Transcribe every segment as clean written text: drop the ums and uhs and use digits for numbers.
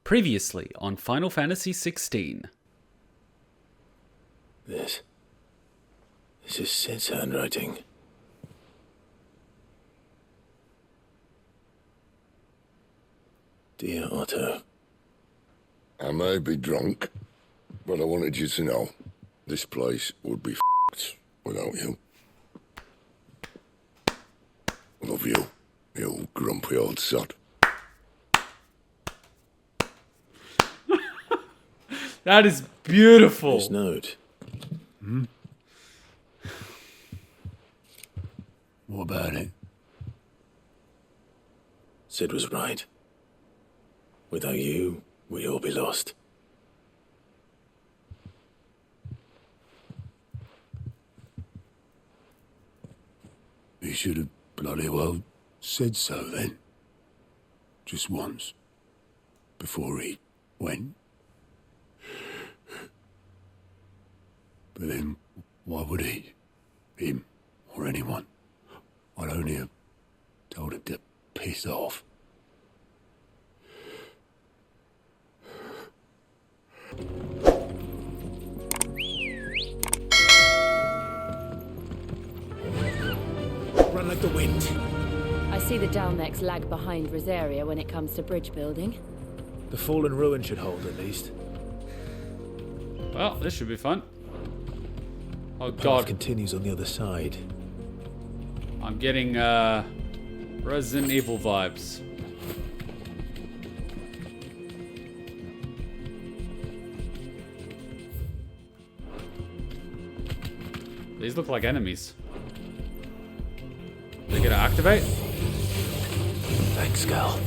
Previously on Final Fantasy XVI. This is Sid's handwriting. Dear Otto. I may be drunk, but I wanted you to know this place would be f***ed without you. Love you, you grumpy old sod. That is beautiful. This note. What about it? Sid was right. Without you, we'd all be lost. He should have bloody well said so then. Just once. Before he went. But then, why would he? Him, or anyone? I'd only have told him to piss off. Run like the wind. I see the Dalmex lag behind Rosaria when it comes to bridge building. The fallen ruin should hold, at least. Well, this should be fun. Oh Path god, continues on the other side. I'm getting Resident Evil vibes. These look like enemies. They're gonna activate? Thanks, Gal.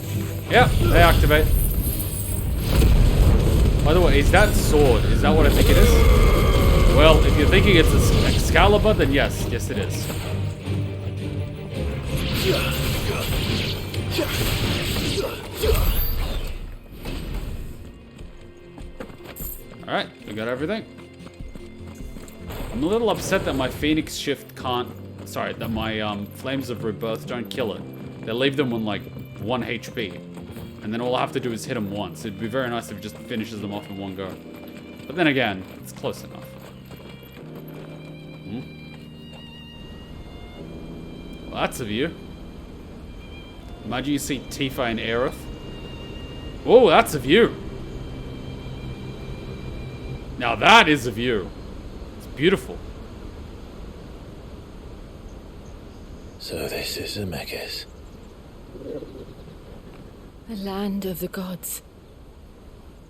Yeah, they activate. By the way, is that sword? Is that what I think it is? Well, if you're thinking it's an Excalibur, then yes. Yes, it is. Alright, we got everything. I'm a little upset that my Phoenix Shift can't... Sorry, that my Flames of Rebirth don't kill it. They leave them on like 1 HP. And then all I have to do is hit them once. It'd be very nice if it just finishes them off in one go. But then again, it's close enough. Well, that's a view. Imagine you see Tifa and Aerith. Whoa, that's a view. Now that is a view. It's beautiful. So this is Zemeckis. The land of the gods.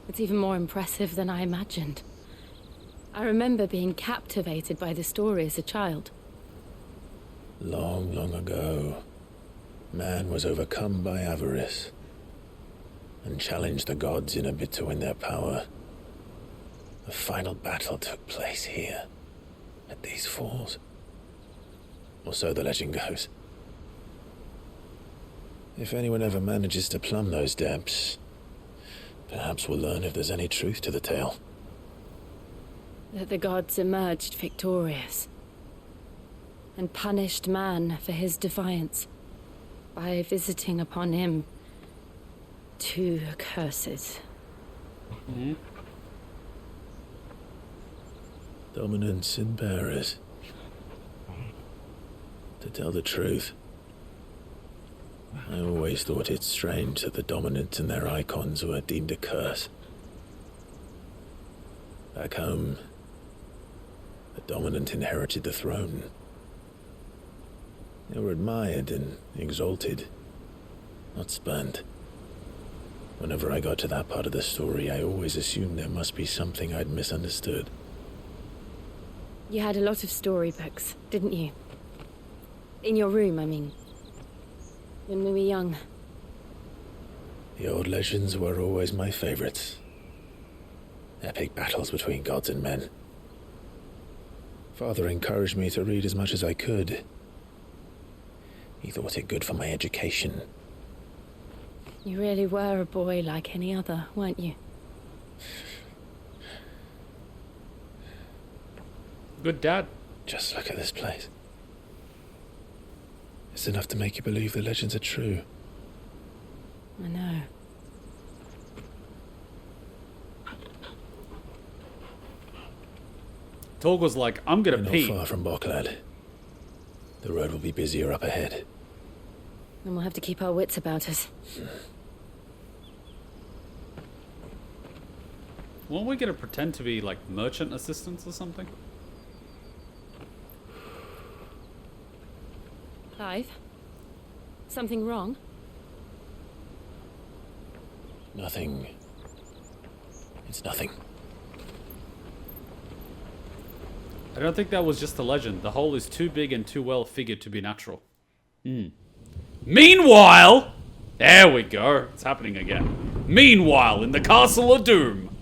It's even more impressive than I imagined. I remember being captivated by the story as a child. Long, long ago, man was overcome by avarice and challenged the gods in a bid to win their power. The final battle took place here, at these falls. Or so the legend goes. If anyone ever manages to plumb those depths, perhaps we'll learn if there's any truth to the tale. That the gods emerged victorious and punished man for his defiance by visiting upon him 2 curses. Dominance and bearers. To tell the truth, I always thought it strange that the dominant and their icons were deemed a curse. Back home, the dominant inherited the throne. They were admired and exalted, not spurned. Whenever I got to that part of the story, I always assumed there must be something I'd misunderstood. You had a lot of storybooks, didn't you? In your room, I mean. When we were young. The old legends were always my favorites. Epic battles between gods and men. Father encouraged me to read as much as I could. He thought it good for my education. You really were a boy like any other, weren't you? Good dad. Just look at this place. It's enough to make you believe the legends are true. I know. Torg was like, I'm gonna We're not pee. far from Boklad. The road will be busier up ahead. And we'll have to keep our wits about us. Weren't we gonna pretend to be like merchant assistants or something? Clive? Something wrong? Nothing. It's nothing. I don't think that was just a legend. The hole is too big and too well figured to be natural. Meanwhile, there we go. It's happening again. Meanwhile, in the Castle of Doom,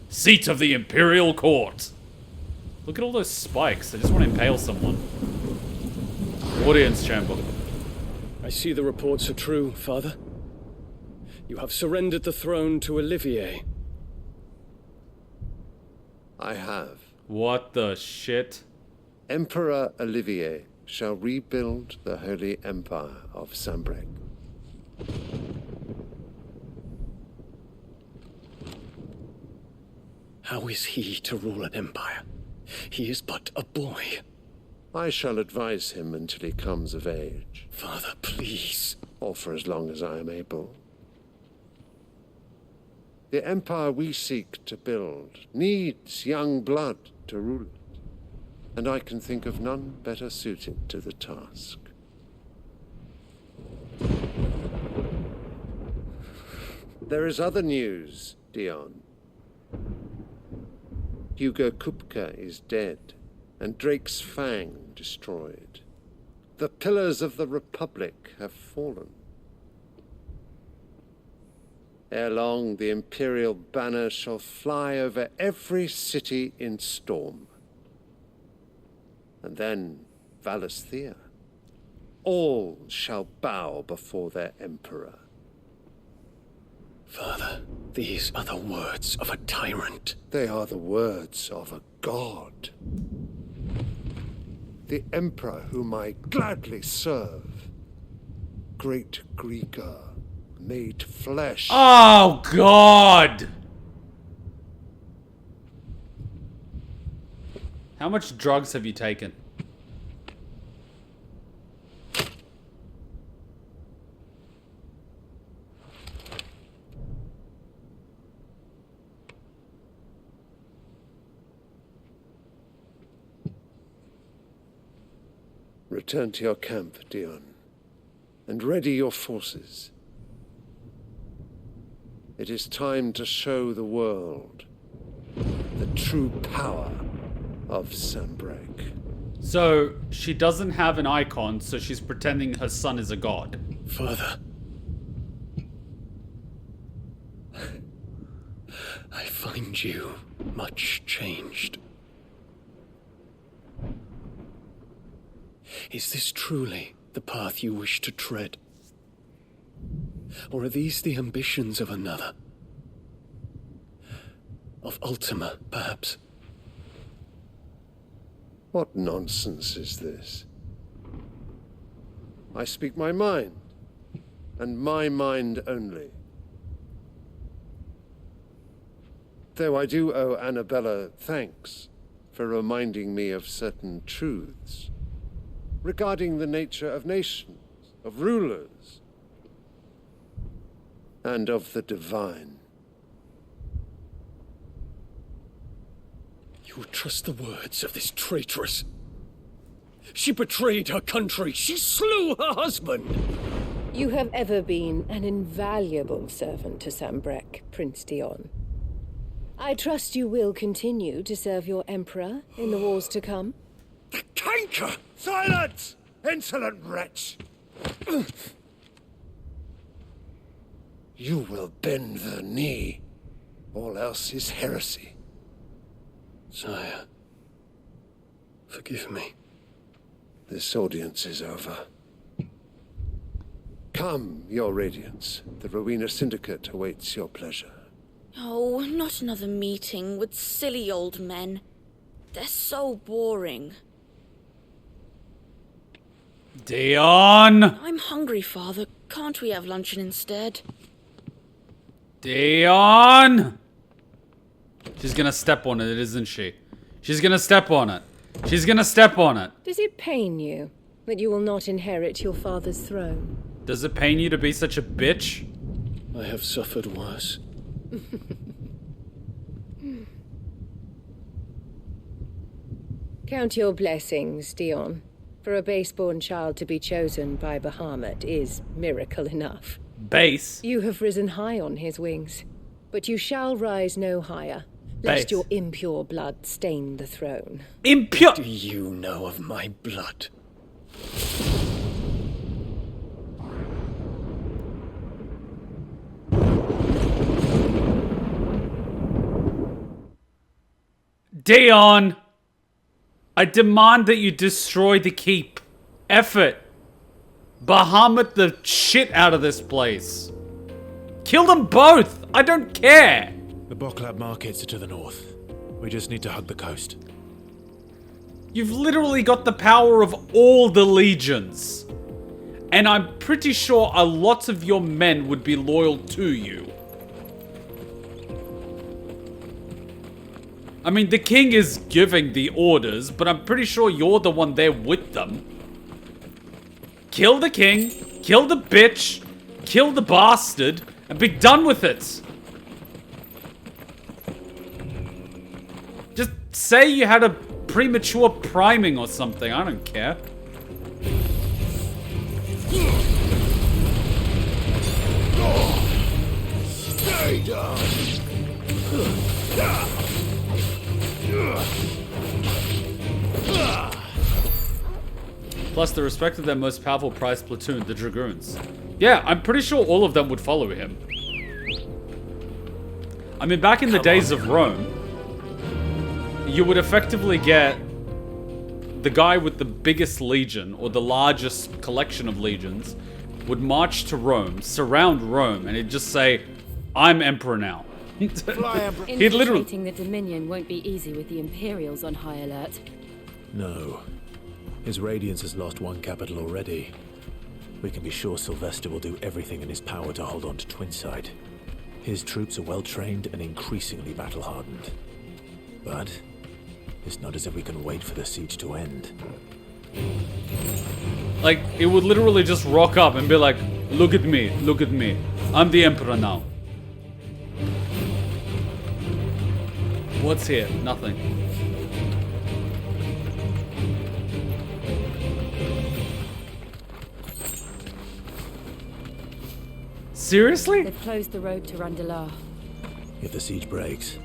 seat of the Imperial Court. Look at all those spikes. I just want to impale someone. Audience chamber. I see the reports are true, Father. You have surrendered the throne to Olivier. I have. What the shit? Emperor Olivier shall rebuild the Holy Empire of Sanbreque. How is he to rule an empire? He is but a boy. I shall advise him until he comes of age, Father, please. or for as long as I am able. The empire we seek to build needs young blood to rule it, and I can think of none better suited to the task. There is other news, Dion. Hugo Kupka is dead, and Drake's Fang destroyed. The pillars of the Republic have fallen. Ere long, the Imperial banner shall fly over every city in Storm. And then Valisthea. All shall bow before their Emperor. Father, these are the words of a tyrant. They are the words of a god. The Emperor whom I gladly serve. Great Greeker, made flesh. Oh, God! How much drugs have you taken? Return to your camp, Dion, and ready your forces. It is time to show the world the true power of Sanbreque. So, she doesn't have an icon, so she's pretending her son is a god. Father. I find you much changed. Is this truly the path you wish to tread? Or are these the ambitions of another? Of Ultima, perhaps? What nonsense is this? I speak my mind, and my mind only. Though I do owe Annabella thanks for reminding me of certain truths regarding the nature of nations, of rulers, and of the divine. You would trust the words of this traitress. She betrayed her country. She slew her husband. You have ever been an invaluable servant to Sanbreque, Prince Dion. I trust you will continue to serve your Emperor in the wars to come. The canker! Silence! Insolent wretch! You will bend the knee. All else is heresy. Sire, forgive me. This audience is over. Come, your radiance. The Rowena Syndicate awaits your pleasure. Oh, not another meeting with silly old men. They're so boring. Dion! I'm hungry, Father. Can't we have luncheon instead? Dion! She's gonna step on it, isn't she? She's gonna step on it. She's gonna step on it. Does it pain you that you will not inherit your father's throne? Does it pain you to be such a bitch? I have suffered worse. Count your blessings, Dion. For a base-born child to be chosen by Bahamut is miracle enough. Base. You have risen high on his wings, but you shall rise no higher, lest Base. your impure blood stain the throne. Impure. Do you know of my blood? Dion! I demand that you destroy the keep. Effort. Bahamut the shit out of this place. Kill them both! I don't care! The Boklab markets are to the north. We just need to hug the coast. You've literally got the power of all the legions. And I'm pretty sure a lot of your men would be loyal to you. I mean, the king is giving the orders, but I'm pretty sure you're the one there with them. Kill the king, kill the bitch, kill the bastard, and be done with it. Just say you had a premature priming or something, I don't care. Stay down. Plus, the respect of their most powerful prize platoon, the Dragoons. Yeah, I'm pretty sure all of them would follow him. I mean, back in the days of Rome, you would effectively get the guy with the biggest legion, or the largest collection of legions, would march to Rome, surround Rome, and he'd just say, I'm emperor now. He'd literally... Infiltrating the Dominion won't be easy with the Imperials on high alert. No. His Radiance has lost one capital already. We can be sure Sylvester will do everything in his power to hold on to Twinside. His troops are well-trained and increasingly battle-hardened. But it's not as if we can wait for the siege to end. Like, it would literally just rock up and be like, look at me, look at me. I'm the emperor now. What's here? Nothing. Seriously? They've closed the road to Randalar. If the siege breaks,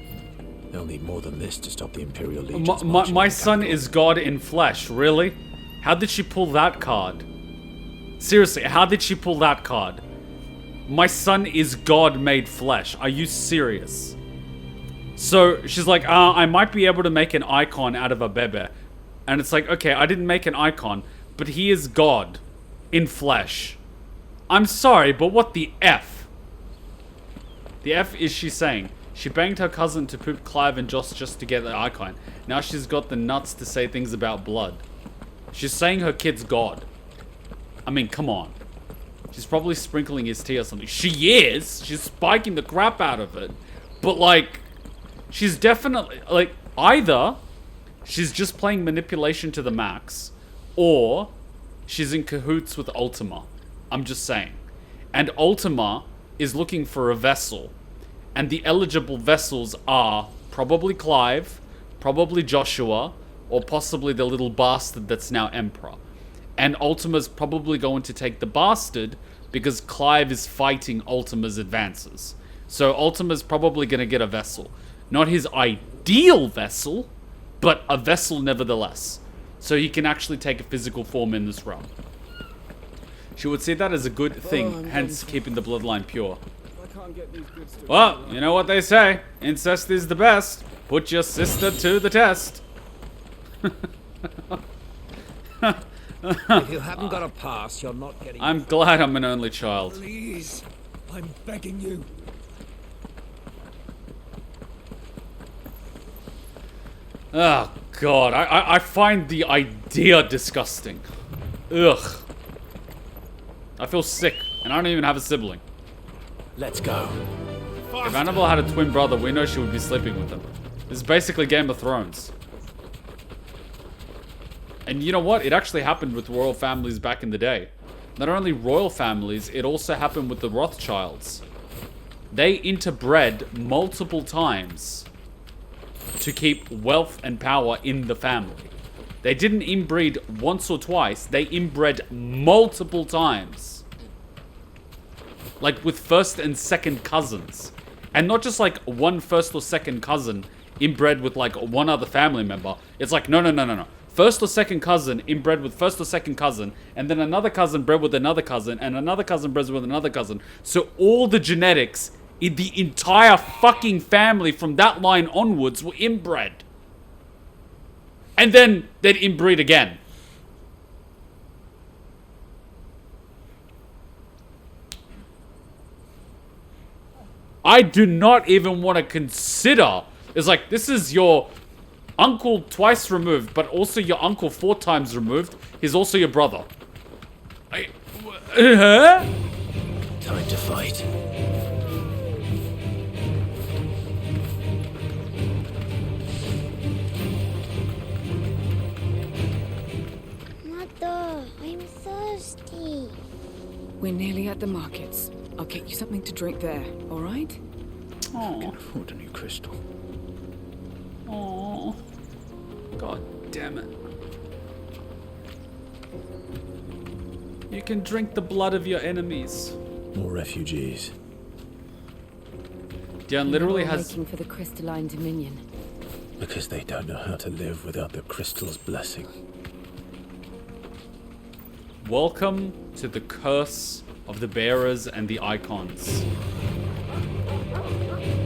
they'll need more than this to stop the Imperial Legion. My son is God in flesh, really? How did she pull that card? Seriously, how did she pull that card? My son is God made flesh. Are you serious? So she's like, I might be able to make an icon out of a bebe. And it's like, okay, I didn't make an icon, but he is God in flesh. I'm sorry, but what the F? The F is she saying? She banged her cousin to poop Clive and Joss just to get the icon. Now she's got the nuts to say things about blood. She's saying her kid's God. I mean, come on. She's probably sprinkling his tea or something. She is! She's spiking the crap out of it. But like, she's definitely, like, either she's just playing manipulation to the max, or she's in cahoots with Ultima. I'm just saying. And Ultima is looking for a vessel. And the eligible vessels are probably Clive, probably Joshua, or possibly the little bastard that's now Emperor. And Ultima's probably going to take the bastard because Clive is fighting Ultima's advances. So Ultima's probably going to get a vessel. Not his ideal vessel, but a vessel nevertheless. So he can actually take a physical form in this realm. She would see that as a good thing, hence keeping the bloodline pure. Well, you know what they say. Incest is the best. Put your sister to the test. If you haven't got a pass, you're not getting... I'm glad I'm an only child. Please, I'm begging you. Oh, God. I find the idea disgusting. Ugh. I feel sick, and I don't even have a sibling. Let's go. If Annabella had a twin brother, we know she would be sleeping with him. This is basically Game of Thrones. And you know what? It actually happened with royal families back in the day. Not only royal families, it also happened with the Rothschilds. They interbred multiple times to keep wealth and power in the family. They didn't inbreed once or twice. They inbred multiple times. Like with first and second cousins. And not just like one first or second cousin inbred with like one other family member. It's like, no. First or second cousin inbred with first or second cousin, and then another cousin bred with another cousin, and another cousin bred with another cousin. So all the genetics in the entire fucking family from that line onwards were inbred. And then they'd inbreed again. I do not even want to consider. It's like, this is your uncle twice removed, but also your uncle 4 times removed. He's also your brother. Huh? Time to fight. Mother, I'm thirsty. We're nearly at the markets. I'll get you something to drink there, all right? I can afford a new crystal. Oh, God damn it. You can drink the blood of your enemies. More refugees. Dion literally has... Waiting for the crystalline dominion. Because they don't know how to live without the crystal's blessing. Welcome to the curse of the bearers and the icons.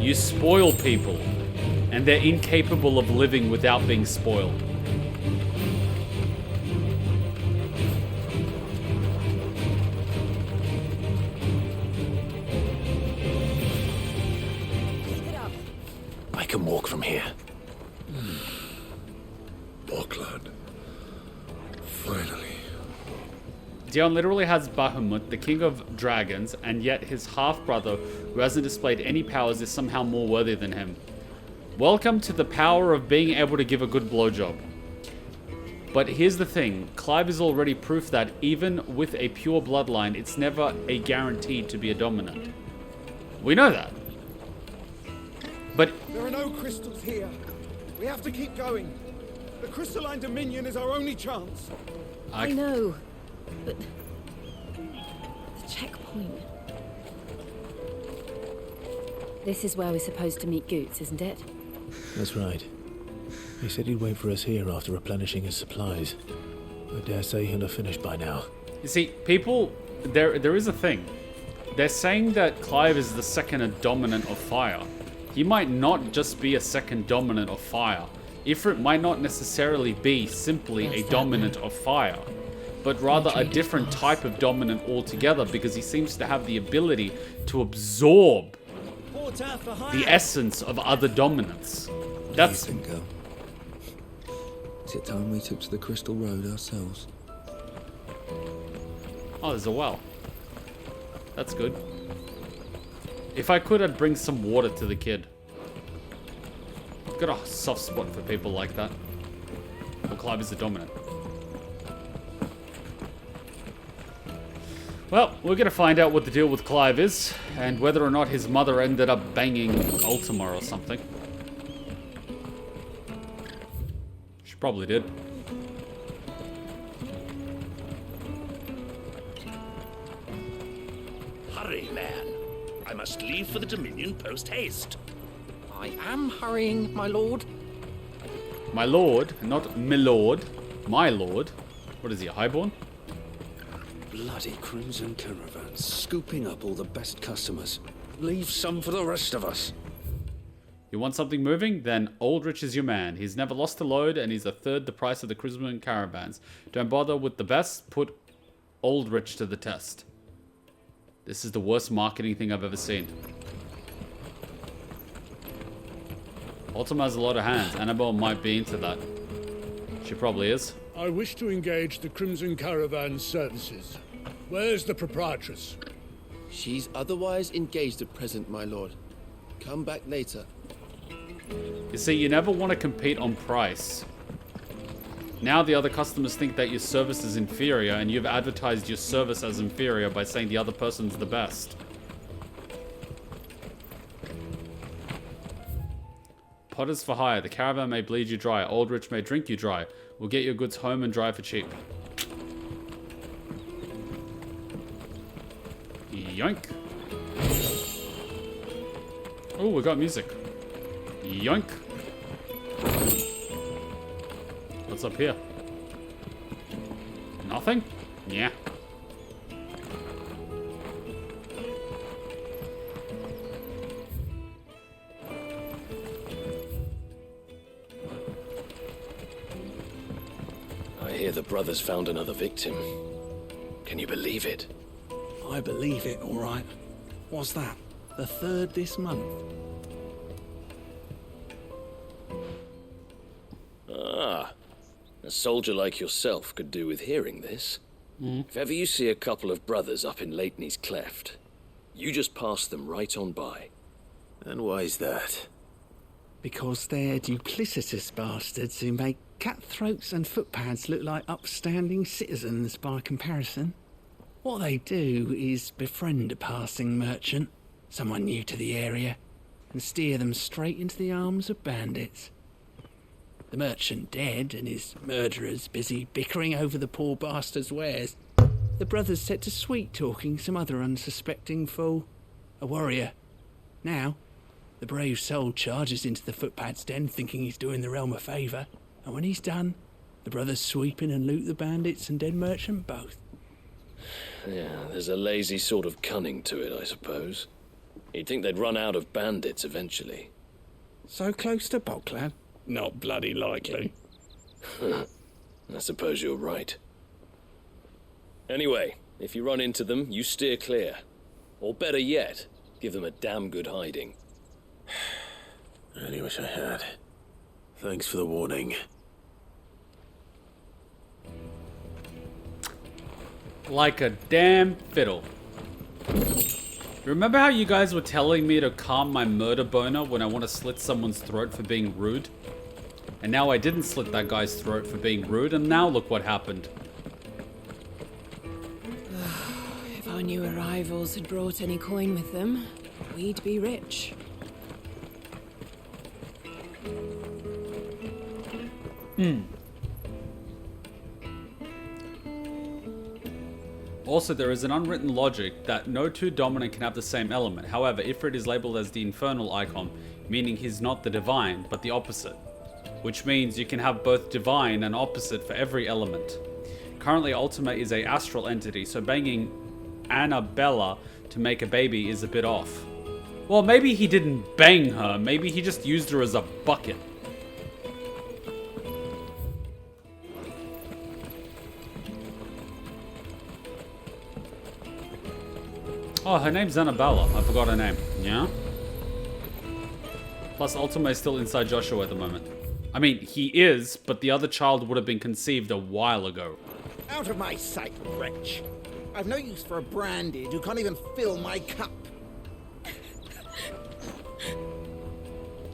You spoil people, and they're incapable of living without being spoiled. I can walk from here. Bogland. Finally. Dion literally has Bahamut, the king of dragons, and yet his half-brother, who hasn't displayed any powers, is somehow more worthy than him. Welcome to the power of being able to give a good blowjob. But here's the thing, Clive is already proof that even with a pure bloodline, it's never a guarantee to be a dominant. We know that. But There are no crystals here. We have to keep going. The crystalline dominion is our only chance. I know, but the checkpoint. This is where we're supposed to meet Goots, isn't it? That's right. He said he'd wait for us here after replenishing his supplies. I dare say he'll have finished by now. you see, people, there is a thing. They're saying that Clive is the second dominant of fire. He might not just be a second dominant of fire. IFRIT might not necessarily be simply a dominant of fire, but rather a different type of dominant altogether, because he seems to have the ability to absorb the essence of other dominants. That's... What do you think, girl? Is it time we took to the Crystal Road ourselves? Oh, there's a well. That's good. If I could, I'd bring some water to the kid. I've got a soft spot for people like that. Well, Clive is the dominant. Well, we're gonna find out what the deal with Clive is, and whether or not his mother ended up banging Ultima or something. She probably did. Hurry, man. I must leave for the Dominion post-haste. I am hurrying, my lord. My lord, not milord. My lord. What is he, a highborn? Bloody crimson caravans, scooping up all the best customers. Leave some for the rest of us. You want something moving? Then Aldrich is your man. He's never lost a load, and he's a third the price of the Crimson caravans. Don't bother with the best. Put Aldrich to the test. This is the worst marketing thing I've ever seen. Ultima has a lot of hands. Annabelle might be into that. She probably is. I wish to engage the Crimson Caravan's services. Where's the proprietress? She's otherwise engaged at present, my lord. Come back later. You see, you never want to compete on price. Now the other customers think that your service is inferior, and you've advertised your service as inferior by saying the other person's the best. Potters for hire. The caravan may bleed you dry. Old rich may drink you dry. We'll get your goods home and dry for cheap. Yoink. Oh, we got music. Yoink. What's up here? Nothing? Yeah. I hear the brothers found another victim. Can you believe it? I believe it, all right. What's that? The third this month? Ah, a soldier like yourself could do with hearing this. If ever you see a couple of brothers up in Leitney's Cleft, you just pass them right on by. And why's that? Because they're duplicitous bastards who make cutthroats and footpads look like upstanding citizens by comparison. What they do is befriend a passing merchant, someone new to the area, and steer them straight into the arms of bandits. The merchant dead and his murderers busy bickering over the poor bastard's wares. The brothers set to sweet-talking some other unsuspecting fool, a warrior. Now, the brave soul charges into the footpad's den thinking he's doing the realm a favour, and when he's done, the brothers sweep in and loot the bandits and dead merchant both. Yeah, there's a lazy sort of cunning to it, I suppose. You'd think they'd run out of bandits eventually. So close to Boglad? Not bloody likely. I suppose you're right. Anyway, if you run into them, you steer clear. Or better yet, give them a damn good hiding. I really wish I had. Thanks for the warning. Like a damn fiddle. Remember how you guys were telling me to calm my murder boner when I want to slit someone's throat for being rude? And now I didn't slit that guy's throat for being rude, and now look what happened. If our new arrivals had brought any coin with them, we'd be rich. Also, there is an unwritten logic that no two dominant can have the same element. However, Ifrit is labeled as the infernal icon, meaning he's not the divine, but the opposite. Which means you can have both divine and opposite for every element. Currently, Ultima is a astral entity, so banging Annabella to make a baby is a bit off. Well, maybe he didn't bang her, maybe he just used her as a bucket. Oh, her name's Annabella. I forgot her name. Yeah? Plus, Ultima is still inside Joshua at the moment. I mean, he is, but the other child would have been conceived a while ago. Out of my sight, wretch. I've no use for a branded who can't even fill my cup.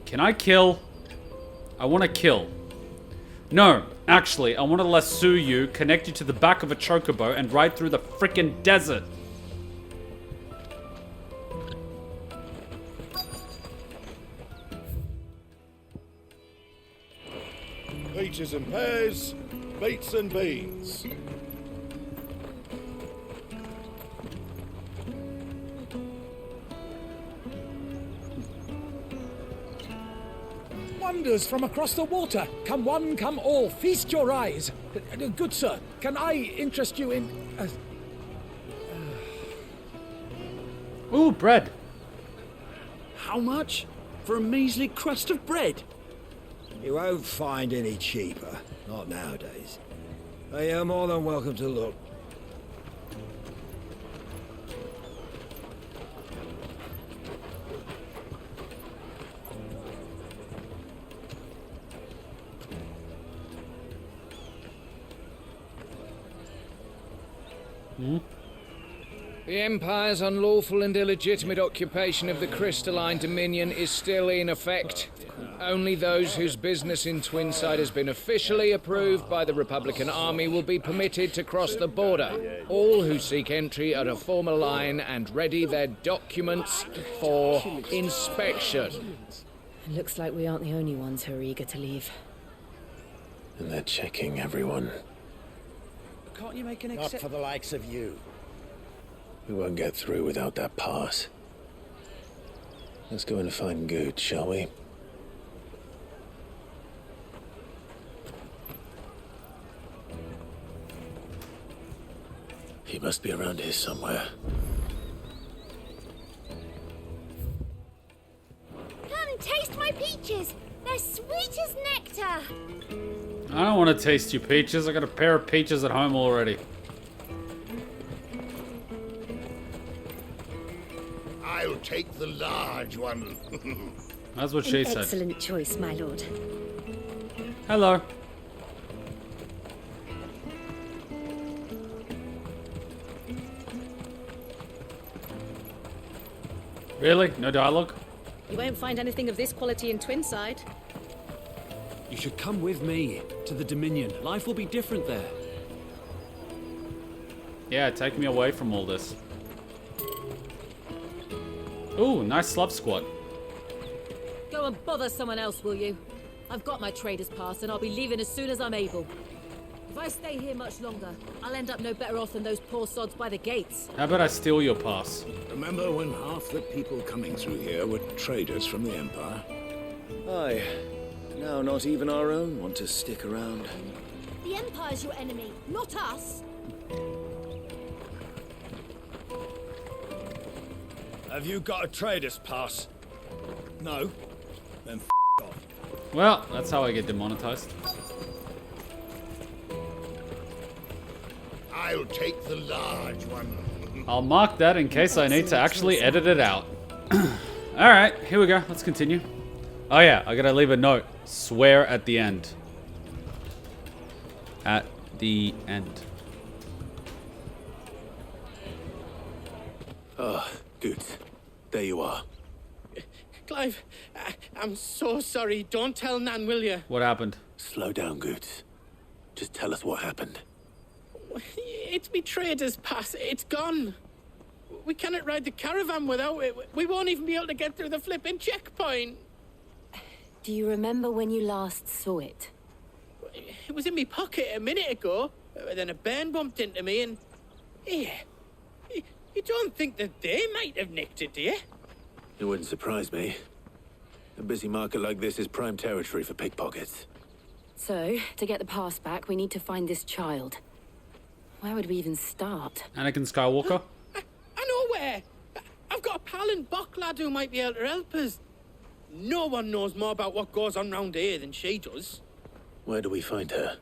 Can I kill? I want to kill. No, actually, I want to lasso you, connect you to the back of a chocobo, and ride through the frickin' desert. Peaches and pears, beets and beans. Wonders from across the water. Come one, come all, feast your eyes. Good sir, can I interest you in... Ooh, bread. How much? For a measly crust of bread? You won't find any cheaper. Not nowadays. You're more than welcome to look. The Empire's unlawful and illegitimate occupation of the Crystalline Dominion is still in effect. Only those whose business in Twinside has been officially approved by the Republican Army will be permitted to cross the border. All who seek entry are to form a line and ready their documents for inspection. It looks like we aren't the only ones who are eager to leave. And they're checking everyone. Can't you make an Not for the likes of you. We won't get through without that pass. Let's go and find Good, shall we? He must be around here somewhere. Come and taste my peaches. They're sweet as nectar. I don't want to taste your peaches. I got a pair of peaches at home already. I'll take the large one. That's what she said. Excellent choice, my lord. Hello. Really? No dialogue? You won't find anything of this quality in Twinside. You should come with me to the Dominion. Life will be different there. Yeah, take me away from all this. Ooh, nice slub squad. Go and bother someone else, will you? I've got my trader's pass and I'll be leaving as soon as I'm able. If I stay here much longer, I'll end up no better off than those poor sods by the gates. How about I steal your pass? Remember when half the people coming through here were traders from the Empire? Aye. Now not even our own want to stick around. The Empire's your enemy, not us. Have you got a trader's pass? No? Then off. Well, that's how I get demonetized. I'll take the large one. I'll mark that in case I need to actually edit it out. Alright, here we go. Let's continue. Oh yeah, I gotta leave a note. Swear at the end. At the end. Ah, good. There you are. Clive, I'm so sorry. Don't tell Nan, will you? What happened? Slow down, Goots. Just tell us what happened. It's me trader's pass. It's gone. We cannot ride the caravan without it. We won't even be able to get through the flipping checkpoint. Do you remember when you last saw it? It was in my pocket a minute ago. Then a bairn bumped into me and... Yeah. You don't think that they might have nicked it, do you? It wouldn't surprise me. A busy market like this is prime territory for pickpockets. So, to get the pass back, we need to find this child. Where would we even start? Anakin Skywalker? I know where. I've got a pal in Bok lad who might be able to help us. No one knows more about what goes on round here than she does. Where do we find her?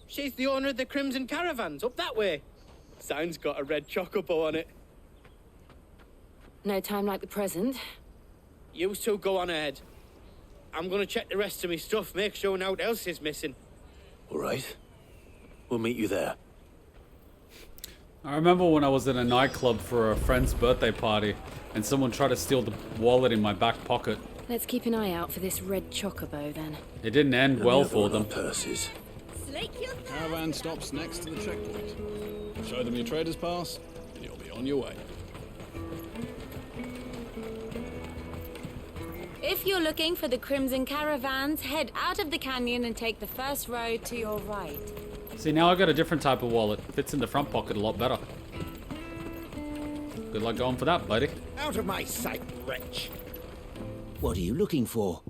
She's the owner of the Crimson Caravans, up that way. Sign's got a red chocobo on it. No time like the present. You two go on ahead. I'm gonna check the rest of my stuff, make sure nothing else is missing. All right. We'll meet you there. I remember when I was in a nightclub for a friend's birthday party and someone tried to steal the wallet in my back pocket. Let's keep an eye out for this red chocobo then. It didn't end well for them. Purses. Caravan stops next to the checkpoint. Show them your trader's pass, and you'll be on your way. If you're looking for the Crimson Caravans, head out of the canyon and take the first road to your right. See, now I got a different type of wallet. Fits in the front pocket a lot better. Good luck going for that, buddy. Out of my sight, wretch. What are you looking for?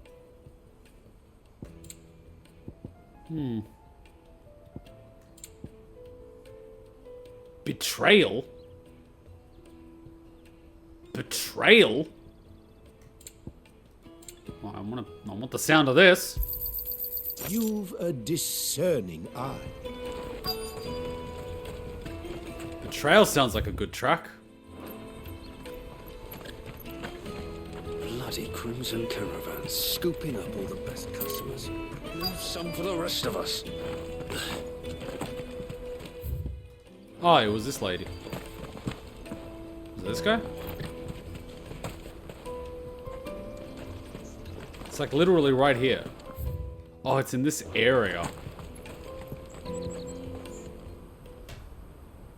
Betrayal? Betrayal? Well, I want the sound of this. You've a discerning eye. Betrayal sounds like a good track. Bloody Crimson Caravans, scooping up all the best customers. Leave some for the rest of us. Oh, it was this lady. This guy? It's like literally right here. Oh, it's in this area.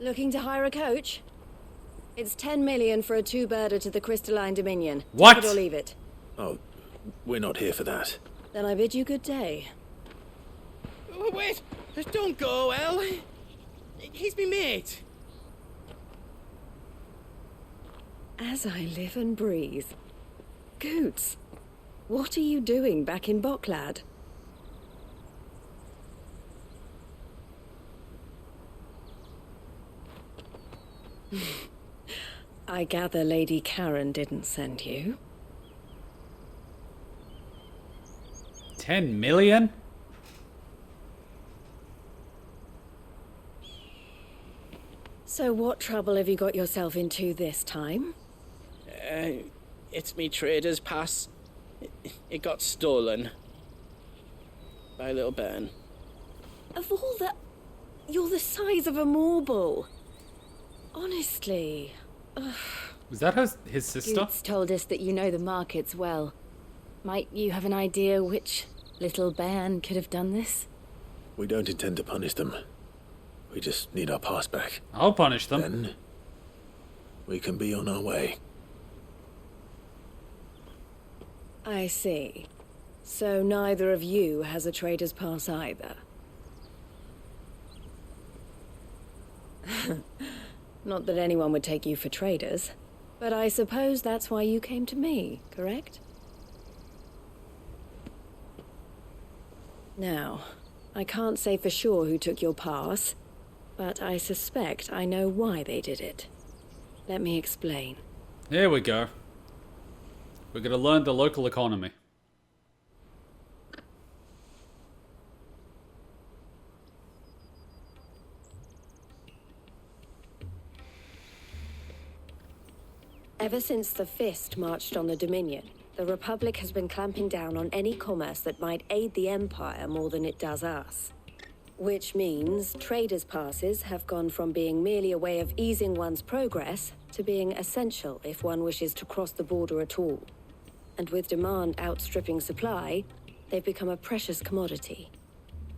Looking to hire a coach? It's 10 million for a two-birder to the Crystalline Dominion. What? Take it or leave it. Oh, we're not here for that. Then I bid you good day. Wait! Don't go, El. He's me mate. As I live and breathe. Goots, what are you doing back in Boklad? I gather Lady Karen didn't send you. 10 million? So what trouble have you got yourself into this time? It's me trader's pass. It got stolen. By a little bairn. Of all the... You're the size of a marble. Honestly. Ugh. Was that his sister? Goots told us that you know the markets well. Might you have an idea which little bairn could have done this? We don't intend to punish them. We just need our pass back. I'll punish them. Then we can be on our way. I see. So neither of you has a trader's pass either. Not that anyone would take you for traders, but I suppose that's why you came to me, correct? Now, I can't say for sure who took your pass, but I suspect I know why they did it. Let me explain. There we go. We're gonna learn the local economy. Ever since the Fist marched on the Dominion, the Republic has been clamping down on any commerce that might aid the Empire more than it does us. Which means traders' passes have gone from being merely a way of easing one's progress to being essential if one wishes to cross the border at all. And with demand outstripping supply, they've become a precious commodity,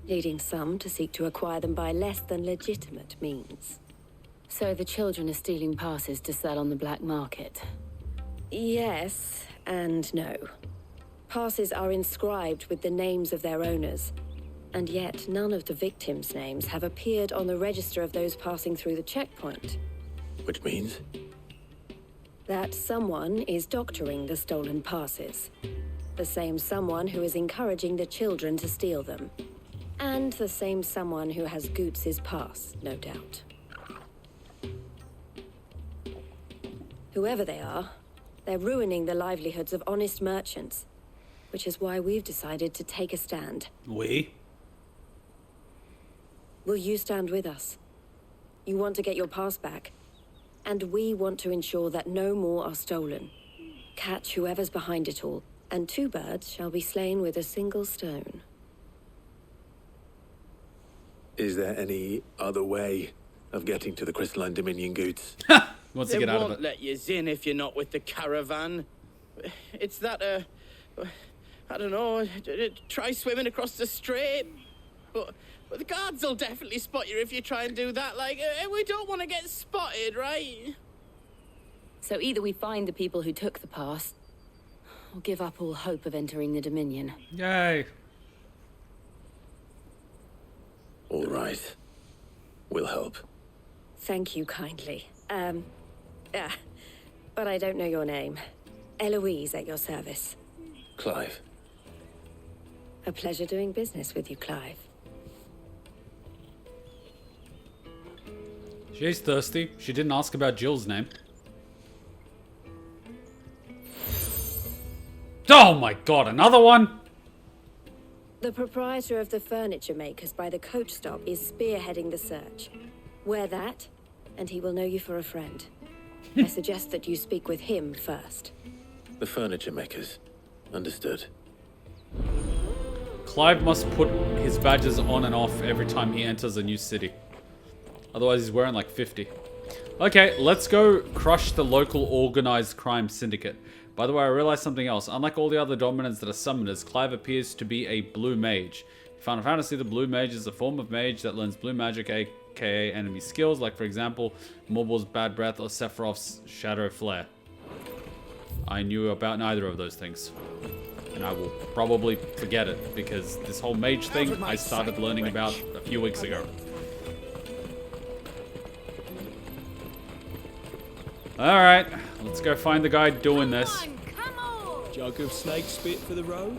leading some to seek to acquire them by less than legitimate means. So the children are stealing passes to sell on the black market? Yes and no. Passes are inscribed with the names of their owners, and yet none of the victims' names have appeared on the register of those passing through the checkpoint. Which means? That someone is doctoring the stolen passes. The same someone who is encouraging the children to steal them. And the same someone who has Goots' pass, no doubt. Whoever they are, they're ruining the livelihoods of honest merchants, which is why we've decided to take a stand. We? Will you stand with us? You want to get your pass back, and we want to ensure that no more are stolen. Catch whoever's behind it all, and two birds shall be slain with a single stone. Is there any other way of getting to the Crystalline Dominion, Goots? Wants to get out of it. They won't let you in if you're not with the caravan. It's that, I don't know, try swimming across the strait. But the guards will definitely spot you if you try and do that. Like, we don't want to get spotted, right? So either we find the people who took the pass, or give up all hope of entering the Dominion. Yay. All right. We'll help. Thank you kindly. But I don't know your name. Eloise at your service. Clive. A pleasure doing business with you, Clive. She's thirsty. She didn't ask about Jill's name. Oh my god, another one? The proprietor of the furniture makers by the coach stop is spearheading the search. Wear that, and he will know you for a friend. I suggest that you speak with him first. The furniture makers. Understood. Clive must put his badges on and off every time he enters a new city. Otherwise he's wearing like 50. Okay, let's go crush the local organized crime syndicate. By the way, I realized something else. Unlike all the other dominants that are summoners, Clive appears to be a blue mage. In Final Fantasy, the blue mage is a form of mage that learns blue magic, aka enemy skills, like for example, Morbal's Bad Breath or Sephiroth's Shadow Flare. I knew about neither of those things. And I will probably forget it, because this whole mage thing I started learning about a few weeks ago. Alright, let's go find the guy doing this. Jug of snake spit for the road?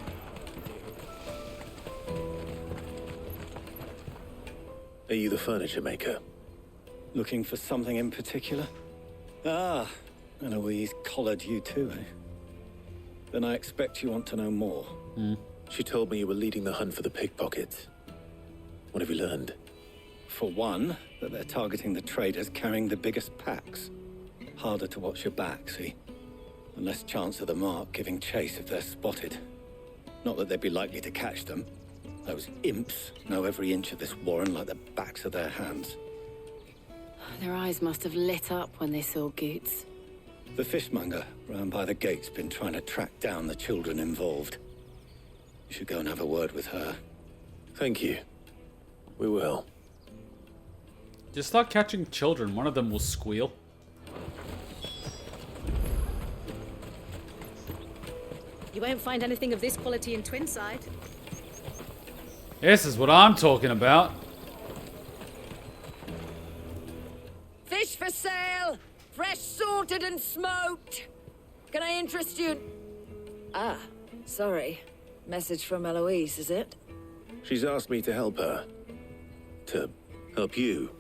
Are you the furniture maker? Looking for something in particular? Ah, Eloise collared you too, eh? Then I expect you want to know more. She told me you were leading the hunt for the pickpockets. What have you learned? For one, that they're targeting the traders carrying the biggest packs. Harder to watch your back, see? And less chance of the mark giving chase if they're spotted. Not that they'd be likely to catch them. Those imps know every inch of this warren like the backs of their hands. Their eyes must have lit up when they saw Goots. The fishmonger round by the gate's been trying to track down the children involved. You should go and have a word with her. Thank you. We will. Just start catching children. One of them will squeal. You won't find anything of this quality in Twinside. This is what I'm talking about. Fish for sale! Fresh sorted and smoked! Can I interest you? Ah, sorry. Message from Eloise, is it? She's asked me to help her. To help you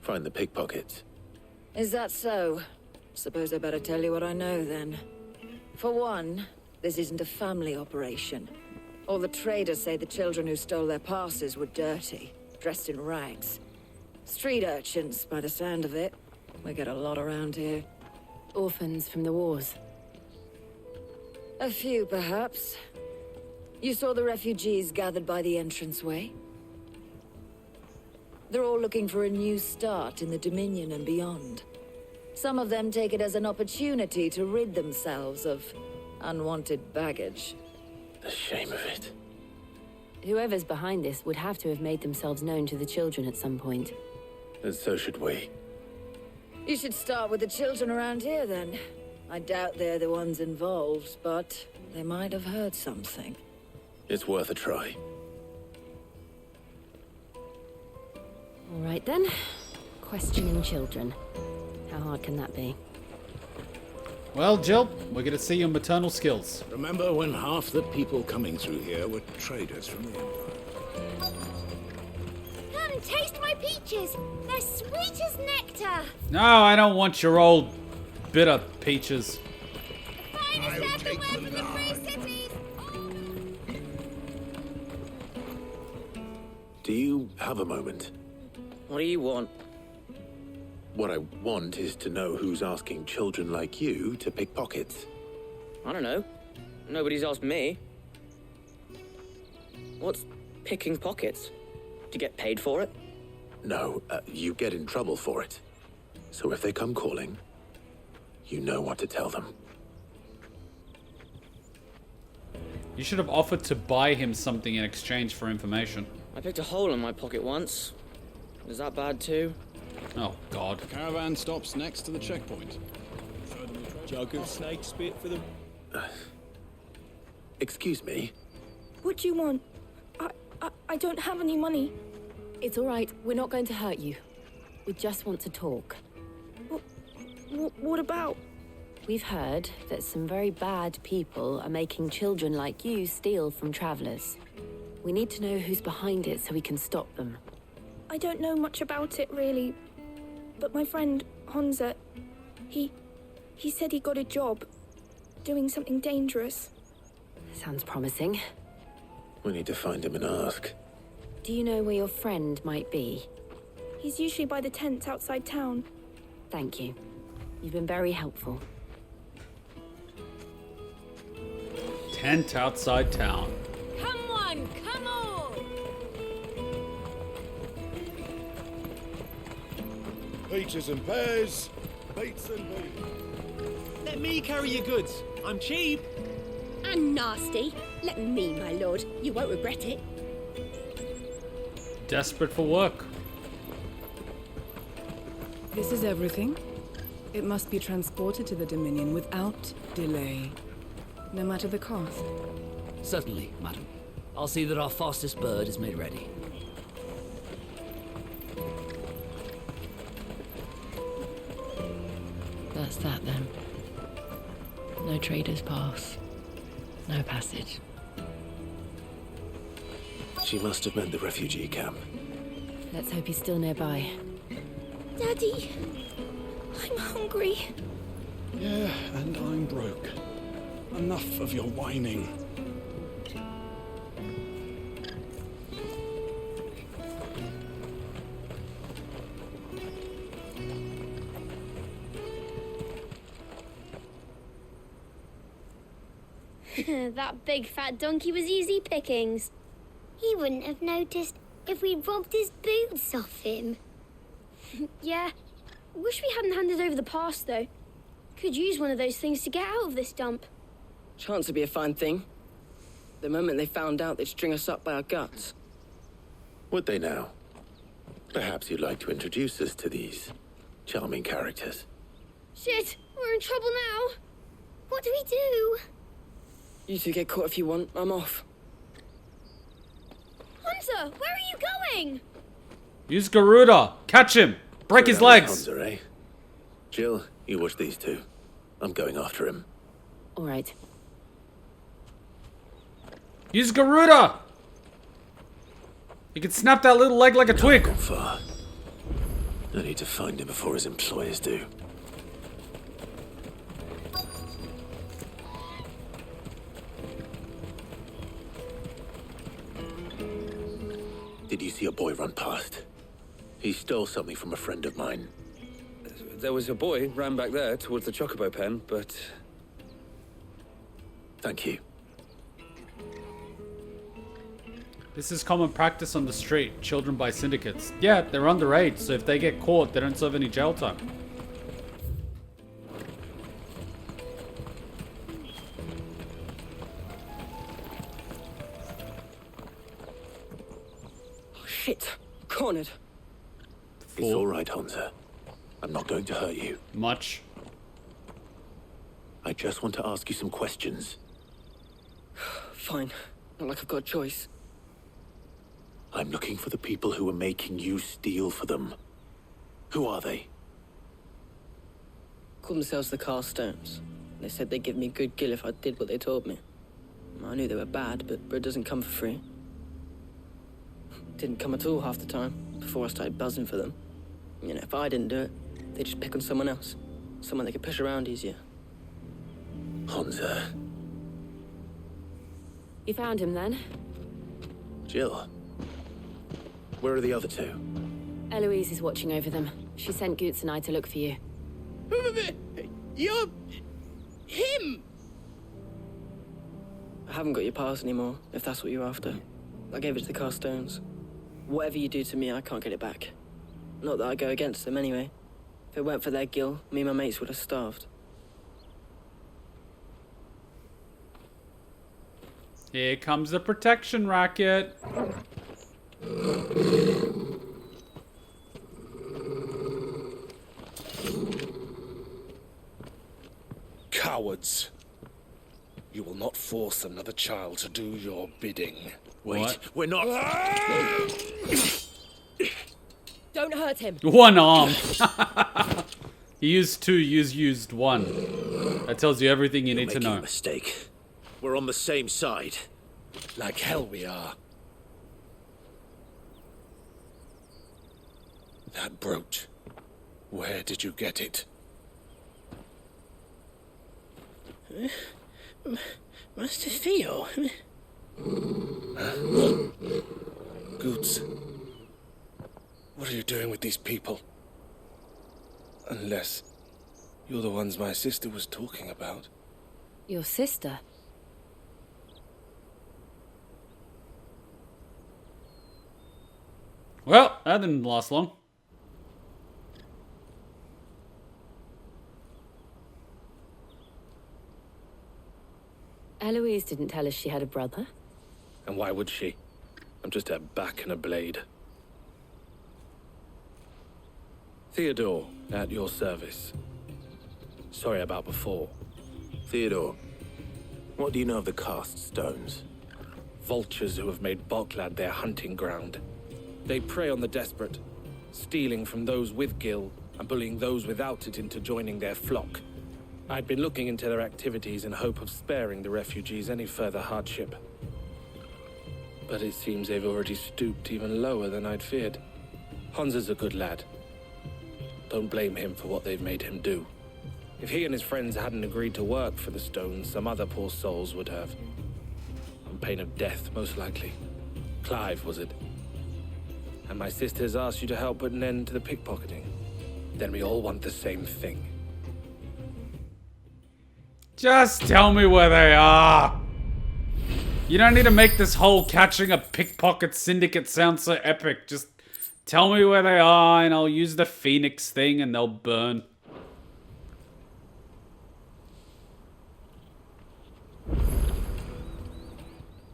find the pickpockets. Is that so? Suppose I better tell you what I know then. For one, this isn't a family operation. All the traders say the children who stole their passes were dirty, dressed in rags. Street urchins, by the sound of it. We get a lot around here. Orphans from the wars. A few, perhaps. You saw the refugees gathered by the entranceway? They're all looking for a new start in the Dominion and beyond. Some of them take it as an opportunity to rid themselves of unwanted baggage. The shame of it. Whoever's behind this would have to have made themselves known to the children at some point. And so should we. You should start with the children around here, then. I doubt they're the ones involved, but they might have heard something. It's worth a try. All right, then. Questioning children. How hard can that be? Well, Jill, we're going to see your maternal skills. Remember when half the people coming through here were traders from the Empire? Come, taste my peaches. They're sweet as nectar. No, I don't want your old bitter peaches. Finest everywhere from the free cities. Do you have a moment? What do you want? What I want is to know who's asking children like you to pick pockets. I don't know. Nobody's asked me. What's picking pockets? Do you get paid for it? No, you get in trouble for it. So if they come calling, you know what to tell them. You should have offered to buy him something in exchange for information. I picked a hole in my pocket once. Is that bad too? Oh, God. The caravan stops next to the checkpoint. Jug of snake spit for the... Excuse me? What do you want? I don't have any money. It's all right. We're not going to hurt you. We just want to talk. What about? We've heard that some very bad people are making children like you steal from travelers. We need to know who's behind it so we can stop them. I don't know much about it, really. But my friend, Honza, he said he got a job doing something dangerous. Sounds promising. We need to find him and ask. Do you know where your friend might be? He's usually by the tents outside town. Thank you. You've been very helpful. Tent outside town. Come on, come on! Peaches and pears, beets and beans. Let me carry your goods. I'm cheap. And nasty. Let me, my lord. You won't regret it. Desperate for work. This is everything. It must be transported to the Dominion without delay, no matter the cost. Certainly, madam. I'll see that our fastest bird is made ready. That's that then. No traders pass. No passage. She must have meant the refugee camp. Let's hope he's still nearby. Daddy, I'm hungry. Yeah, and I'm broke. Enough of your whining. That big fat donkey was easy pickings. He wouldn't have noticed if we'd robbed his boots off him. Yeah. Wish we hadn't handed over the pass, though. Could use one of those things to get out of this dump. Chance would be a fine thing. The moment they found out, they'd string us up by our guts. Would they now? Perhaps you'd like to introduce us to these charming characters. Shit, we're in trouble now. What do we do? You two get caught if you want. I'm off. Hunter, where are you going? Use Garuda. Catch him. Break his legs. Hansa, eh? Jill, you watch these two. I'm going after him. All right. Use Garuda. You can snap that little leg like a twig. Not far. I need to find him before his employers do. Did you see a boy run past? He stole something from a friend of mine. There was a boy ran back there towards the chocobo pen, but... Thank you. This is common practice on the street. Children by syndicates. Yeah, they're underage, so if they get caught, they don't serve any jail time. Oh, shit. Cornered. It's all right, Hansa. I'm not going to hurt you. Much. I just want to ask you some questions. Fine. Not like I've got a choice. I'm looking for the people who are making you steal for them. Who are they? Called themselves the Carstones. They said they'd give me a good gill if I did what they told me. I knew they were bad, but bread doesn't come for free. Didn't come at all half the time, before I started buzzing for them. You know, if I didn't do it, they'd just pick on someone else. Someone they could push around easier. Hansa. You found him then? Jill. Where are the other two? Eloise is watching over them. She sent Goots and I to look for you. You're... him! I haven't got your pass anymore, if that's what you're after. I gave it to the Carstones. Whatever you do to me, I can't get it back. Not that I go against them anyway. If it weren't for their gill, me and my mates would have starved. Here comes the protection racket. Cowards. You will not force another child to do your bidding. Wait, What? we're not... Don't hurt him. One arm. He used two, used one. That tells you everything you need to know. You're making a mistake. We're on the same side. Like hell we are. That brooch. Where did you get it? Master Theo? Goots. What are you doing with these people? Unless you're the ones my sister was talking about. Your sister? Well, that didn't last long. Eloise didn't tell us she had a brother. And why would she? I'm just her back and a blade. Theodore, at your service. Sorry about before. Theodore, what do you know of the cast stones? Vultures who have made Boklad their hunting ground. They prey on the desperate, stealing from those with Gil and bullying those without it into joining their flock. I'd been looking into their activities in hope of sparing the refugees any further hardship. But it seems they've already stooped even lower than I'd feared. Hansa's a good lad. Don't blame him for what they've made him do. If he and his friends hadn't agreed to work for the stones, some other poor souls would have. On pain of death, most likely. Clive, was it? And my sisters asked you to help put an end to the pickpocketing. Then we all want the same thing. Just tell me where they are. You don't need to make this whole catching a pickpocket syndicate sound so epic. Just tell me where they are and I'll use the Phoenix thing and they'll burn.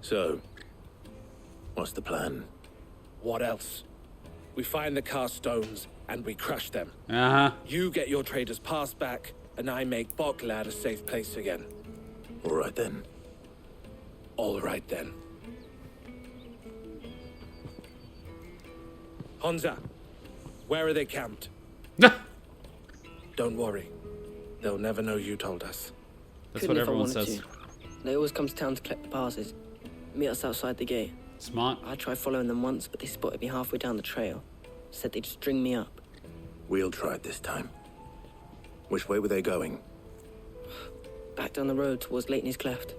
So, what's the plan? What else? We find the cast stones and we crush them. Uh-huh. You get your trader's pass back and I make Boklad a safe place again. All right then. All right then. Hansa, where are they camped? Don't worry. They'll never know you told us. That's what everyone says. They always come to town to collect the passes. Meet us outside the gate. Smart. I tried following them once, but they spotted me halfway down the trail. Said they'd string me up. We'll try it this time. Which way were they going? Back down the road towards Leitney's Cleft.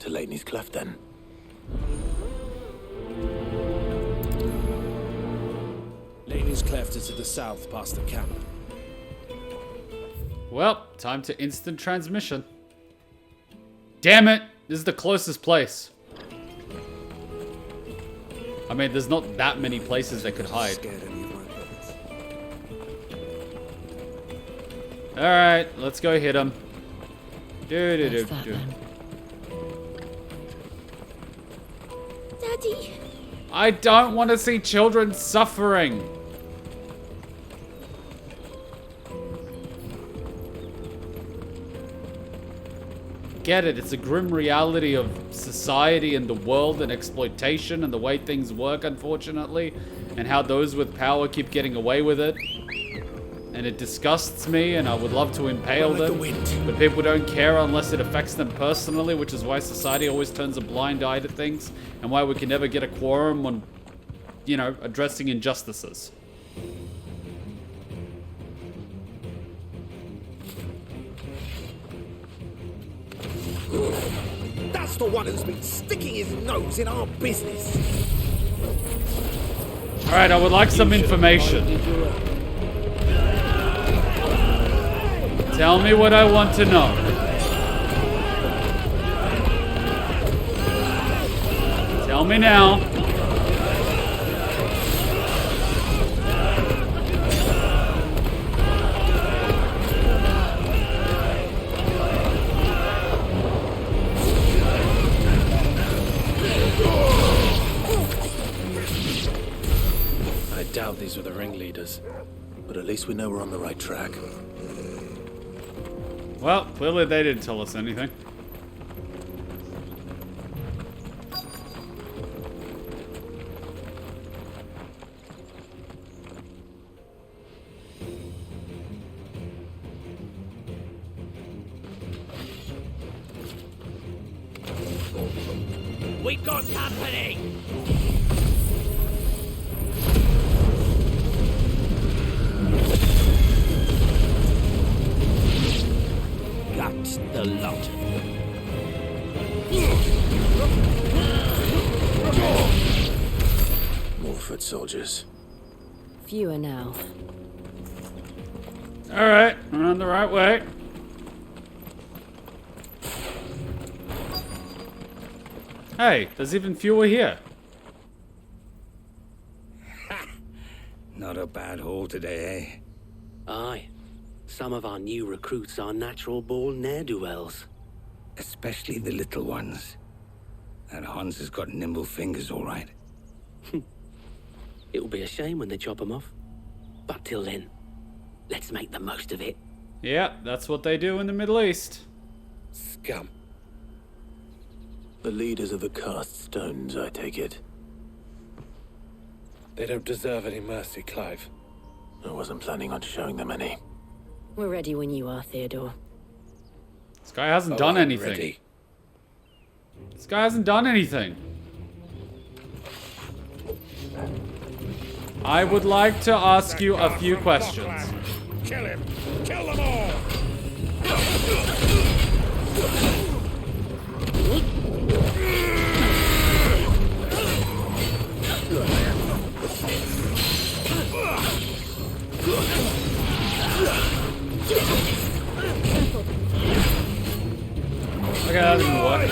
To Leitney's Cleft, then. Leitney's Cleft is to the south, past the camp. Well, time to instant transmission. Damn it! This is the closest place. I mean, there's not that many places they could hide. Alright, let's go hit him. Do. Daddy! I don't want to see children suffering. Get it, it's a grim reality of society and the world and exploitation and the way things work, unfortunately, and how those with power keep getting away with it. And it disgusts me, and I would love to impale them, but people don't care unless it affects them personally, which is why society always turns a blind eye to things, and why we can never get a quorum on, you know, addressing injustices. That's the one who's been sticking his nose in our business. Alright, I would like some information. Tell me what I want to know. Tell me now. I doubt these were the ringleaders. But at least we know we're on the right track. Well, clearly they didn't tell us anything. We got company! That's the lot. More foot soldiers. Fewer now. Alright, we're on the right way. Hey, there's even fewer here. Not a bad haul today, eh? Aye. Some of our new recruits are natural-born ne'er-do-wells. Especially the little ones. And Hans has got nimble fingers, all right. It'll be a shame when they chop them off. But till then, let's make the most of it. Yeah, that's what they do in the Middle East. Scum. The leaders of the cast stones, I take it. They don't deserve any mercy, Clive. I wasn't planning on showing them any. We're ready when you are, Theodore. This guy hasn't done I'm anything. ready. This guy hasn't done anything. I would like to ask you a few questions. Kill him! Kill them all! Okay, that didn't work.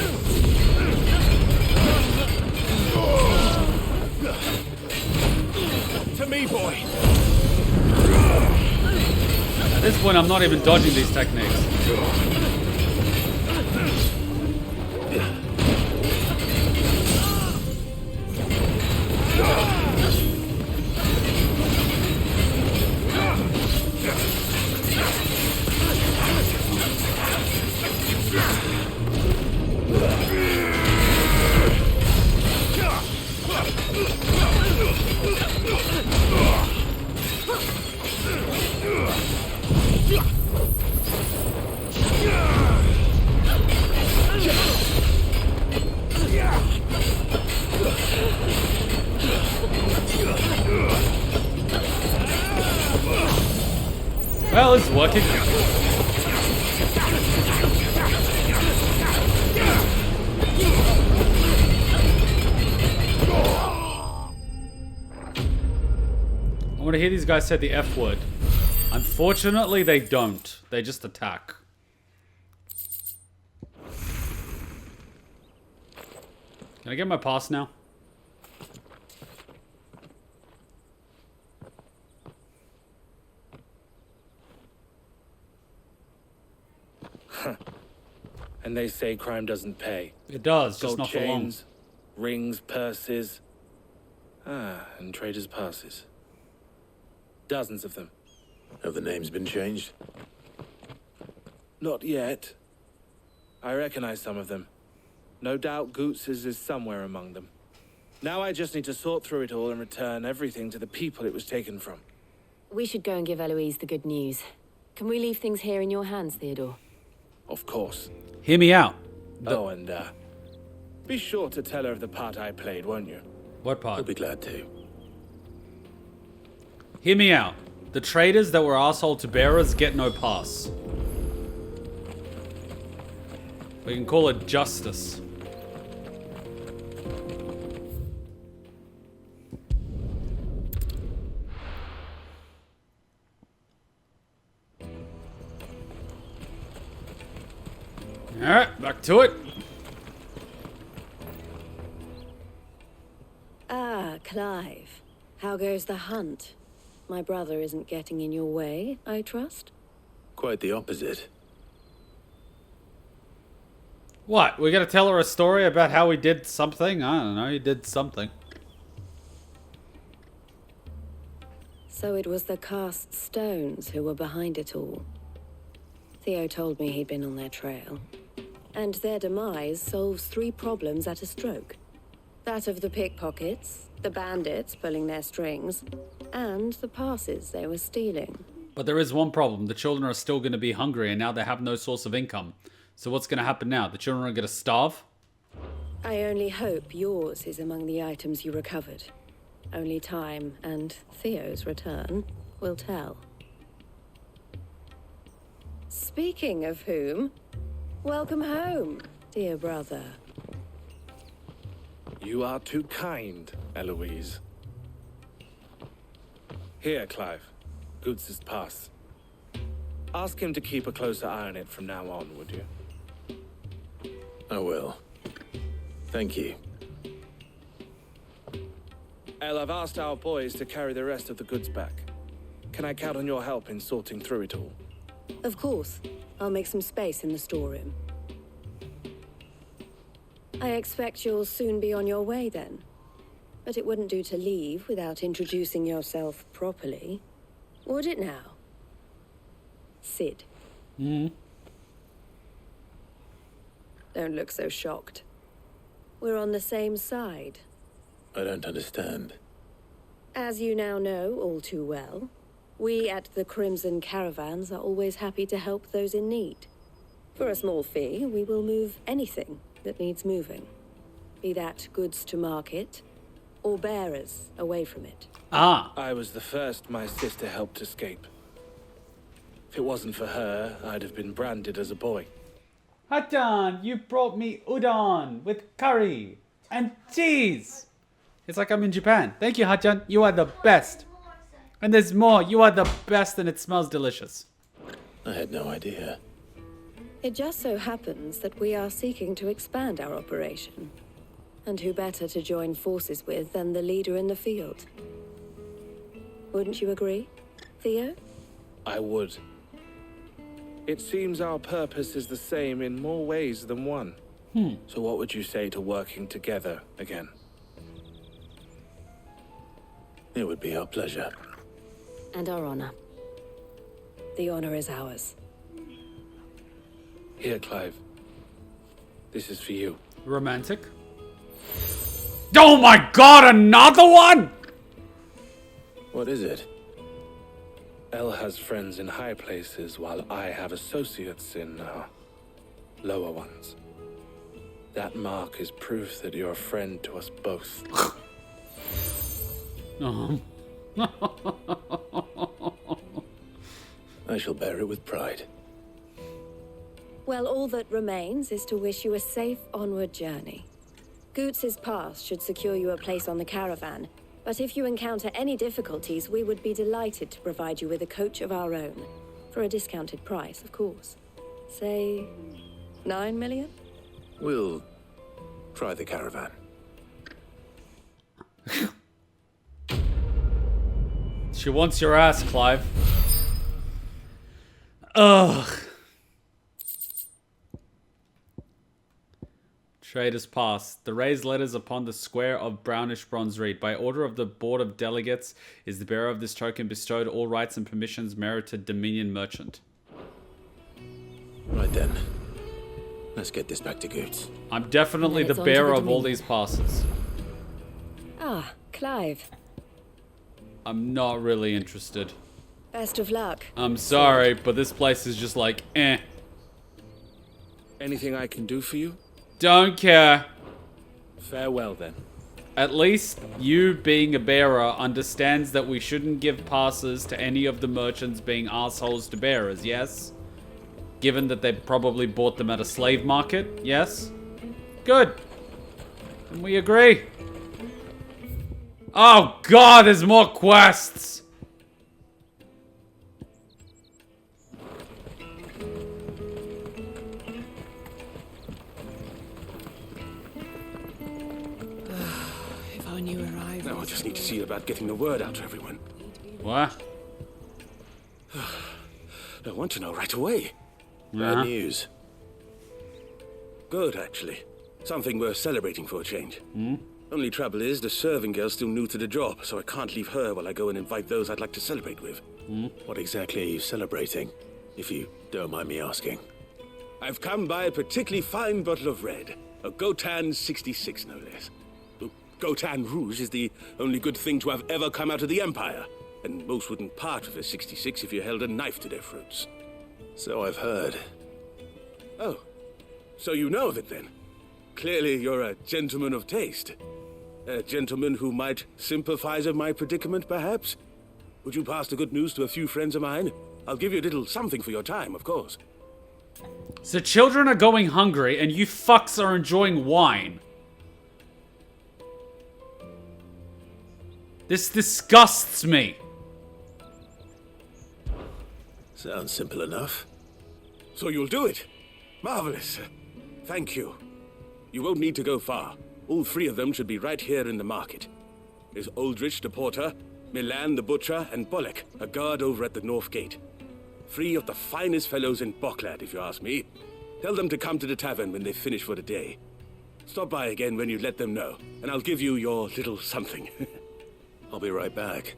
To me, boy. At this point, I'm not even dodging these techniques. Well, it's working. I want to hear these guys say the F word. Unfortunately, they don't. They just attack. Can I get my pass now? And they say crime doesn't pay. It does, just Gold not for long. chains, rings, purses. And traders' passes. Dozens of them. Have the names been changed? Not yet. I recognize some of them. No doubt Goots's is somewhere among them. Now I just need to sort through it all and return everything to the people it was taken from. We should go and give Eloise the good news. Can we leave things here in your hands, Theodore? Of course. Hear me out. Oh, and be sure to tell her of the part I played, won't you? What part? I'll be glad to. Hear me out. The traders that were arsehole to bearers get no pass. We can call it justice. Alright, back to it. Ah, Clive. How goes the hunt? My brother isn't getting in your way, I trust? Quite the opposite. What? We gotta tell her a story about how we did something? I don't know, he did something. So it was the cast stones who were behind it all. Theo told me he'd been on their trail. And their demise solves 3 problems at a stroke. That of the pickpockets, the bandits pulling their strings, and the passes they were stealing. But there is one problem. The children are still going to be hungry and now they have no source of income. So what's going to happen now? The children are going to starve? I only hope yours is among the items you recovered. Only time and Theo's return will tell. Speaking of whom, welcome home, dear brother. You are too kind, Eloise. Here, Clive. Goots's pass. Ask him to keep a closer eye on it from now on, would you? I will. Thank you. El, I've asked our boys to carry the rest of the goods back. Can I count on your help in sorting through it all? Of course. I'll make some space in the storeroom. I expect you'll soon be on your way then. But it wouldn't do to leave without introducing yourself properly. Would it now? Sid. Don't look so shocked. We're on the same side. I don't understand. As you now know all too well, we at the Crimson Caravans are always happy to help those in need. For a small fee, we will move anything that needs moving. Be that goods to market, or bearers away from it. I was the first my sister helped escape. If it wasn't for her, I'd have been branded as a boy. Hachan, you brought me udon with curry and cheese. It's like I'm in Japan. Thank you, Hachan. You are the best. And there's more. You are the best and it smells delicious. I had no idea. It just so happens that we are seeking to expand our operation. And who better to join forces with than the leader in the field? Wouldn't you agree, Theo? I would. It seems our purpose is the same in more ways than one. So what would you say to working together again? It would be our pleasure. And our honor. The honor is ours. Here, Clive. This is for you. Romantic. Oh my god, another one! What is it? Elle has friends in high places while I have associates in lower ones. That mark is proof that you're a friend to us both. I shall bear it with pride. Well, all that remains is to wish you a safe onward journey. Goots's pass should secure you a place on the caravan, but if you encounter any difficulties, we would be delighted to provide you with a coach of our own. For a discounted price, of course. Say, 9 million? We'll try the caravan. She wants your ass, Clive. Ugh. Trader's Pass. The raised letters upon the square of brownish bronze read, by order of the Board of Delegates is the bearer of this token bestowed all rights and permissions merited Dominion Merchant. Right then. Let's get this back to Goots. I'm definitely the bearer of all these passes. Ah, Clive. I'm not really interested. Best of luck. I'm sorry, but this place is just like, eh. Anything I can do for you? Don't care. Farewell, then. At least you, being a bearer, understands that we shouldn't give passes to any of the merchants being assholes to bearers, yes? Given that they probably bought them at a slave market, yes? Good. And we agree. Oh god, there's more quests! Now I just need to see about getting the word out to everyone. What? I want to know right away. Bad news. Good, actually. Something worth celebrating for a change. Only trouble is, the serving girl's still new to the job, so I can't leave her while I go and invite those I'd like to celebrate with. What exactly are you celebrating, if you don't mind me asking? I've come by a particularly fine bottle of red. A Gotan 66, no less. Gotan Rouge is the only good thing to have ever come out of the Empire, and most wouldn't part with a 66 if you held a knife to their throats. So I've heard. Oh, so you know of it then? Clearly you're a gentleman of taste. A gentleman who might sympathize with my predicament, perhaps? Would you pass the good news to a few friends of mine? I'll give you a little something for your time, of course. So children are going hungry and you fucks are enjoying wine. This disgusts me. Sounds simple enough. So you'll do it? Marvelous. Thank you. You won't need to go far. All three of them should be right here in the market. There's Aldrich the porter, Milan the butcher, and Bolek, a guard over at the north gate. Three of the finest fellows in Boklad, if you ask me. Tell them to come to the tavern when they finish for the day. Stop by again when you let them know, and I'll give you your little something. I'll be right back.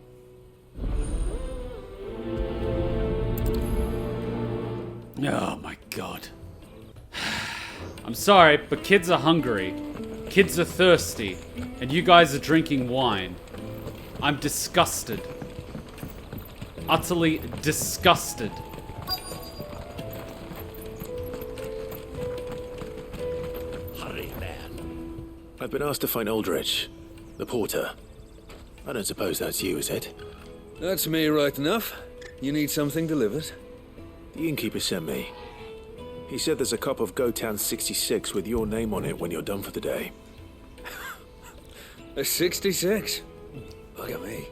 Oh my god. I'm sorry, but kids are hungry. Kids are thirsty. And you guys are drinking wine. I'm disgusted. Utterly disgusted. Hurry, man. I've been asked to find Aldrich, the porter. I don't suppose that's you, is it? That's me right enough. You need something delivered? The innkeeper sent me. He said there's a cup of Gotan 66 with your name on it when you're done for the day. A 66? Look at me.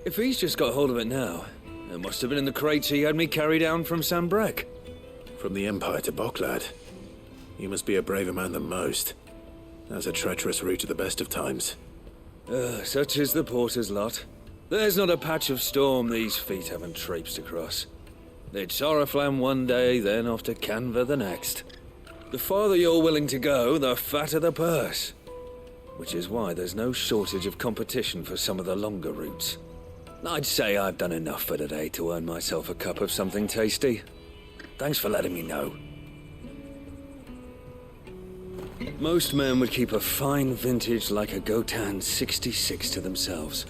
If he's just got hold of it now, it must have been in the crates he had me carry down from Sambrek. From the Empire to Boklad. You must be a braver man than most. That's a treacherous route at the best of times. Such is the porter's lot. There's not a patch of storm these feet haven't traipsed across. It's Oriflamme one day, then off to Canva the next. The farther you're willing to go, the fatter the purse. Which is why there's no shortage of competition for some of the longer routes. I'd say I've done enough for today to earn myself a cup of something tasty. Thanks for letting me know. Most men would keep a fine vintage like a Gotan 66 to themselves.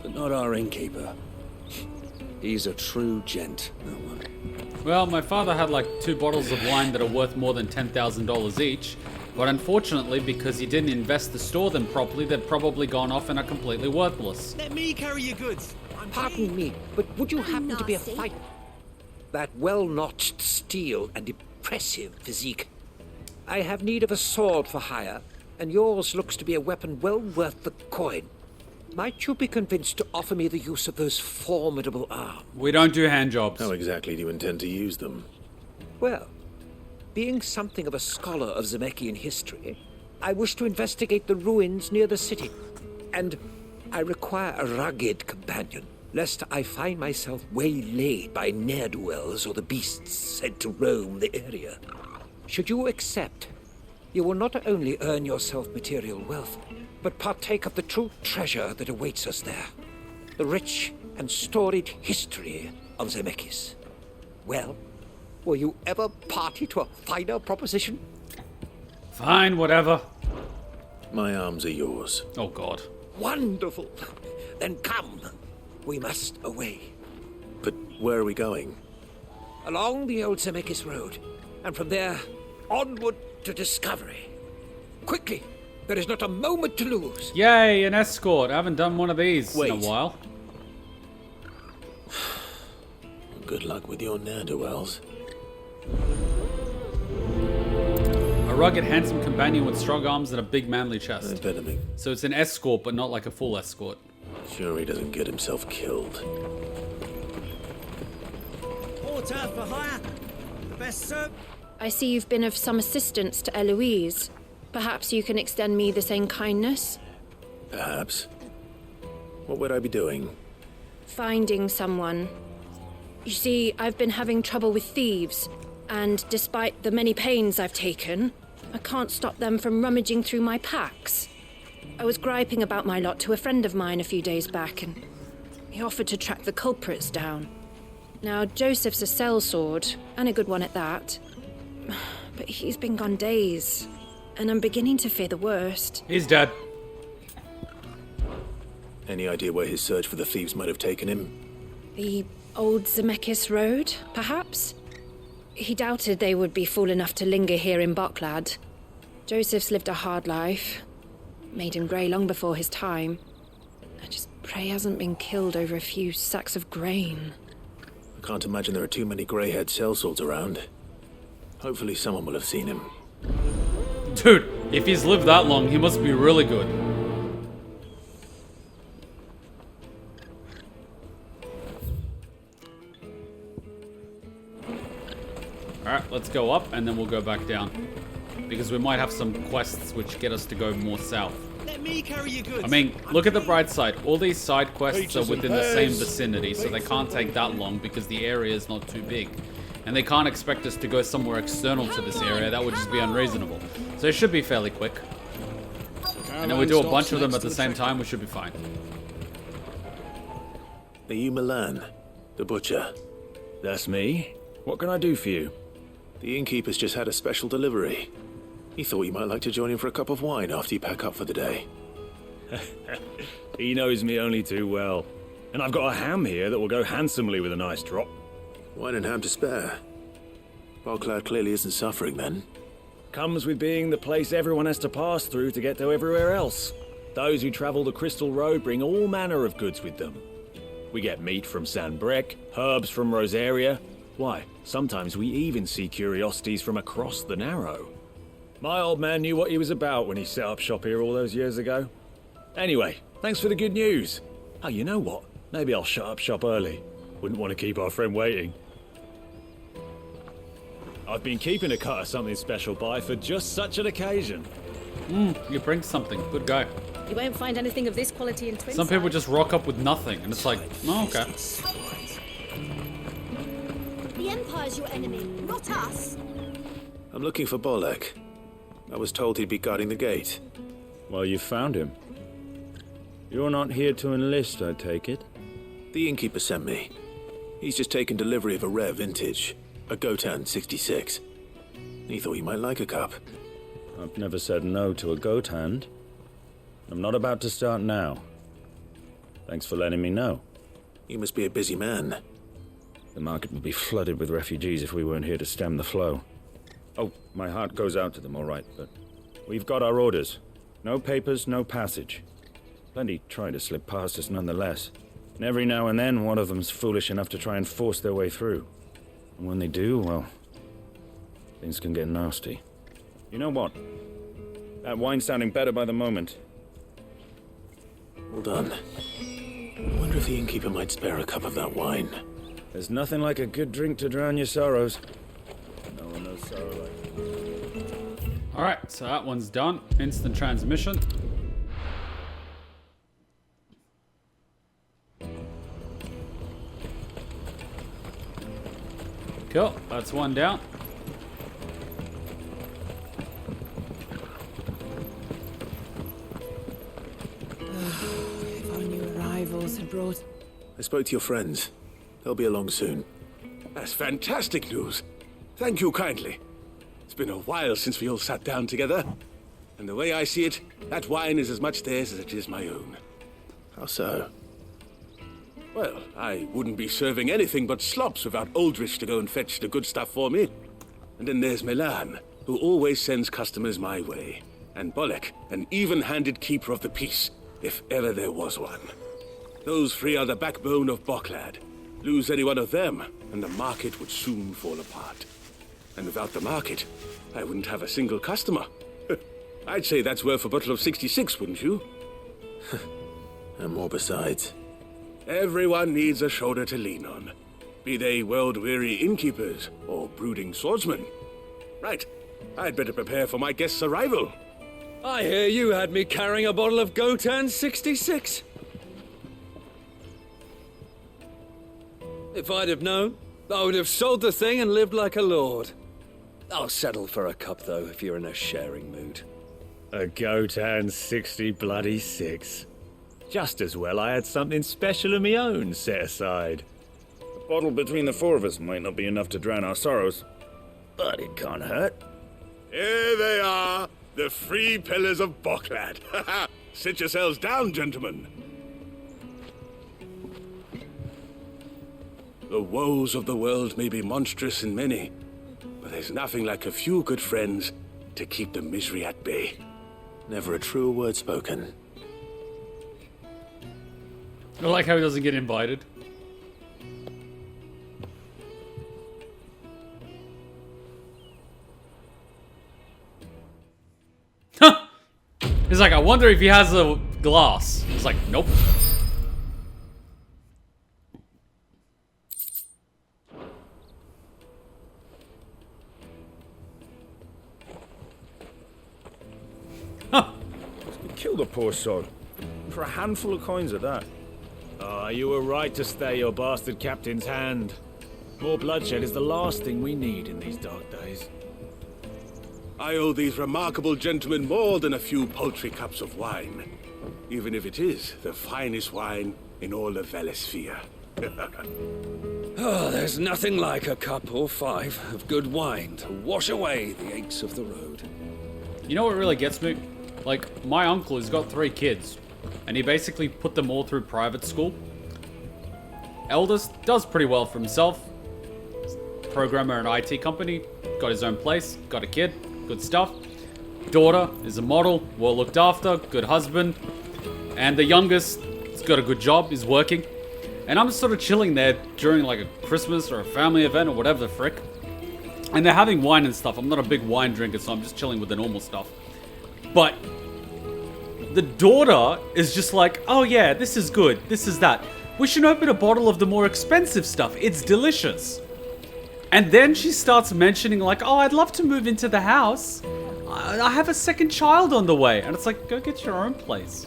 But not our innkeeper. He's a true gent, that one. Well, my father had like 2 bottles of wine that are worth more than $10,000 each. But unfortunately, because he didn't invest to store them properly, they've probably gone off and are completely worthless. Let me carry your goods. Pardon me, but would you happen to be a fighter? That well-notched steel and impressive physique. I have need of a sword for hire, and yours looks to be a weapon well worth the coin. Might you be convinced to offer me the use of those formidable arms? We don't do hand jobs. How exactly do you intend to use them? Well, being something of a scholar of Zemeckis history, I wish to investigate the ruins near the city. And I require a rugged companion, lest I find myself waylaid by ne'er-do-wells or the beasts sent to roam the area. Should you accept, you will not only earn yourself material wealth, but partake of the true treasure that awaits us there. The rich and storied history of Zemeckis. Well, were you ever party to a finer proposition? Fine, whatever. My arms are yours. Oh, God. Wonderful. Then come. We must away. But where are we going? Along the old Zemeckis Road, and from there, onward to discovery. Quickly! There is not a moment to lose. Yay, an escort. I haven't done one of these in a Wait. while. Good luck with your ne'er-do-wells. A rugged, handsome companion with strong arms and a big, manly chest. Better me. So it's an escort, but not like a full escort. Sure he doesn't get himself killed. Porter for hire. The best served. I see you've been of some assistance to Eloise. Perhaps you can extend me the same kindness? Perhaps. What would I be doing? Finding someone. You see, I've been having trouble with thieves, and despite the many pains I've taken, I can't stop them from rummaging through my packs. I was griping about my lot to a friend of mine a few days back, and he offered to track the culprits down. Now, Joseph's a sellsword, and a good one at that. But he's been gone days, and I'm beginning to fear the worst. He's dead. Any idea where his search for the thieves might have taken him? The old Zemeckis Road, perhaps? He doubted they would be fool enough to linger here in Boklad. Joseph's lived a hard life. Made him grey long before his time. I just pray he hasn't been killed over a few sacks of grain. I can't imagine there are too many grey-haired sellswords around. Hopefully someone will have seen him. Dude, if he's lived that long, he must be really good. Alright, let's go up and then we'll go back down. Because we might have some quests which get us to go more south. Let me carry your goods. I mean, look at the bright side. All these side quests are within the same vicinity, so they can't take that long because the area is not too big. And they can't expect us to go somewhere external to this area. That would just be unreasonable. So So it should be fairly quick. And then we do a bunch of them at the same time, we should be fine. Are you Milan, the butcher? That's me. What can I do for you? The innkeeper's just had a special delivery. He thought you might like to join him for a cup of wine after you pack up for the day. He knows me only too well. And I've got a ham here that will go handsomely with a nice drop. Wine and ham to spare. Barclad clearly isn't suffering then. Comes with being the place everyone has to pass through to get to everywhere else. Those who travel the Crystal Road bring all manner of goods with them. We get meat from San Brec, herbs from Rosaria. Why, sometimes we even see curiosities from across the Narrow. My old man knew what he was about when he set up shop here all those years ago. Anyway, thanks for the good news. Oh, you know what? Maybe I'll shut up shop early. Wouldn't want to keep our friend waiting. I've been keeping a cut of something special by for just such an occasion. You bring something. Good guy. You won't find anything of this quality in Twin Some people just rock up with nothing, and it's like, oh, okay. The Empire's your enemy, not us. I'm looking for Bolek. I was told he'd be guarding the gate. Well, you found him. You're not here to enlist, I take it? The innkeeper sent me. He's just taken delivery of a rare vintage, a Gotan 66. He thought you might like a cup. I've never said no to a goat hand. I'm not about to start now. Thanks for letting me know. You must be a busy man. The market would be flooded with refugees if we weren't here to stem the flow. Oh, my heart goes out to them, all right, but we've got our orders. No papers, no passage. Plenty try to slip past us nonetheless. And every now and then, one of them's foolish enough to try and force their way through. And when they do, well, things can get nasty. You know what? That wine's sounding better by the moment. Well done. I wonder if the innkeeper might spare a cup of that wine. There's nothing like a good drink to drown your sorrows. No one knows sorrow like... Alright, so that one's done. Instant transmission. Cool, that's one down. If our new arrivals had brought... I spoke to your friends. They'll be along soon. That's fantastic news. Thank you kindly. It's been a while since we all sat down together. And the way I see it, that wine is as much theirs as it is my own. How so? Well, I wouldn't be serving anything but slops without Aldrich to go and fetch the good stuff for me. And then there's Milan, who always sends customers my way. And Bolek, an even-handed keeper of the peace, if ever there was one. Those three are the backbone of Barclad. Lose any one of them, and the market would soon fall apart. And without the market, I wouldn't have a single customer. I'd say that's worth a bottle of 66, wouldn't you? And more besides. Everyone needs a shoulder to lean on. Be they world-weary innkeepers or brooding swordsmen. Right, I'd better prepare for my guest's arrival. I hear you had me carrying a bottle of Gotan 66. If I'd have known, I would have sold the thing and lived like a lord. I'll settle for a cup, though, if you're in a sharing mood. A Gotan 66. Just as well I had something special of my own set aside. A bottle between the four of us might not be enough to drown our sorrows, but it can't hurt. Here they are, the three pillars of Barclad. Sit yourselves down, gentlemen. The woes of the world may be monstrous and many, but there's nothing like a few good friends to keep the misery at bay. Never a truer word spoken. I like how he doesn't get invited. He's like, I wonder if he has a glass. He's like, nope. Kill the poor sod. For a handful of coins at that. Ah, you were right to stay your bastard captain's hand. More bloodshed is the last thing we need in these dark days. I owe these remarkable gentlemen more than a few paltry cups of wine. Even if it is the finest wine in all of Velasphere. Oh, there's nothing like a cup or 5 of good wine to wash away the aches of the road. You know what really gets me? Like, my uncle has got 3 kids, and he basically put them all through private school. Eldest does pretty well for himself. Programmer in an IT company, got his own place, got a kid, good stuff. Daughter is a model, well looked after, good husband. And the youngest has got a good job, is working. And I'm sort of chilling there during like a Christmas or a family event or whatever the frick. And they're having wine and stuff. I'm not a big wine drinker, so I'm just chilling with the normal stuff. But the daughter is just like, oh yeah, this is good, this is that. We should open a bottle of the more expensive stuff. It's delicious. And then she starts mentioning like, oh, I'd love to move into the house. I have a second child on the way. And it's like, go get your own place.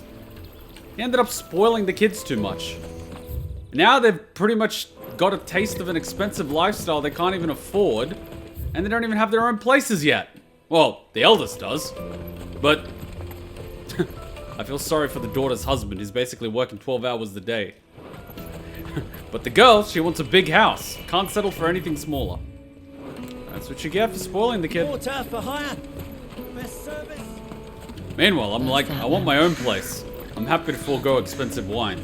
He ended up spoiling the kids too much. Now they've pretty much got a taste of an expensive lifestyle they can't even afford. And they don't even have their own places yet. Well, the eldest does. But I feel sorry for the daughter's husband. He's basically working 12 hours a day. But the girl, she wants a big house. Can't settle for anything smaller. That's what you get for spoiling the kid. Water for hire. Best service. Meanwhile, I'm like, I want my own place. I'm happy to forego expensive wine.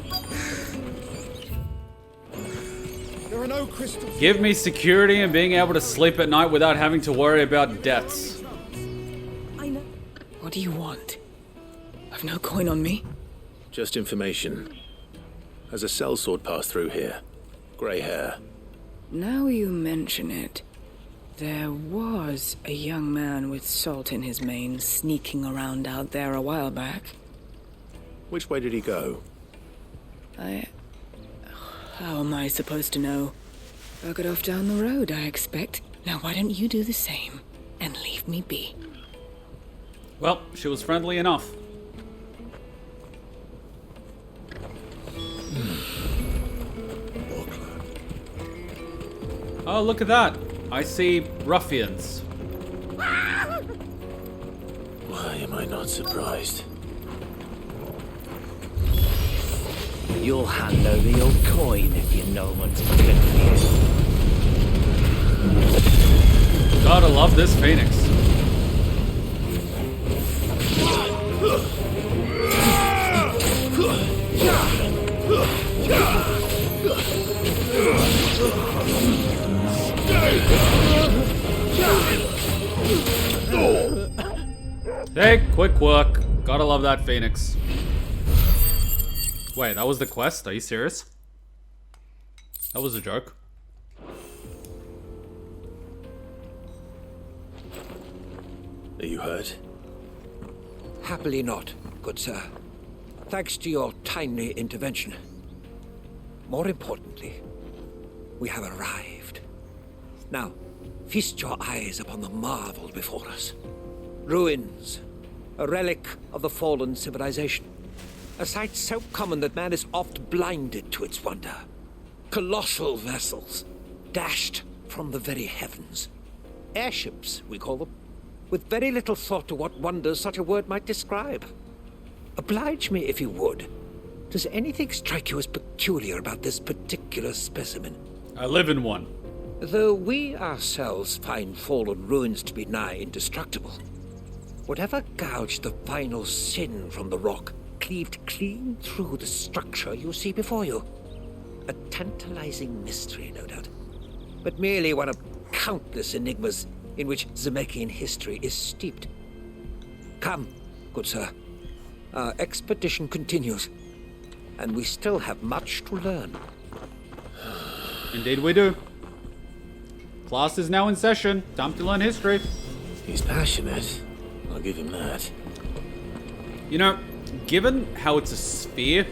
There are no crystals. Give me security and being able to sleep at night without having to worry about debts. I know. What do you want? I've no coin on me. Just information. Has a sellsword passed through here? Grey hair. Now you mention it, there was a young man with salt in his mane sneaking around out there a while back. Which way did he go? How am I supposed to know? Buggered off down the road, I expect. Now why don't you do the same and leave me be? Well, she was friendly enough. Oh, look at that. I see ruffians. Why am I not surprised? You'll hand over your coin if you know what's good for you. Gotta love this Phoenix. Hey, quick work. Gotta love that Phoenix. Wait, that was the quest? Are you serious? That was a joke. Are you hurt? Happily not, good sir. Thanks to your timely intervention. More importantly, we have arrived. Now, feast your eyes upon the marvel before us. Ruins, a relic of the fallen civilization. A sight so common that man is oft blinded to its wonder. Colossal vessels, dashed from the very heavens. Airships, we call them, with very little thought to what wonders such a word might describe. Oblige me if you would. Does anything strike you as peculiar about this particular specimen? I live in one. Though we ourselves find fallen ruins to be nigh indestructible, whatever gouged the final sin from the rock cleaved clean through the structure you see before you. A tantalizing mystery, no doubt, but merely one of countless enigmas in which Zemeckyan history is steeped. Come, good sir. Our expedition continues, and we still have much to learn. Indeed we do. Class is now in session. Time to learn history. He's passionate. I'll give him that. You know, given how it's a sphere,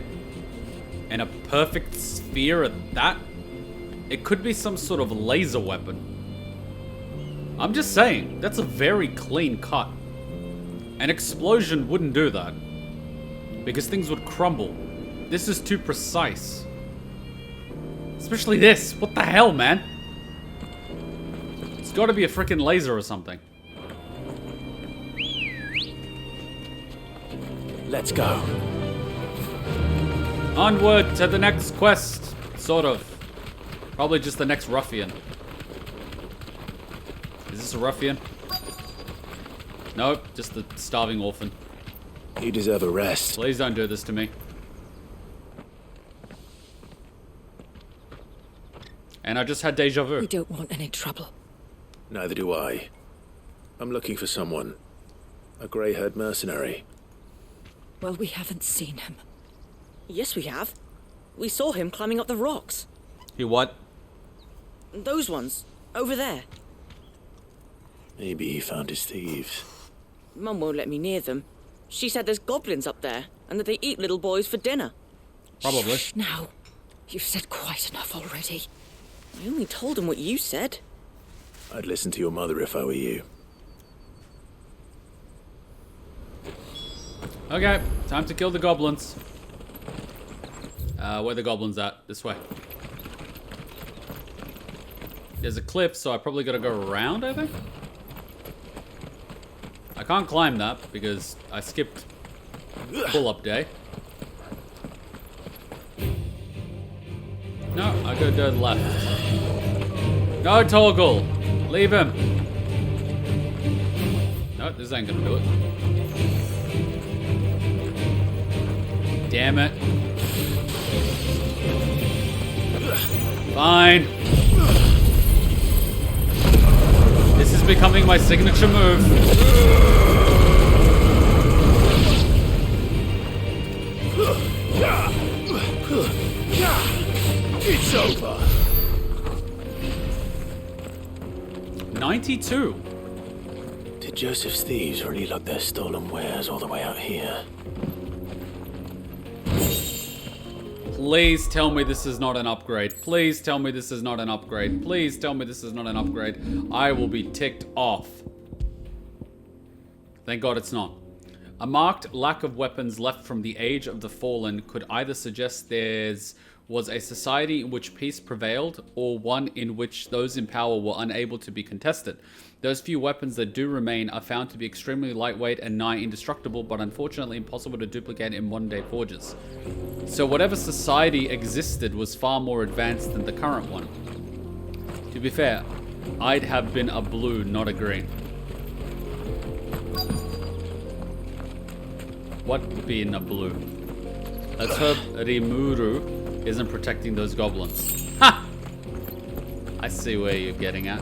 and a perfect sphere at that, it could be some sort of laser weapon. I'm just saying, that's a very clean cut. An explosion wouldn't do that, because things would crumble. This is too precise. Especially this. What the hell, man? It's gotta be a freaking laser or something. Let's go. Onward to the next quest. Sort of. Probably just the next ruffian. Is this a ruffian? Nope, just the starving orphan. You deserve a rest. Please don't do this to me. And I just had deja vu. We don't want any trouble. Neither do I. I'm looking for someone. A grey-haired mercenary. Well, we haven't seen him. Yes, we have. We saw him climbing up the rocks. He what? Those ones, over there. Maybe he found his thieves. Mum won't let me near them. She said there's goblins up there, and that they eat little boys for dinner. Probably. Shh, now. You've said quite enough already. I only told him what you said. I'd listen to your mother if I were you. Okay, time to kill the goblins. Where the goblins at? This way. There's a cliff, so I probably gotta go around, I think? I can't climb that because I skipped pull-up day. No, I go to the left. No, Torgal! Leave him! No, this ain't gonna do it. Damn it. Fine. This is becoming my signature move. It's over. 92. Did Joseph's thieves really lug their stolen wares all the way out here? Please tell me this is not an upgrade. Please tell me this is not an upgrade. Please tell me this is not an upgrade. I will be ticked off. Thank God it's not. A marked lack of weapons left from the Age of the Fallen could either suggest there's was a society in which peace prevailed, or one in which those in power were unable to be contested. Those few weapons that do remain are found to be extremely lightweight and nigh indestructible, but unfortunately impossible to duplicate in modern-day forges. So whatever society existed was far more advanced than the current one. To be fair, I'd have been a blue, not a green. What being a blue? Let's hope Rimuru isn't protecting those goblins. Ha! I see where you're getting at.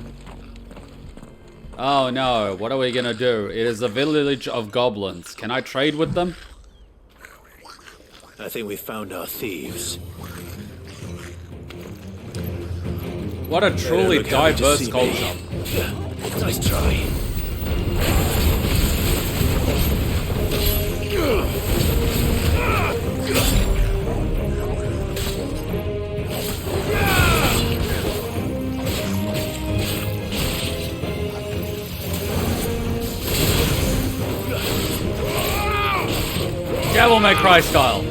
Oh no, what are we gonna do? It is a village of goblins. Can I trade with them? I think we found our thieves. What a truly diverse culture. Nice try. Devil May Cry style.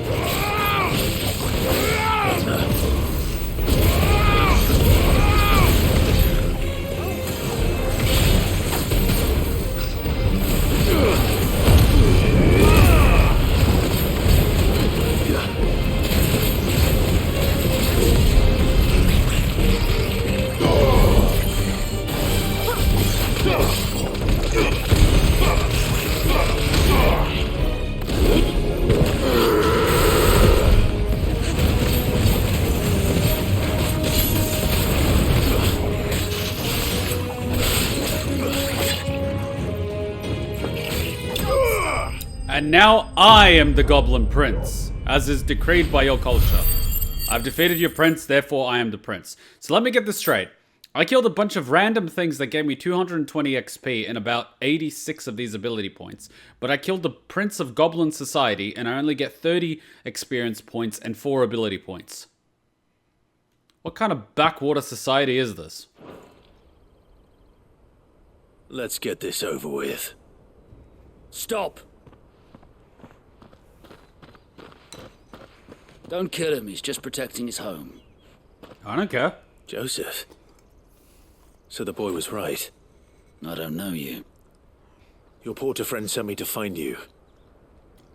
And now I am the Goblin Prince, as is decreed by your culture. I've defeated your prince, therefore I am the prince. So let me get this straight. I killed a bunch of random things that gave me 220 XP and about 86 of these ability points. But I killed the Prince of Goblin Society and I only get 30 experience points and 4 ability points. What kind of backwater society is this? Let's get this over with. Stop! Don't kill him, he's just protecting his home. I don't care. Joseph. So the boy was right. I don't know you. Your porter friend sent me to find you.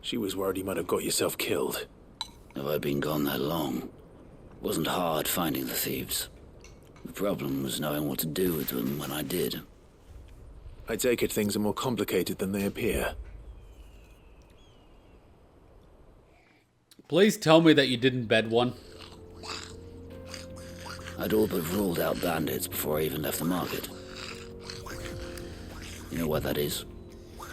She was worried you might have got yourself killed. Have I been gone that long? Wasn't hard finding the thieves. The problem was knowing what to do with them when I did. I take it things are more complicated than they appear. Please tell me that you didn't bed one. I'd all but ruled out bandits before I even left the market. You know why that is?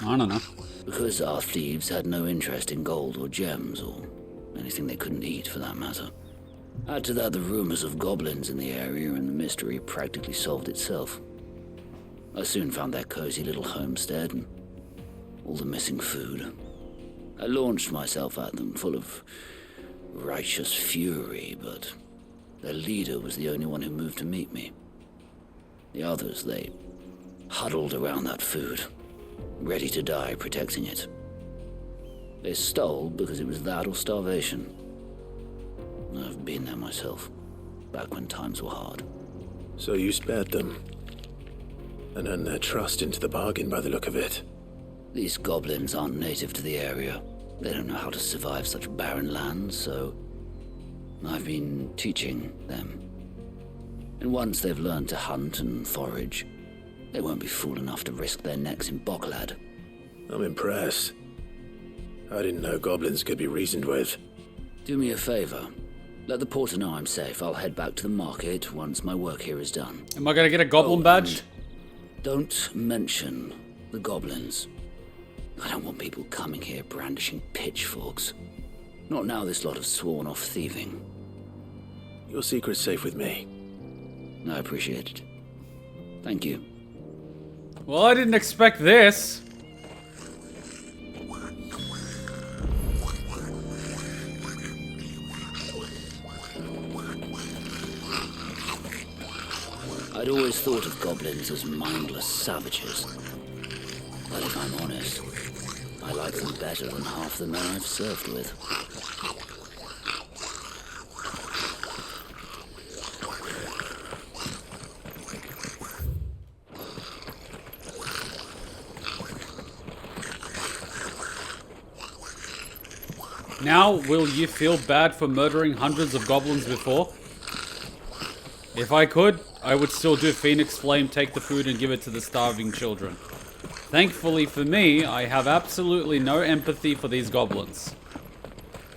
I don't know. Because our thieves had no interest in gold or gems or anything they couldn't eat for that matter. Add to that the rumors of goblins in the area and the mystery practically solved itself. I soon found their cozy little homestead and all the missing food. I launched myself at them full of righteous fury, but their leader was the only one who moved to meet me. The others, they huddled around that food, ready to die protecting it. They stole because it was that or starvation. I've been there myself, back when times were hard. So you spared them, and earned their trust into the bargain by the look of it. These goblins aren't native to the area. They don't know how to survive such barren lands, so I've been teaching them. And once they've learned to hunt and forage, they won't be fool enough to risk their necks in Boklad. I'm impressed. I didn't know goblins could be reasoned with. Do me a favor. Let the porter know I'm safe. I'll head back to the market once my work here is done. Am I gonna get a goblin badge? Don't mention the goblins. I don't want people coming here brandishing pitchforks. Not now this lot have sworn off thieving. Your secret's safe with me. I appreciate it. Thank you. Well, I didn't expect this. I'd always thought of goblins as mindless savages. But if I'm honest, I like them better than half the men I've served with. Now, will you feel bad for murdering hundreds of goblins before? If I could, I would still do Phoenix Flame, take the food and give it to the starving children. Thankfully for me, I have absolutely no empathy for these goblins.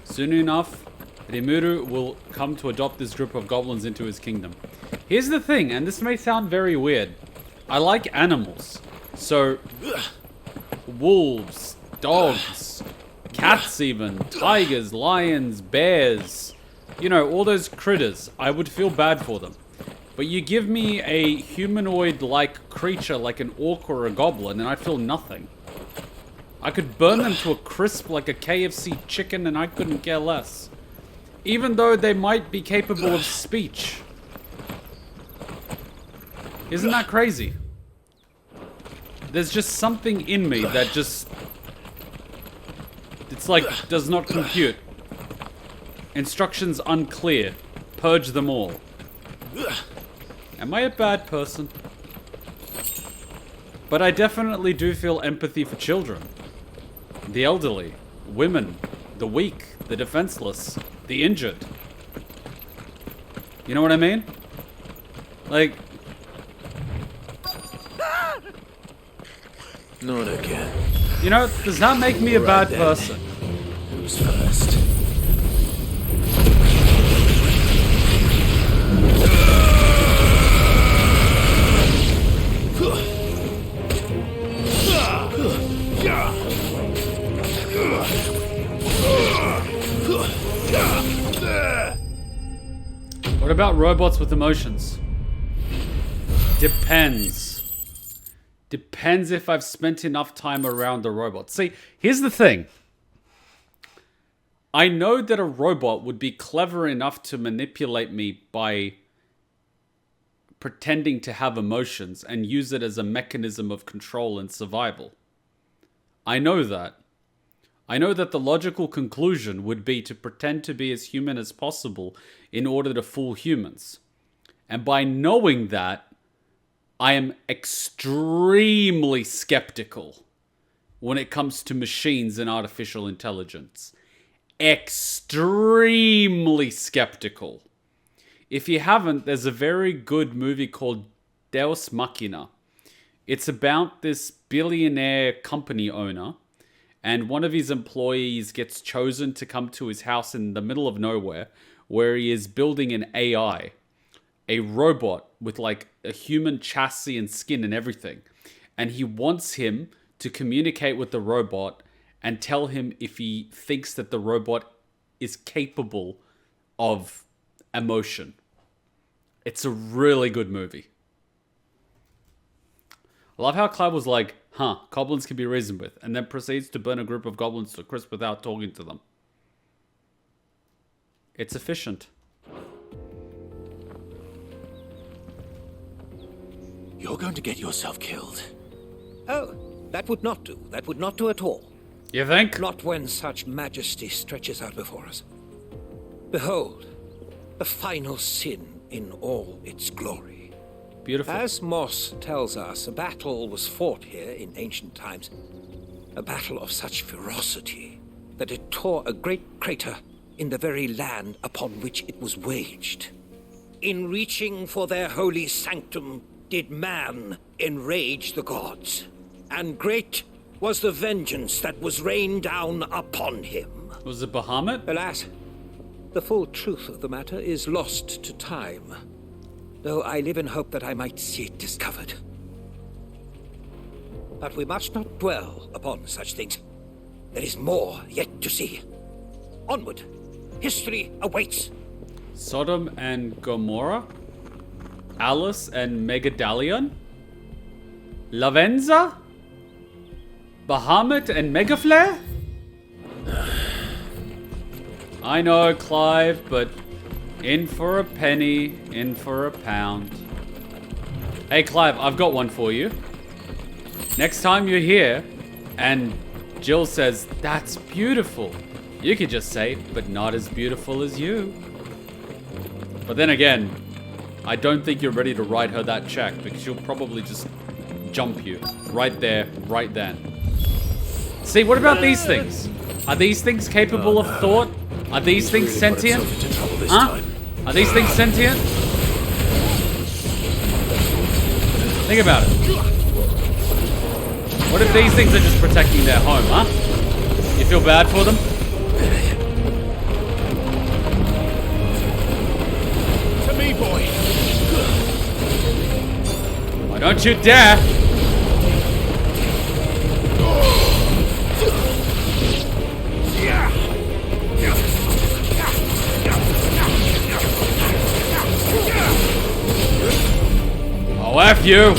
Soon enough, Rimuru will come to adopt this group of goblins into his kingdom. Here's the thing, and this may sound very weird. I like animals. So, wolves, dogs, cats even, tigers, lions, bears. You know, all those critters. I would feel bad for them. But you give me a humanoid-like creature like an orc or a goblin and I feel nothing. I could burn them to a crisp like a KFC chicken and I couldn't care less. Even though they might be capable of speech. Isn't that crazy? There's just something in me that just... It's like, does not compute. Instructions unclear. Purge them all. Am I a bad person? But I definitely do feel empathy for children. The elderly, women, the weak, the defenseless, the injured. You know what I mean? Like... Not again. You know, does that make me a bad person? Who's first? What about robots with emotions? Depends. Depends if I've spent enough time around the robot. See, here's the thing. I know that a robot would be clever enough to manipulate me by pretending to have emotions and use it as a mechanism of control and survival. I know that. I know that the logical conclusion would be to pretend to be as human as possible in order to fool humans. And by knowing that, I am extremely skeptical when it comes to machines and artificial intelligence. Extremely skeptical. If you haven't, there's a very good movie called Deus Machina. It's about this billionaire company owner, and one of his employees gets chosen to come to his house in the middle of nowhere, where he is building an AI, a robot with like a human chassis and skin and everything. And he wants him to communicate with the robot and tell him if he thinks that the robot is capable of emotion. It's a really good movie. I love how Clive was like, goblins can be reasoned with, and then proceeds to burn a group of goblins to crisp without talking to them. It's efficient. You're going to get yourself killed. Oh, that would not do. That would not do at all. You think? Not when such majesty stretches out before us. Behold, the final sin in all its glory. Beautiful. As Moss tells us, a battle was fought here in ancient times. A battle of such ferocity that it tore a great crater in the very land upon which it was waged. In reaching for their holy sanctum, did man enrage the gods, and great was the vengeance that was rained down upon him. Was it Bahamut? Alas, the full truth of the matter is lost to time, though I live in hope that I might see it discovered. But we must not dwell upon such things. There is more yet to see. Onward. History awaits. Sodom and Gomorrah? Alice and Megadalion? Lavenza? Bahamut and Megaflare? I know, Clive, but in for a penny, in for a pound. Hey, Clive, I've got one for you. Next time you're here and Jill says, "That's beautiful," you could just say, "But not as beautiful as you." But then again, I don't think you're ready to write her that check, because she'll probably just jump you right there, right then. See, what about these things? Are these things capable of thought? Are these things sentient? Huh? Are these things sentient? Think about it. What if these things are just protecting their home, huh? You feel bad for them? To me, boy. Why don't you dare? Oh, F you!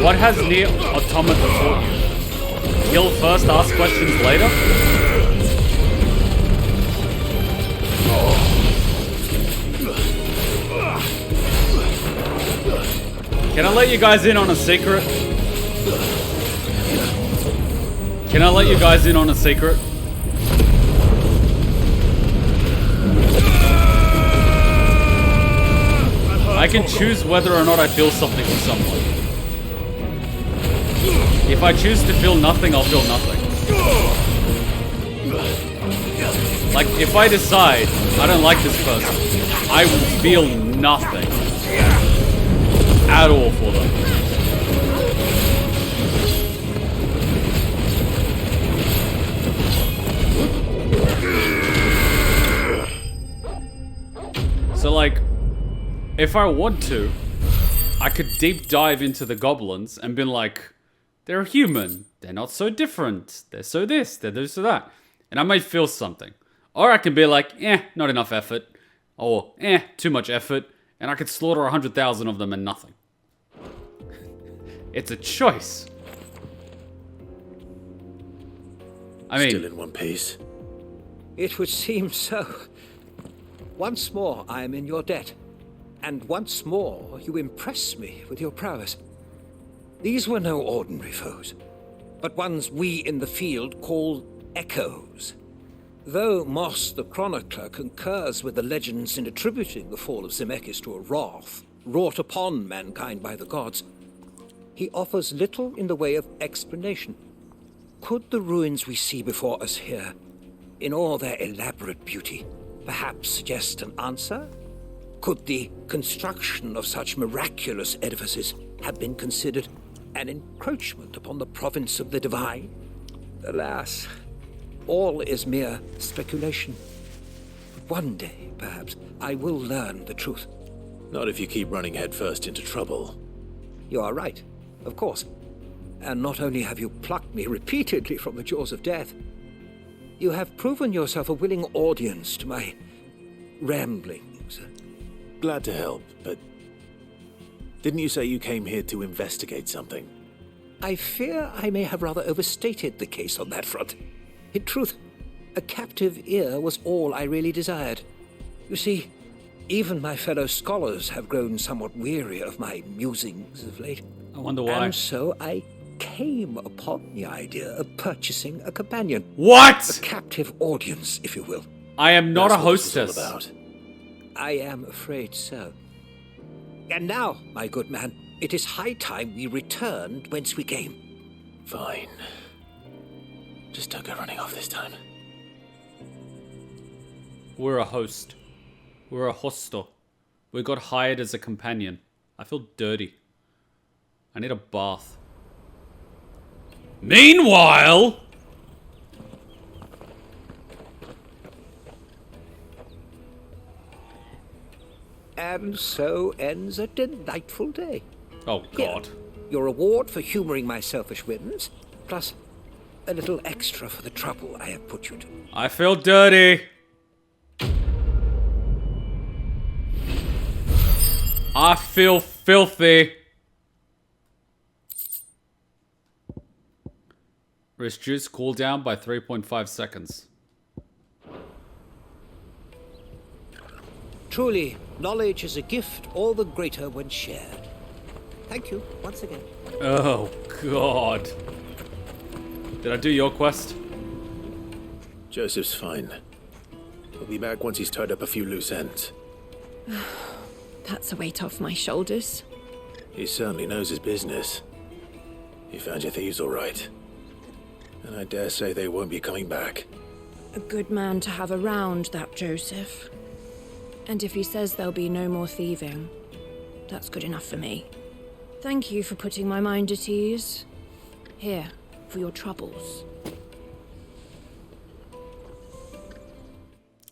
What has Nier Automata taught you? Kill first, ask questions later? Can I let you guys in on a secret? Can I let you guys in on a secret? I can choose whether or not I feel something for someone. If I choose to feel nothing, I'll feel nothing. Like, if I decide I don't like this person, I will feel nothing at all for them. So, like, if I want to, I could deep dive into the goblins and be like, they're human, they're not so different, they're so this, they're this or that. And I might feel something. Or I can be like, not enough effort. Or, too much effort. And I could slaughter 100,000 of them and nothing. It's a choice. I mean... Still in one piece? It would seem so. Once more I am in your debt. And once more you impress me with your prowess. These were no ordinary foes, but ones we in the field call echoes. Though Moss the Chronicler concurs with the legends in attributing the fall of Zemeckis to a wrath wrought upon mankind by the gods, he offers little in the way of explanation. Could the ruins we see before us here, in all their elaborate beauty, perhaps suggest an answer? Could the construction of such miraculous edifices have been considered an encroachment upon the province of the divine? Alas, all is mere speculation. One day, perhaps, I will learn the truth. Not if you keep running headfirst into trouble. You are right, of course. And not only have you plucked me repeatedly from the jaws of death, you have proven yourself a willing audience to my ramblings. Glad to help, but didn't you say you came here to investigate something? I fear I may have rather overstated the case on that front. In truth, a captive ear was all I really desired. You see, even my fellow scholars have grown somewhat weary of my musings of late. I wonder why. And so I came upon the idea of purchasing a companion. What? A captive audience, if you will. I am not That's a what this is hostess. all about. I am afraid so. And now, my good man, it is high time we returned whence we came. Fine. Just don't go running off this time. We're a host. We're a hostel. We got hired as a companion. I feel dirty. I need a bath. Meanwhile... And so ends a delightful day. Oh, God. Here, your reward for humoring my selfish whims, plus a little extra for the trouble I have put you to. I feel dirty. I feel filthy. Reduce cooldown by 3.5 seconds. Truly, knowledge is a gift all the greater when shared. Thank you once again. Oh, God. Did I do your quest? Joseph's fine. He'll be back once he's tied up a few loose ends. That's a weight off my shoulders. He certainly knows his business. He found your thieves all right. And I dare say they won't be coming back. A good man to have around, that Joseph. And if he says there'll be no more thieving, that's good enough for me. Thank you for putting my mind at ease. Here, for your troubles.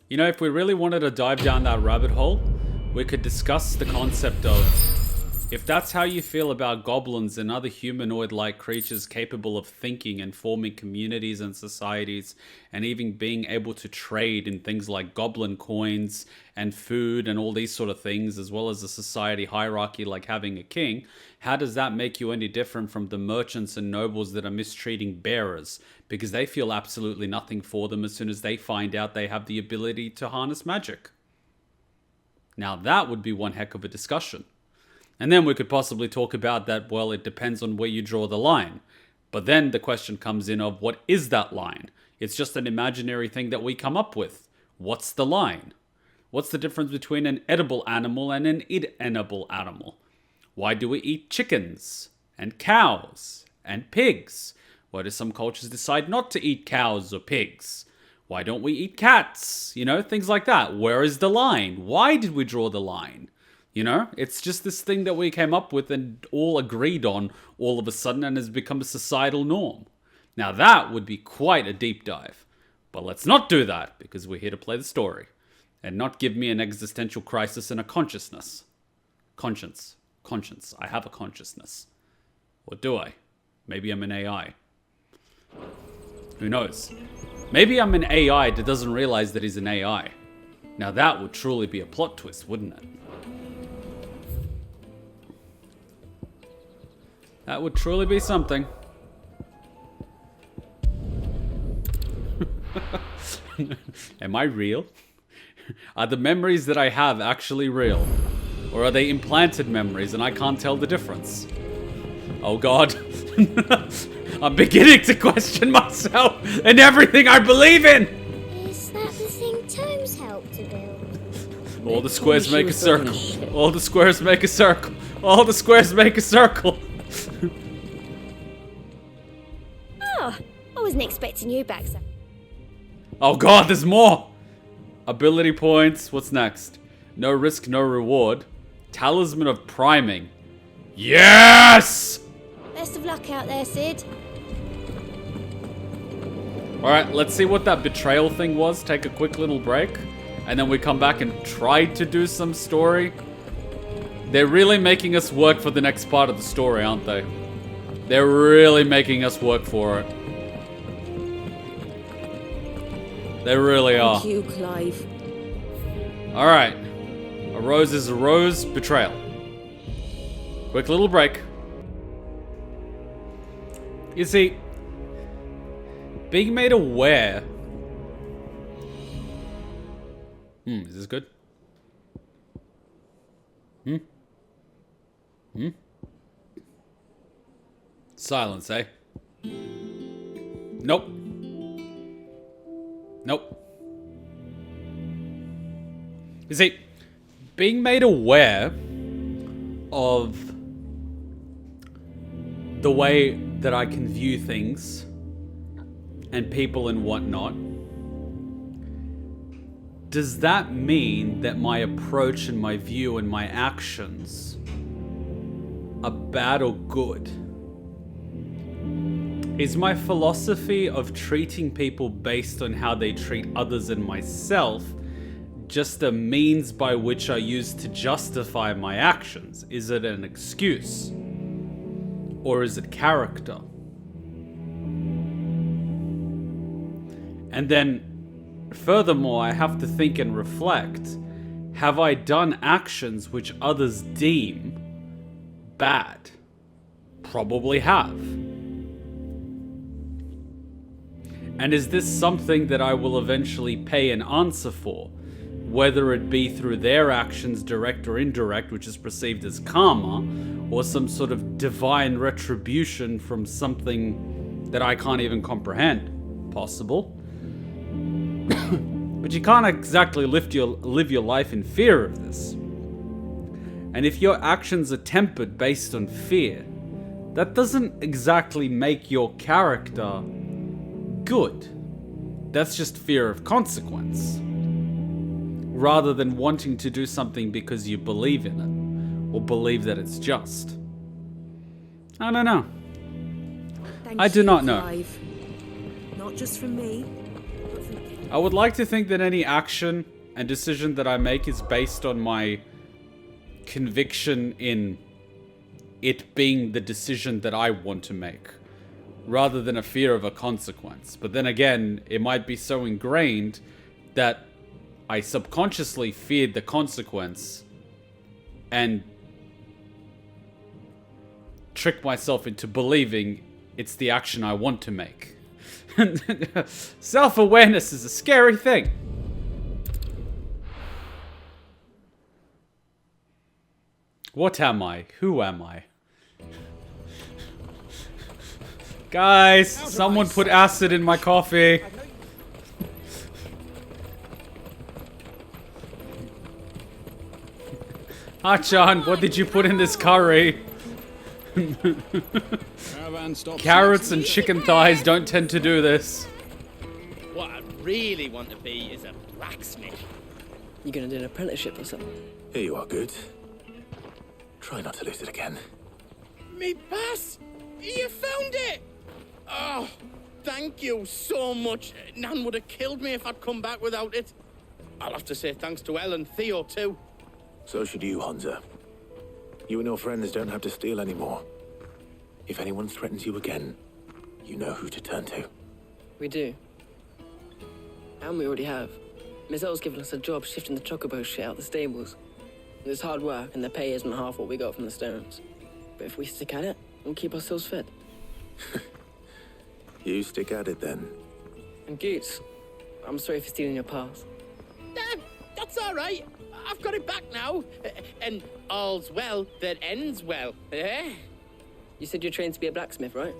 You know, if we really wanted to dive down that rabbit hole, we could discuss the concept of if that's how you feel about goblins and other humanoid-like creatures capable of thinking and forming communities and societies and even being able to trade in things like goblin coins and food and all these sort of things, as well as a society hierarchy like having a king, how does that make you any different from the merchants and nobles that are mistreating bearers because they feel absolutely nothing for them as soon as they find out they have the ability to harness magic? Now that would be one heck of a discussion. And then we could possibly talk about that, well, it depends on where you draw the line. But then the question comes in of what is that line? It's just an imaginary thing that we come up with. What's the line? What's the difference between an edible animal and an inedible animal? Why do we eat chickens and cows and pigs? Why do some cultures decide not to eat cows or pigs? Why don't we eat cats? You know, things like that. Where is the line? Why did we draw the line? You know, it's just this thing that we came up with and all agreed on all of a sudden and has become a societal norm. Now that would be quite a deep dive. But let's not do that because we're here to play the story and not give me an existential crisis and a consciousness. Conscience. I have a consciousness. Or do I? Maybe I'm an AI. Who knows? Maybe I'm an AI that doesn't realize that he's an AI. Now that would truly be a plot twist, wouldn't it? That would truly be something. Am I real? Are the memories that I have actually real? Or are they implanted memories and I can't tell the difference? Oh God. I'm beginning to question myself and everything I believe in! Is that the thing Tomes helped to build? All the squares make a circle. All the squares make a circle. All the squares make a circle. I wasn't expecting you back, sir. Oh god, there's more! Ability points. What's next? No risk, no reward. Talisman of priming. Yes! Best of luck out there, Sid. Alright, let's see what that betrayal thing was. Take a quick little break. And then we come back and try to do some story. They're really making us work for the next part of the story, aren't they? They're really making us work for it. They really are. Thank you, Clive. Alright. A rose is a rose. Betrayal. Quick little break. You see, being made aware... is this good? Silence, eh? Nope. Nope. You see, being made aware of the way that I can view things and people and whatnot, does that mean that my approach and my view and my actions are bad or good? Is my philosophy of treating people based on how they treat others and myself just a means by which I use to justify my actions? Is it an excuse? Or is it character? And then, furthermore, I have to think and reflect. Have I done actions which others deem bad? Probably have. And is this something that I will eventually pay an answer for? Whether it be through their actions, direct or indirect, which is perceived as karma, or some sort of divine retribution from something that I can't even comprehend. Possible. But you can't exactly live your life in fear of this. And if your actions are tempered based on fear, that doesn't exactly make your character good. That's just fear of consequence. Rather than wanting to do something because you believe in it, or believe that it's just. I don't know. I do not know. Clive. Not just from me, but from you. I would like to think that any action and decision that I make is based on my conviction in it being the decision that I want to make, rather than a fear of a consequence. But then again, it might be so ingrained that I subconsciously feared the consequence and trick myself into believing it's the action I want to make. Self-awareness is a scary thing. What am I? Who am I? Guys, someone put acid in my coffee. Achan, what did you put in this curry? Carrots and chicken thighs don't tend to do this. What I really want to be is a blacksmith. You gonna do an apprenticeship or something? Here you are, good. Try not to lose it again. Me pass! You found it! Oh, thank you so much. Nan would have killed me if I'd come back without it. I'll have to say thanks to Elle and Theo too. So should you, Hansa. You and your friends don't have to steal anymore. If anyone threatens you again, you know who to turn to. We do. And we already have. Miss Elle's given us a job shifting the chocobo shit out the stables. It's hard work, and the pay isn't half what we got from the Stones. But if we stick at it, we'll keep ourselves fed. You stick at it then. And Goots, I'm sorry for stealing your pass. That's all right. I've got it back now. And all's well that ends well. Eh? You said you're trained to be a blacksmith, right?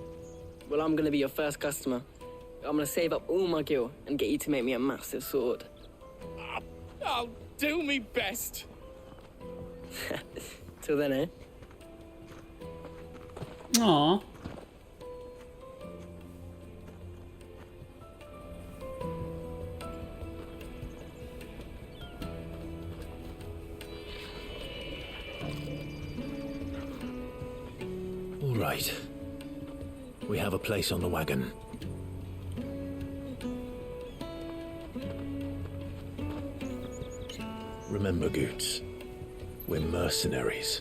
Well, I'm gonna be your first customer. I'm gonna save up all my gil and get you to make me a massive sword. I'll do me best. Till then, eh? Aww. Right. We have a place on the wagon. Remember, Goots, we're mercenaries.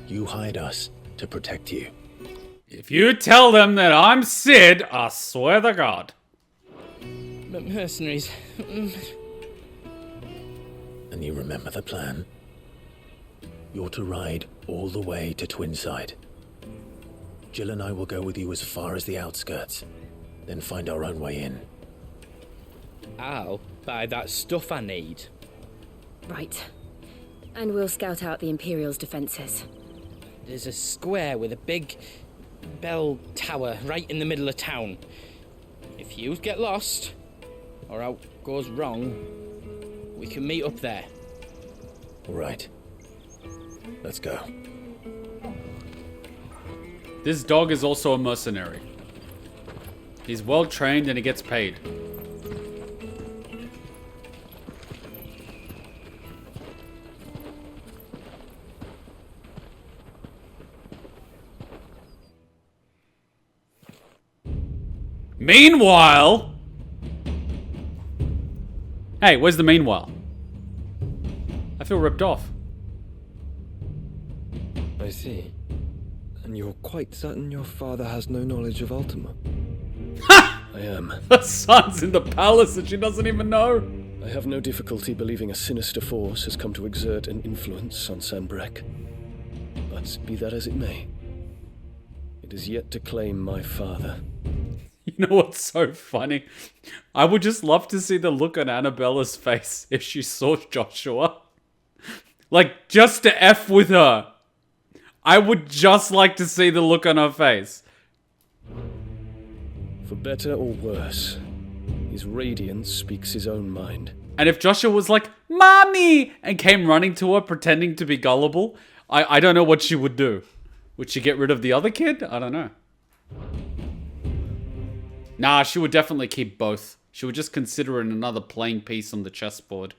You hired us to protect you. If you tell them that I'm Sid, I swear to God. But mercenaries... And you remember the plan? You're to ride all the way to Twinside. Jill and I will go with you as far as the outskirts, then find our own way in. I'll buy that stuff I need. Right. And we'll scout out the Imperial's defenses. There's a square with a big bell tower right in the middle of town. If you get lost, or out goes wrong, we can meet up there. Right. Let's go. This dog is also a mercenary. He's well trained and he gets paid. Meanwhile... Hey, where's the meanwhile? I feel ripped off. I see. And you're quite certain your father has no knowledge of Ultima? I am. Her son's in the palace and she doesn't even know. I have no difficulty believing a sinister force has come to exert an influence on Sanbreque. But be that as it may, it is yet to claim my father. You know what's so funny? I would just love to see the look on Annabella's face if she saw Joshua. Like, just to F with her. I would just like to see the look on her face. For better or worse, his radiance speaks his own mind. And if Joshua was like, "Mommy!" and came running to her pretending to be gullible, I don't know what she would do. Would she get rid of the other kid? I don't know. Nah, she would definitely keep both. She would just consider it another playing piece on the chessboard.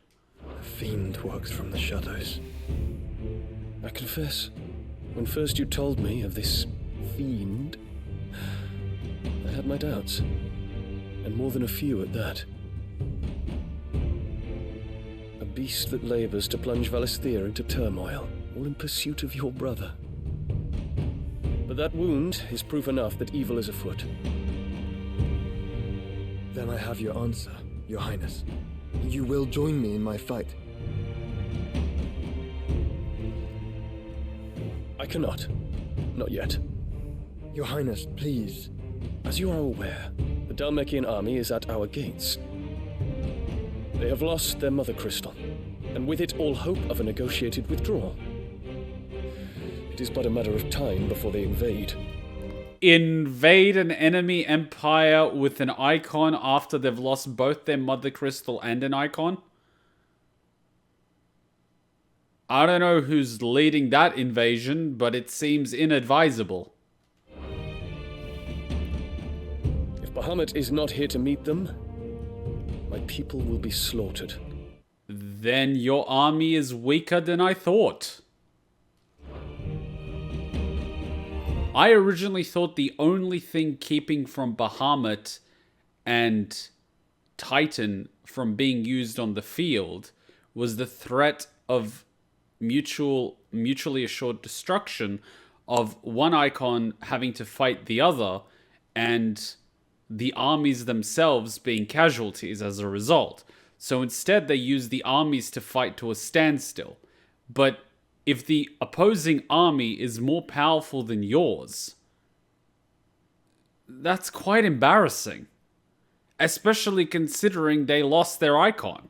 A fiend works from the shadows. I confess, when first you told me of this fiend, I had my doubts. And more than a few at that. A beast that labors to plunge Valisthea into turmoil, all in pursuit of your brother. But that wound is proof enough that evil is afoot. Then I have your answer, Your Highness. You will join me in my fight. I cannot. Not yet. Your Highness, please. As you are aware, the Dhalmekian army is at our gates. They have lost their mother crystal, and with it all hope of a negotiated withdrawal. It is but a matter of time before they invade. Invade an enemy empire with an icon after they've lost both their mother crystal and an icon? I don't know who's leading that invasion, but it seems inadvisable. If Bahamut is not here to meet them, my people will be slaughtered. Then your army is weaker than I thought. I originally thought the only thing keeping from Bahamut and Titan from being used on the field was the threat of mutually assured destruction of one icon having to fight the other and the armies themselves being casualties as a result. So instead they use the armies to fight to a standstill. But if the opposing army is more powerful than yours, that's quite embarrassing. Especially considering they lost their icon.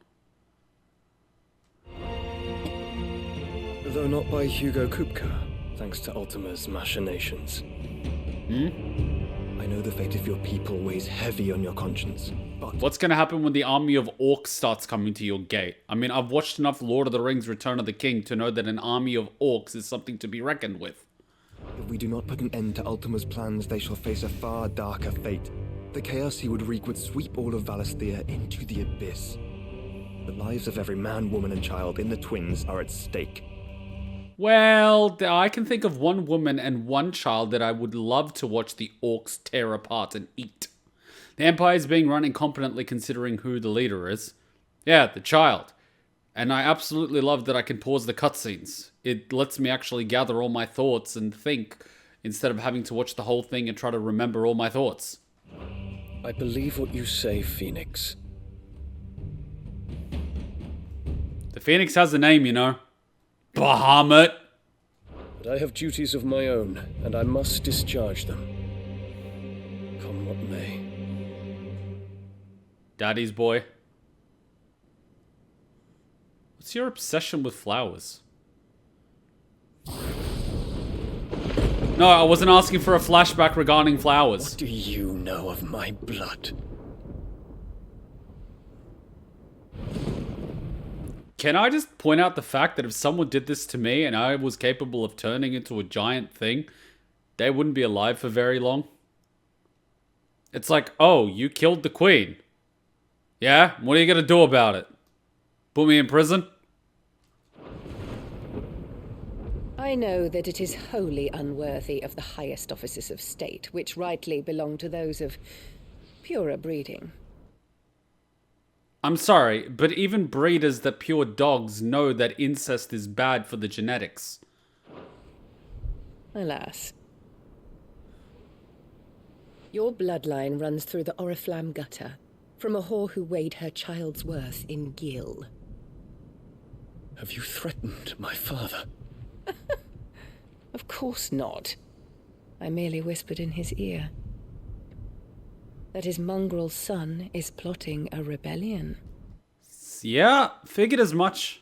Though not by Hugo Kupka, thanks to Ultima's machinations. I know the fate of your people weighs heavy on your conscience, but... What's going to happen when the army of orcs starts coming to your gate? I mean, I've watched enough Lord of the Rings Return of the King to know that an army of orcs is something to be reckoned with. If we do not put an end to Ultima's plans, they shall face a far darker fate. The chaos he would wreak would sweep all of Valisthea into the abyss. The lives of every man, woman, and child in the Twins are at stake. Well, I can think of one woman and one child that I would love to watch the orcs tear apart and eat. The Empire is being run incompetently considering who the leader is. Yeah, the child. And I absolutely love that I can pause the cutscenes. It lets me actually gather all my thoughts and think, instead of having to watch the whole thing and try to remember all my thoughts. I believe what you say, Phoenix. The Phoenix has a name, you know. Bahamut. But I have duties of my own, and I must discharge them. Come what may. Daddy's boy. What's your obsession with flowers? No, I wasn't asking for a flashback regarding flowers. What do you know of my blood? Can I just point out the fact that if someone did this to me and I was capable of turning into a giant thing, they wouldn't be alive for very long? It's like, oh, you killed the queen. Yeah? What are you gonna do about it? Put me in prison? I know that it is wholly unworthy of the highest offices of state, which rightly belong to those of purer breeding. I'm sorry, but even breeders that pure dogs know that incest is bad for the genetics. Alas. Your bloodline runs through the Oriflamme gutter, from a whore who weighed her child's worth in gill. Have you threatened my father? Of course not. I merely whispered in his ear that his mongrel son is plotting a rebellion. Yeah, figured as much.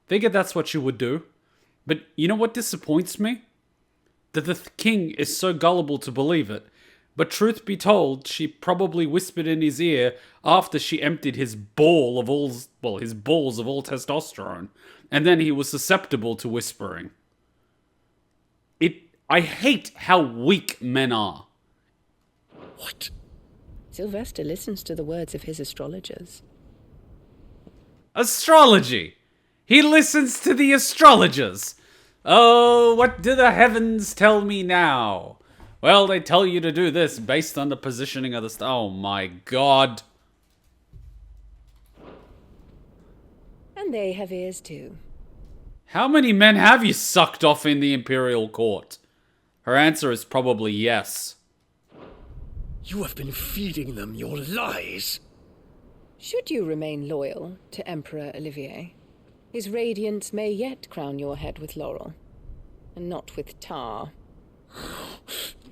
Figured that's what you would do. But you know what disappoints me? That the king is so gullible to believe it. But truth be told, she probably whispered in his ear after she emptied his ball of all, well, his balls of all testosterone. And then he was susceptible to whispering. I hate how weak men are. What? Sylvester listens to the words of his astrologers. Astrology! He listens to the astrologers! Oh, what do the heavens tell me now? Well, they tell you to do this based on the positioning of the star. Oh my god. And they have ears too. How many men have you sucked off in the Imperial court? Her answer is probably yes. You have been feeding them your lies. Should you remain loyal to Emperor Olivier, his radiance may yet crown your head with laurel, and not with tar.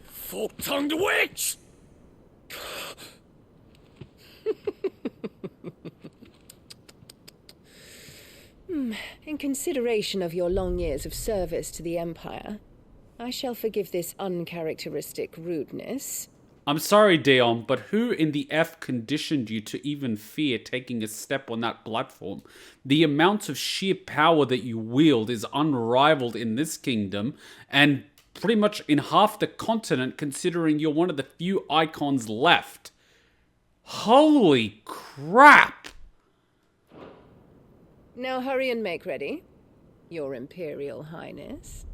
Fork-tongued witch! In consideration of your long years of service to the Empire, I shall forgive this uncharacteristic rudeness. I'm sorry, Dion, but who in the F conditioned you to even fear taking a step on that platform? The amount of sheer power that you wield is unrivaled in this kingdom, and pretty much in half the continent, considering you're one of the few icons left. Holy crap! Now hurry and make ready, Your Imperial Highness.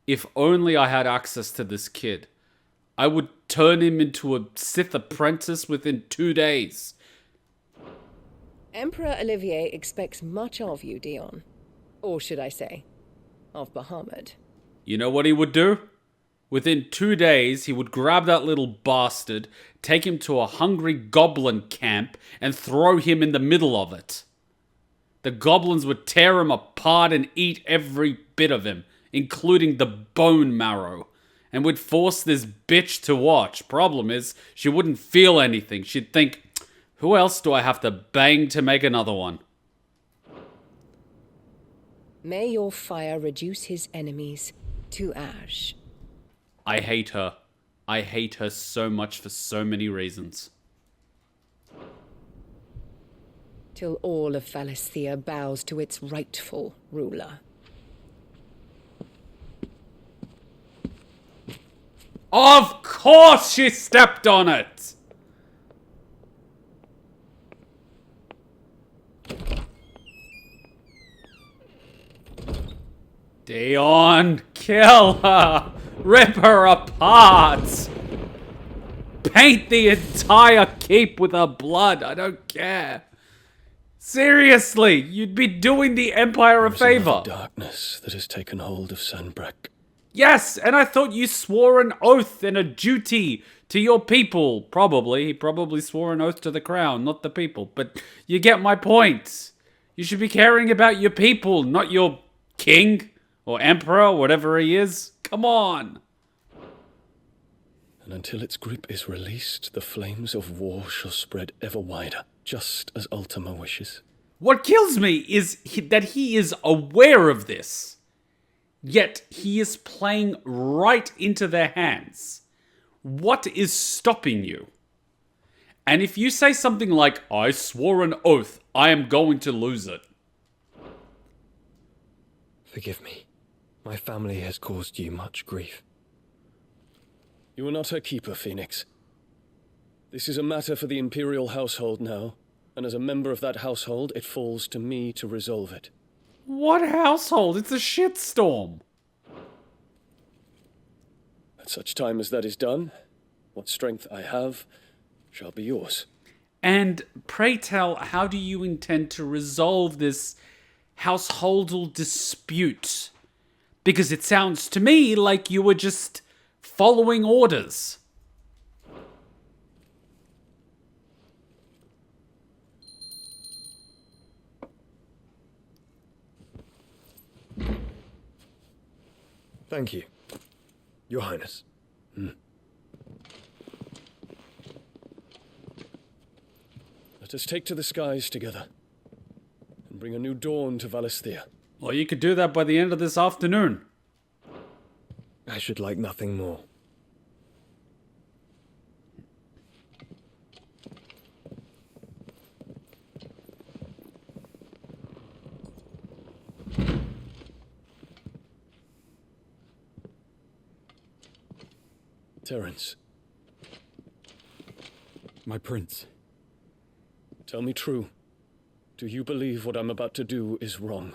If only I had access to this kid. I would turn him into a Sith apprentice within 2 days. Emperor Olivier expects much of you, Dion. Or should I say, of Bahamut. You know what he would do? Within 2 days, he would grab that little bastard, take him to a hungry goblin camp, and throw him in the middle of it. The goblins would tear him apart and eat every bit of him, including the bone marrow, and would force this bitch to watch. Problem is, she wouldn't feel anything. She'd think, who else do I have to bang to make another one? May your fire reduce his enemies to ash. I hate her. I hate her so much for so many reasons. Till all of Valisthea bows to its rightful ruler. Of course she stepped on it! Dion, kill her! Rip her apart! Paint the entire keep with her blood, I don't care. Seriously, you'd be doing the Empire a favor. Darkness that has taken hold of Sanbreque. Yes, and I thought you swore an oath and a duty to your people. Probably. He probably swore an oath to the crown, not the people. But you get my point. You should be caring about your people, not your king or emperor, whatever he is. Come on. And until its grip is released, the flames of war shall spread ever wider, just as Ultima wishes. What kills me is that he is aware of this, yet he is playing right into their hands. What is stopping you? And if you say something like, I swore an oath, I am going to lose it. Forgive me. My family has caused you much grief. You are not her keeper, Phoenix. This is a matter for the Imperial household now, and as a member of that household, it falls to me to resolve it. What household? It's a shitstorm. At such time as that is done, what strength I have shall be yours. And pray tell, how do you intend to resolve this householdal dispute? Because it sounds to me like you were just following orders. Thank you, Your Highness. Let us take to the skies together and bring a new dawn to Valisthea. Well, you could do that by the end of this afternoon. I should like nothing more. Terence. My prince. Tell me true. Do you believe what I'm about to do is wrong?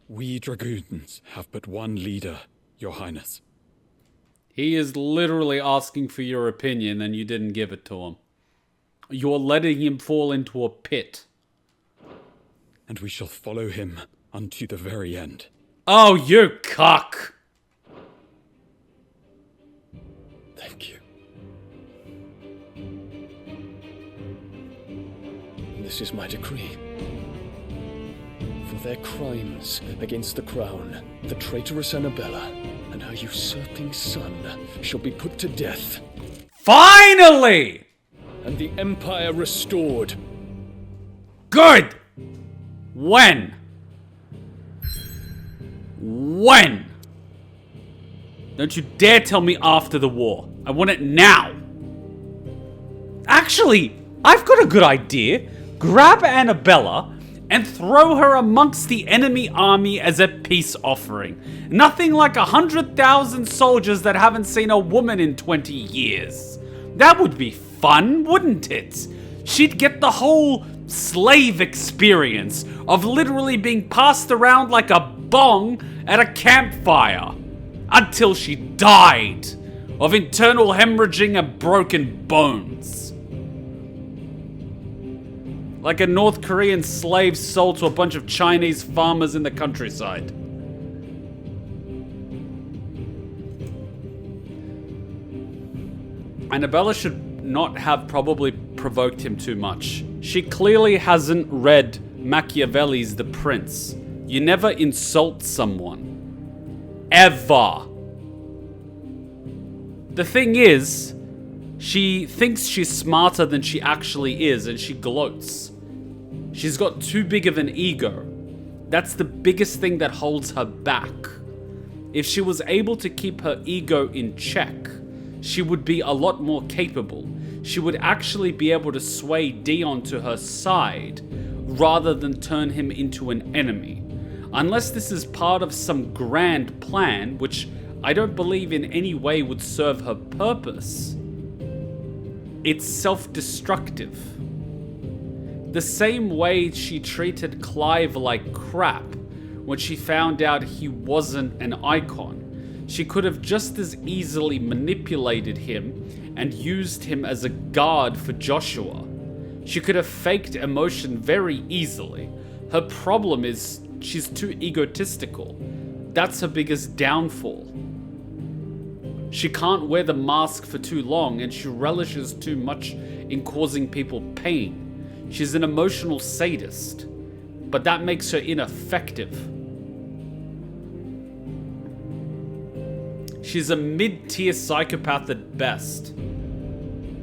We dragoons have but one leader, Your Highness. He is literally asking for your opinion and you didn't give it to him. You're letting him fall into a pit. And we shall follow him unto the very end. Oh, you cock! Thank you. This is my decree. For their crimes against the crown, the traitorous Annabella and her usurping son shall be put to death. Finally! And the Empire restored. Good! When? When? Don't you dare tell me after the war. I want it now. Actually, I've got a good idea. Grab Annabella and throw her amongst the enemy army as a peace offering. Nothing like 100,000 soldiers that haven't seen a woman in 20 years. That would be fun, wouldn't it? She'd get the whole slave experience of literally being passed around like a bong at a campfire until she died of internal hemorrhaging and broken bones. Like a North Korean slave sold to a bunch of Chinese farmers in the countryside. Annabella should not have probably provoked him too much. She clearly hasn't read Machiavelli's The Prince. You never insult someone. Ever. The thing is, she thinks she's smarter than she actually is, and she gloats. She's got too big of an ego. That's the biggest thing that holds her back. If she was able to keep her ego in check, she would be a lot more capable. She would actually be able to sway Dion to her side, rather than turn him into an enemy. Unless this is part of some grand plan, which I don't believe in any way would serve her purpose. It's self-destructive. The same way she treated Clive like crap when she found out he wasn't an icon. She could have just as easily manipulated him and used him as a guard for Joshua. She could have faked emotion very easily. Her problem is she's too egotistical. That's her biggest downfall. She can't wear the mask for too long, and she relishes too much in causing people pain. She's an emotional sadist, but that makes her ineffective. She's a mid-tier psychopath at best.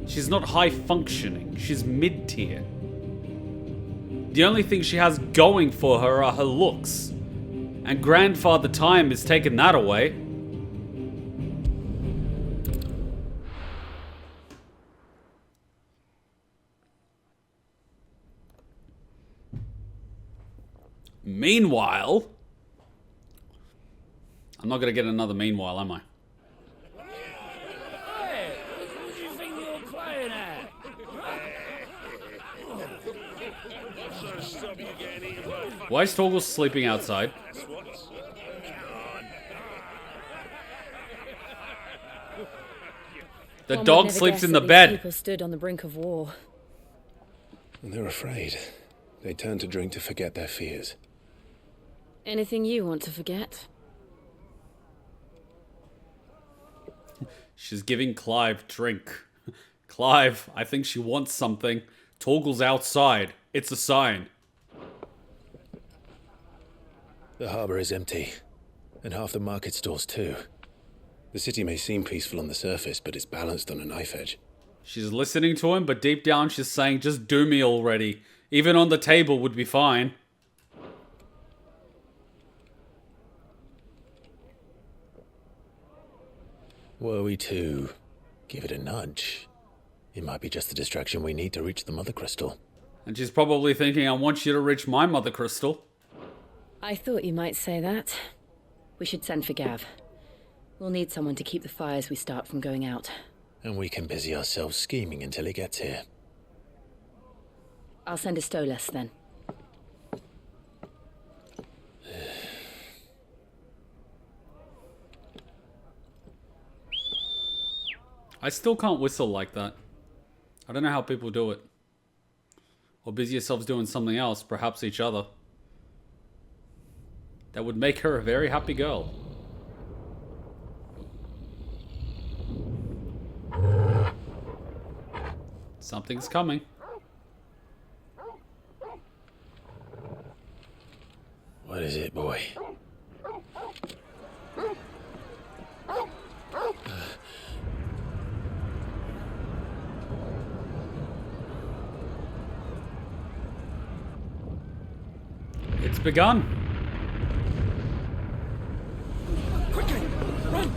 She's not high-functioning, she's mid-tier. The only thing she has going for her are her looks, and Grandfather Time has taken that away. Meanwhile, I'm not gonna get another meanwhile, am I? Hey, who do you think you're playing at? Why is Torgal sleeping outside? The dog sleeps in the bed. People stood on the brink of war. And they're afraid. They turn to drink to forget their fears. Anything you want to forget? She's giving Clive drink. Clive, I think she wants something. Torgal's outside. It's a sign. The harbor is empty, and half the market stalls too. The city may seem peaceful on the surface, but it's balanced on a knife edge. She's listening to him, but deep down she's saying, just do me already. Even on the table would be fine. Were we to give it a nudge, it might be just the distraction we need to reach the Mother Crystal. And she's probably thinking, I want you to reach my Mother Crystal. I thought you might say that. We should send for Gav. We'll need someone to keep the fires we start from going out. And we can busy ourselves scheming until he gets here. I'll send a Stolas then. I still can't whistle like that. I don't know how people do it. Or busy yourselves doing something else, perhaps each other. That would make her a very happy girl. Something's coming. What is it, boy? It's begun. Quickly, run!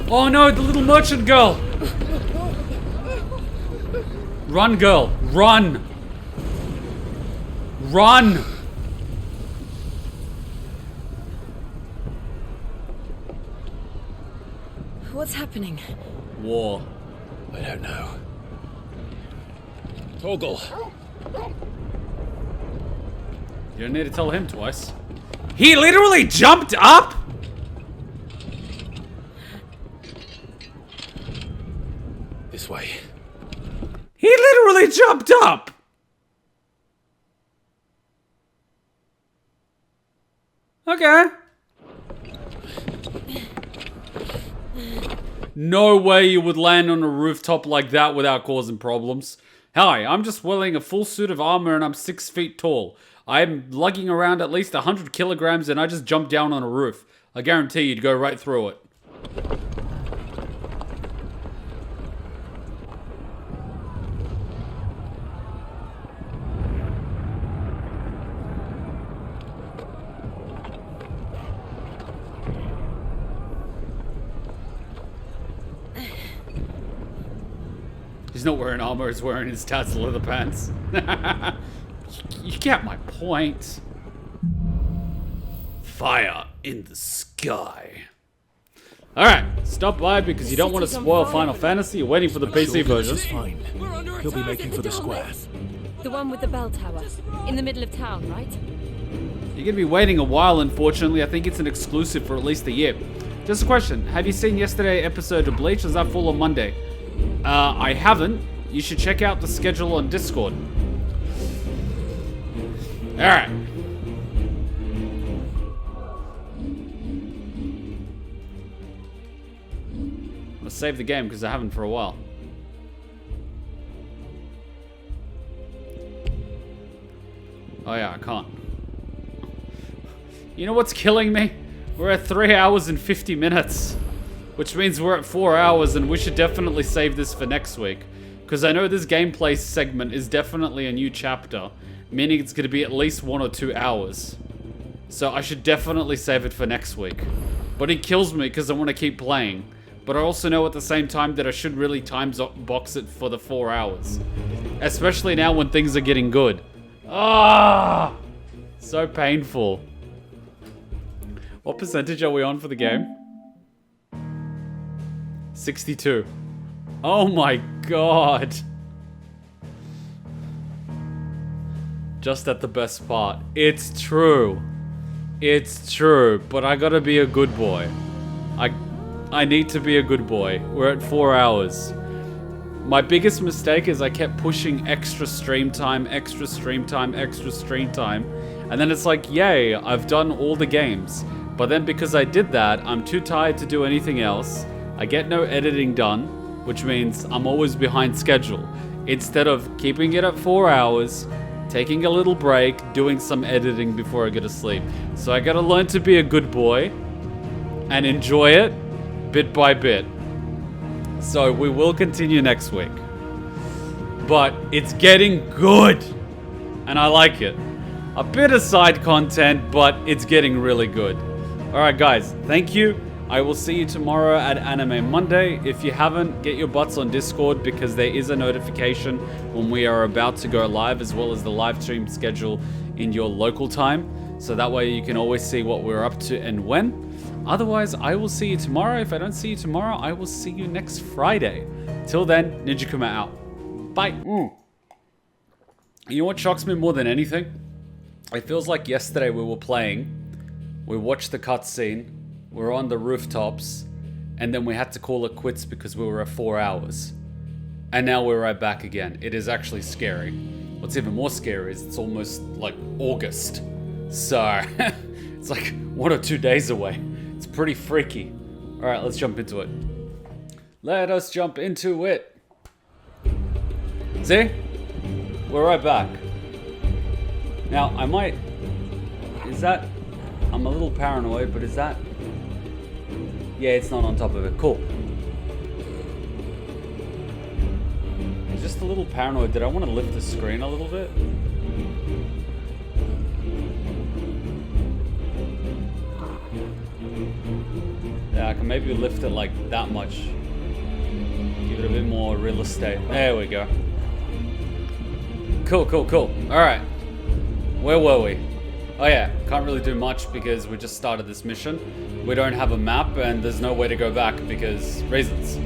Oh no, the little merchant girl! Run, girl, run! Run! What's happening? War. I don't know. Torgal. You don't need to tell him twice. He literally jumped up?! This way. He literally jumped up! Okay. No way you would land on a rooftop like that without causing problems. Hi, I'm just wearing a full suit of armor and I'm 6 feet tall. I'm lugging around at least 100 kilograms and I just jumped down on a roof. I guarantee you'd go right through it. He's not wearing armor, he's wearing his tats leather pants. You get my point. Fire in the sky. Alright, stop by because you don't want to spoil Final Fantasy. You're waiting for the PC version. Fine. He'll be making for the square. The one with the bell tower. In the middle of town, right? You're going to be waiting a while, unfortunately. I think it's an exclusive for at least a year. Just a question. Have you seen yesterday's episode of Bleach? Does that fall on Monday? I haven't. You should check out the schedule on Discord. Alright. I'm gonna save the game because I haven't for a while. Oh yeah, I can't. You know what's killing me? We're at 3 hours and 50 minutes. Which means we're at 4 hours and we should definitely save this for next week. Because I know this gameplay segment is definitely a new chapter. Meaning it's going to be at least 1 or 2 hours. So I should definitely save it for next week. But it kills me because I want to keep playing. But I also know at the same time that I should really time box it for the 4 hours. Especially now when things are getting good. Ah! So painful. What percentage are we on for the game? 62. Oh my god. Just at the best part. It's true. It's true. But I gotta be a good boy. I need to be a good boy. We're at 4 hours. My biggest mistake is I kept pushing extra stream time, extra stream time, extra stream time. And then it's like, yay, I've done all the games. But then because I did that, I'm too tired to do anything else. I get no editing done, which means I'm always behind schedule. Instead of keeping it at 4 hours, taking a little break, doing some editing before I go to sleep. So I gotta learn to be a good boy and enjoy it bit by bit. So we will continue next week. But it's getting good. And I like it. A bit of side content, but it's getting really good. Alright guys, thank you. I will see you tomorrow at Anime Monday. If you haven't, get your butts on Discord because there is a notification when we are about to go live, as well as the live stream schedule in your local time. So that way you can always see what we're up to and when. Otherwise, I will see you tomorrow. If I don't see you tomorrow, I will see you next Friday. Till then, Ninja Kuma out. Bye. You know what shocks me more than anything? It feels like yesterday we were playing. We watched the cutscene. We were on the rooftops. And then we had to call it quits because we were at 4 hours. And now we're right back again. It is actually scary. What's even more scary is it's almost like August. So, it's like 1 or 2 days away. It's pretty freaky. Alright, let's jump into it. Let us jump into it. See? We're right back. Now, I might... Is that... I'm a little paranoid, but is that... Yeah, it's not on top of it. Cool. I'm just a little paranoid. Did I want to lift the screen a little bit? Yeah, I can maybe lift it like that much. Give it a bit more real estate. There we go. Cool, cool, cool. Alright. Where were we? Oh yeah, can't really do much because we just started this mission. We don't have a map and there's no way to go back because reasons.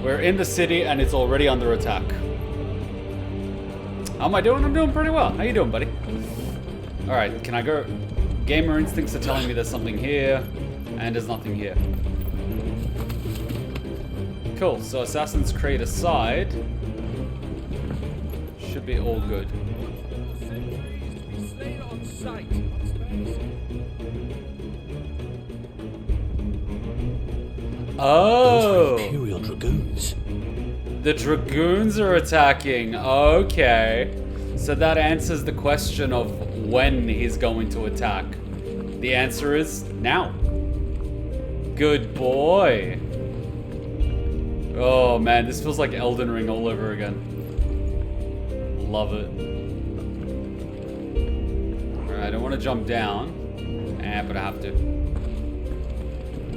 We're in the city and it's already under attack. How am I doing? I'm doing pretty well. How you doing, buddy? Alright, can I go? Gamer instincts are telling me there's something here, and there's nothing here. Cool, so Assassin's Creed aside, should be all good. Oh! Imperial dragoons. The dragoons are attacking. Okay. So that answers the question of when he's going to attack. The answer is now. Good boy. Oh man, this feels like Elden Ring all over again. Love it. Alright, I don't want to jump down. But I have to.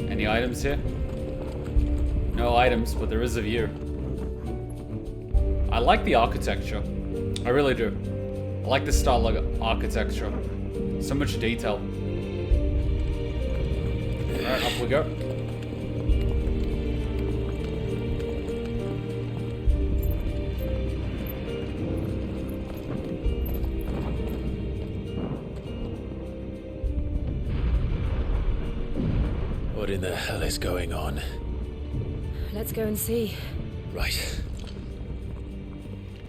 Any items here? No items, but there is a view. I like the architecture. I really do. I like this style of architecture. So much detail. Alright, up we go. What in the hell is going on? Let's go and see. Right.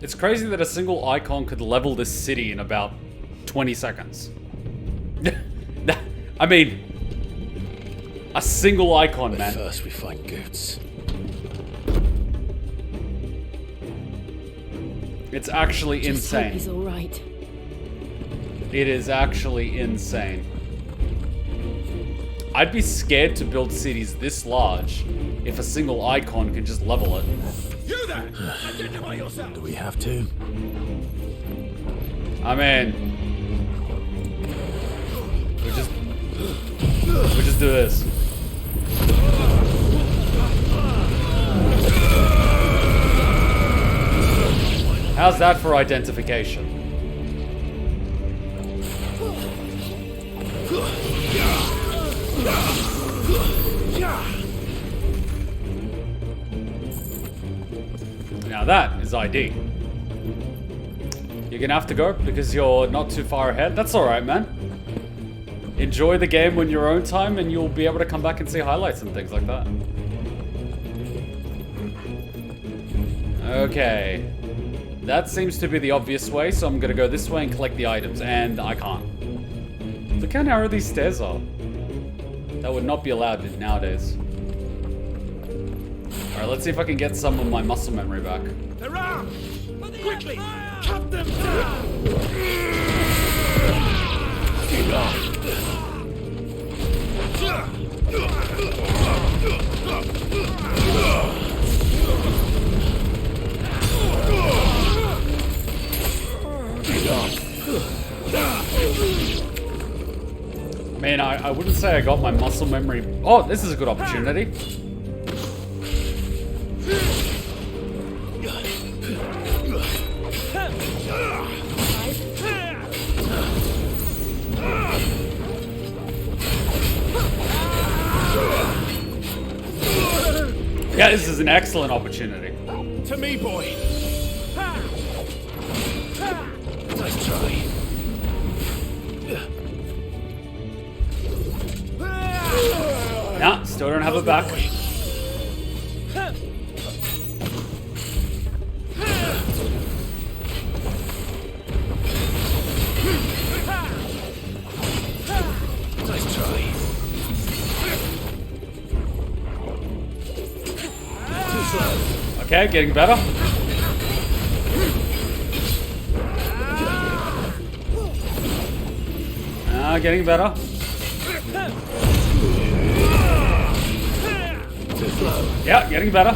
It's crazy that a single icon could level this city in about 20 seconds. I mean, a single icon, man. First we find Goots. It's actually Just hope insane. he's all right. It is actually insane. I'd be scared to build cities this large if a single icon can just level it. You there! Identify yourself! Do we have to? I mean, we just do this. How's that for identification? Now that is ID. You're gonna have to go because you're not too far ahead. That's alright, man. Enjoy the game on your own time and you'll be able to come back and see highlights and things like that. Okay. That seems to be the obvious way, so I'm gonna go this way and collect the items, and I can't. Look how narrow these stairs are. That would not be allowed nowadays. Alright, let's see if I can get some of my muscle memory back. They're armed! Quickly! Cut them down! Man, I wouldn't say I got my muscle memory. Oh, this is a good opportunity. Yeah, this is an excellent opportunity. To me, boy! Nice try. Nah, still don't have it back. Nice try. Too slow. Okay, getting better. Getting better. Yeah, getting better.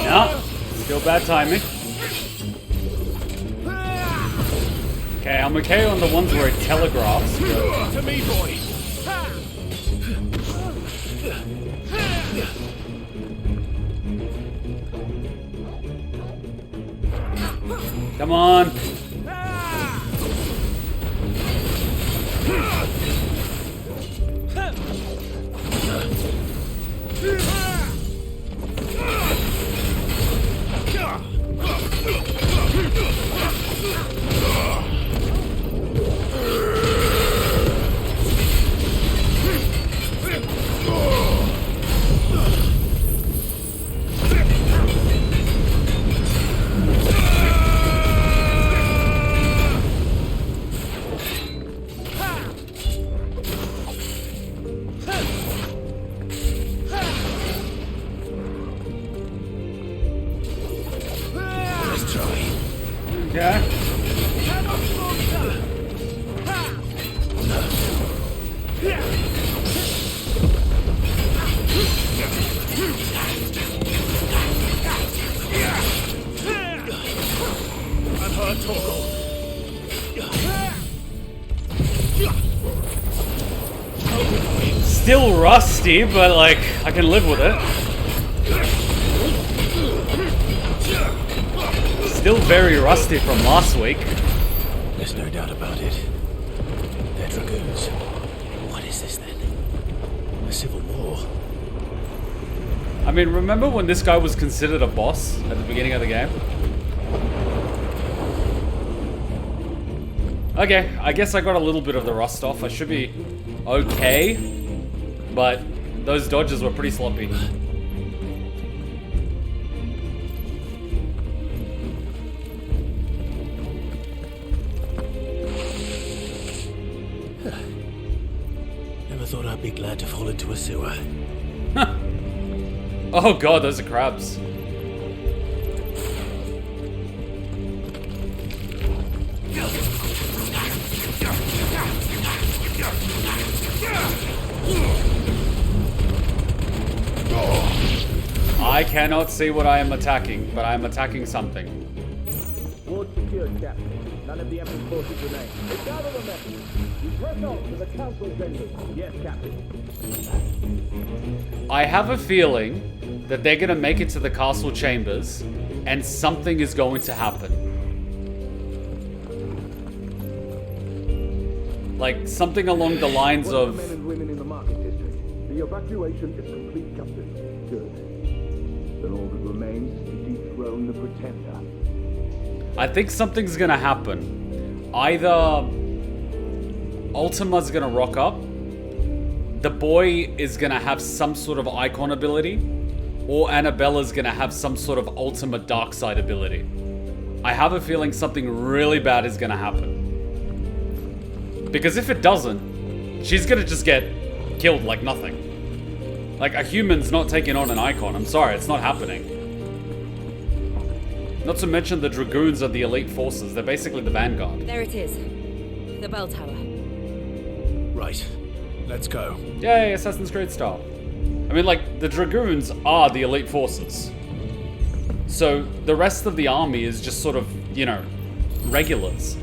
No, still bad timing. Okay, I'm okay on the ones where it telegraphs. But... To me, boy! Come on. still rusty, but like, I can live with it. Still very rusty from last week. There's no doubt about it. They're dragoons. What is this then? A civil war? I mean, remember when this guy was considered a boss at the beginning of the game? Okay, I guess I got a little bit of the rust off. I should be okay, but those dodges were pretty sloppy. Never thought I'd be glad to fall into a sewer. Oh god, those are crabs. I cannot see what I am attacking, but I am attacking something. Ward secured, Captain. None of the enemy forces remain. Gather the men. You press on to the council chambers. Yes, Captain. I have a feeling that they're gonna make it to the castle chambers, and something is going to happen. Like, something along the lines of... men and women in the market district. The evacuation is complete, Captain. Good. Then all that remains is to dethrone the pretender. I think something's gonna happen. Either Ultima's gonna rock up, the boy is gonna have some sort of icon ability, or Annabella's gonna have some sort of ultimate dark side ability. I have a feeling something really bad is gonna happen. Because if it doesn't, she's gonna just get killed like nothing. Like, a human's not taking on an icon. I'm sorry, it's not happening. Not to mention the Dragoons are the elite forces. They're basically the vanguard. There it is. The bell tower. Right. Let's go. Yay, Assassin's Creed style. I mean, like, the Dragoons are the elite forces. So, the rest of the army is just sort of, you know, regulars.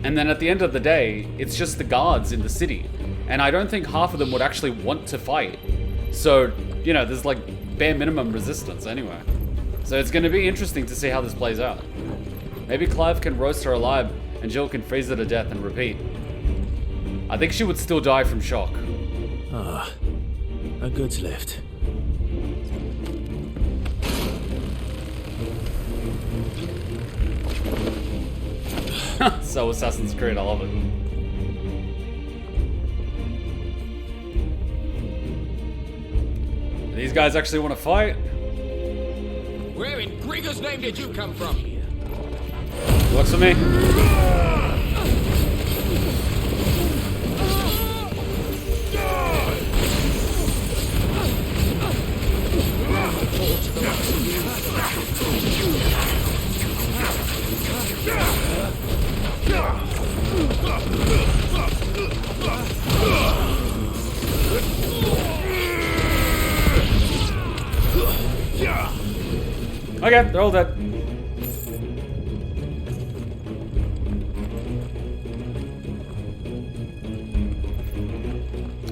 And then at the end of the day, it's just the guards in the city. And I don't think half of them would actually want to fight. So, you know, there's like bare minimum resistance anyway. So it's going to be interesting to see how this plays out. Maybe Clive can roast her alive and Jill can freeze her to death and repeat. I think she would still die from shock. Ah, a goods lift. So Assassin's Creed, I love it. These guys actually want to fight? Where in Grigger's name did you come from? Works for me. Okay, they're all dead.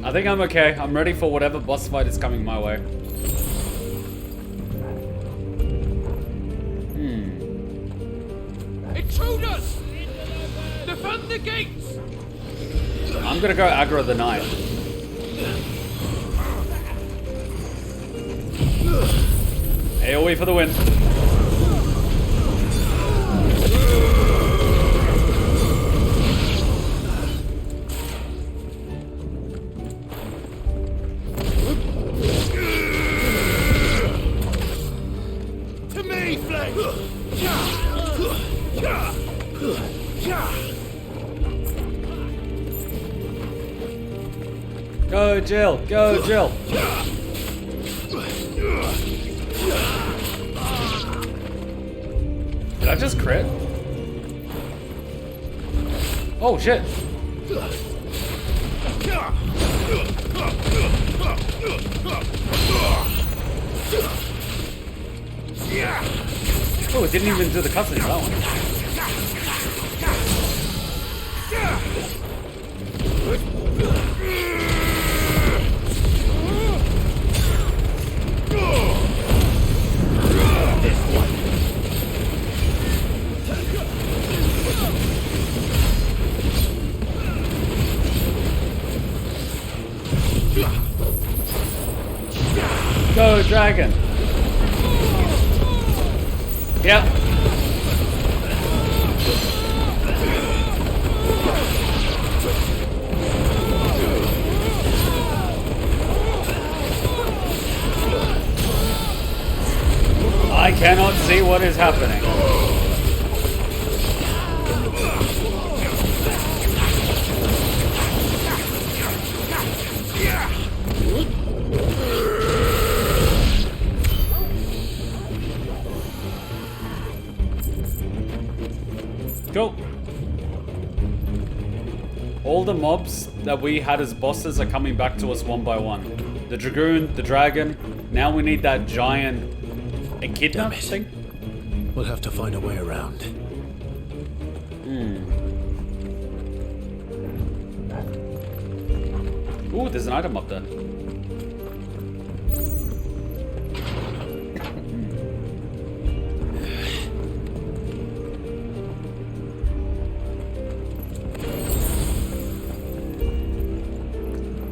I think I'm okay. I'm ready for whatever boss fight is coming my way. Intruders! Defend the gates! I'm gonna go aggro the knight. AoE for the win. To me, Flame! Go, Jill! Go, Jill! Did I just crit? Oh, shit. Oh, it didn't even do the cutscene for that one. Go, dragon! Yep. I cannot see what is happening. Go. All the mobs that we had as bosses are coming back to us one by one. The Dragoon, the Dragon. Now we need that giant echidna thing. We'll have to find a way around. Ooh, there's an item up there.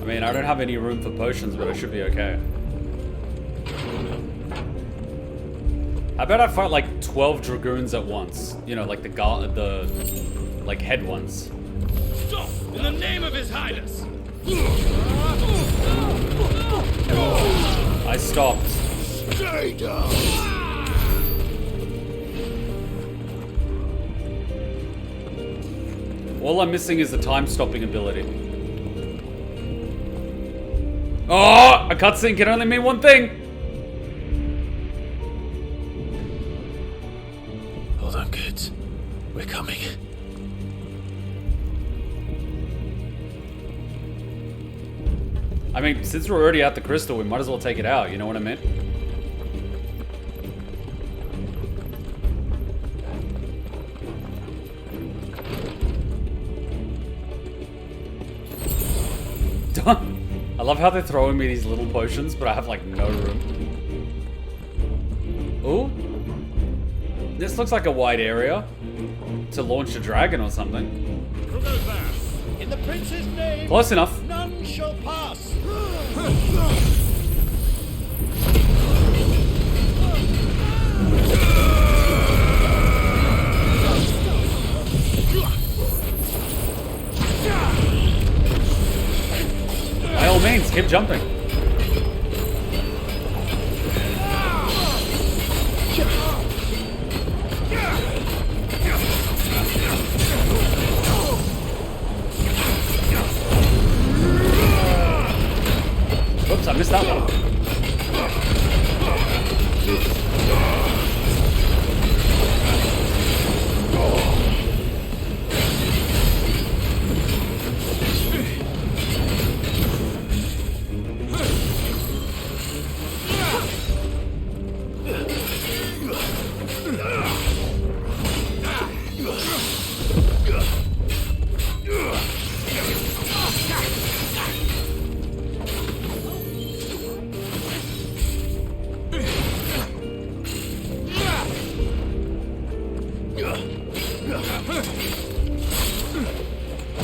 I mean, I don't have any room for potions, but I should be okay. I bet I fight like 12 Dragoons at once. You know, like the like head ones. Stop! In the name of His Highness! I stopped. Stay down! All I'm missing is the time-stopping ability. Oh! A cutscene can only mean one thing! Hold on, kids. We're coming. I mean, since we're already at the crystal, we might as well take it out, you know what I mean? I love how they're throwing me these little potions, but I have like no room. Ooh. This looks like a wide area to launch a dragon or something. Who goes there? In the prince's name, Close enough. none shall pass. By all means, keep jumping. Oops, I missed that one.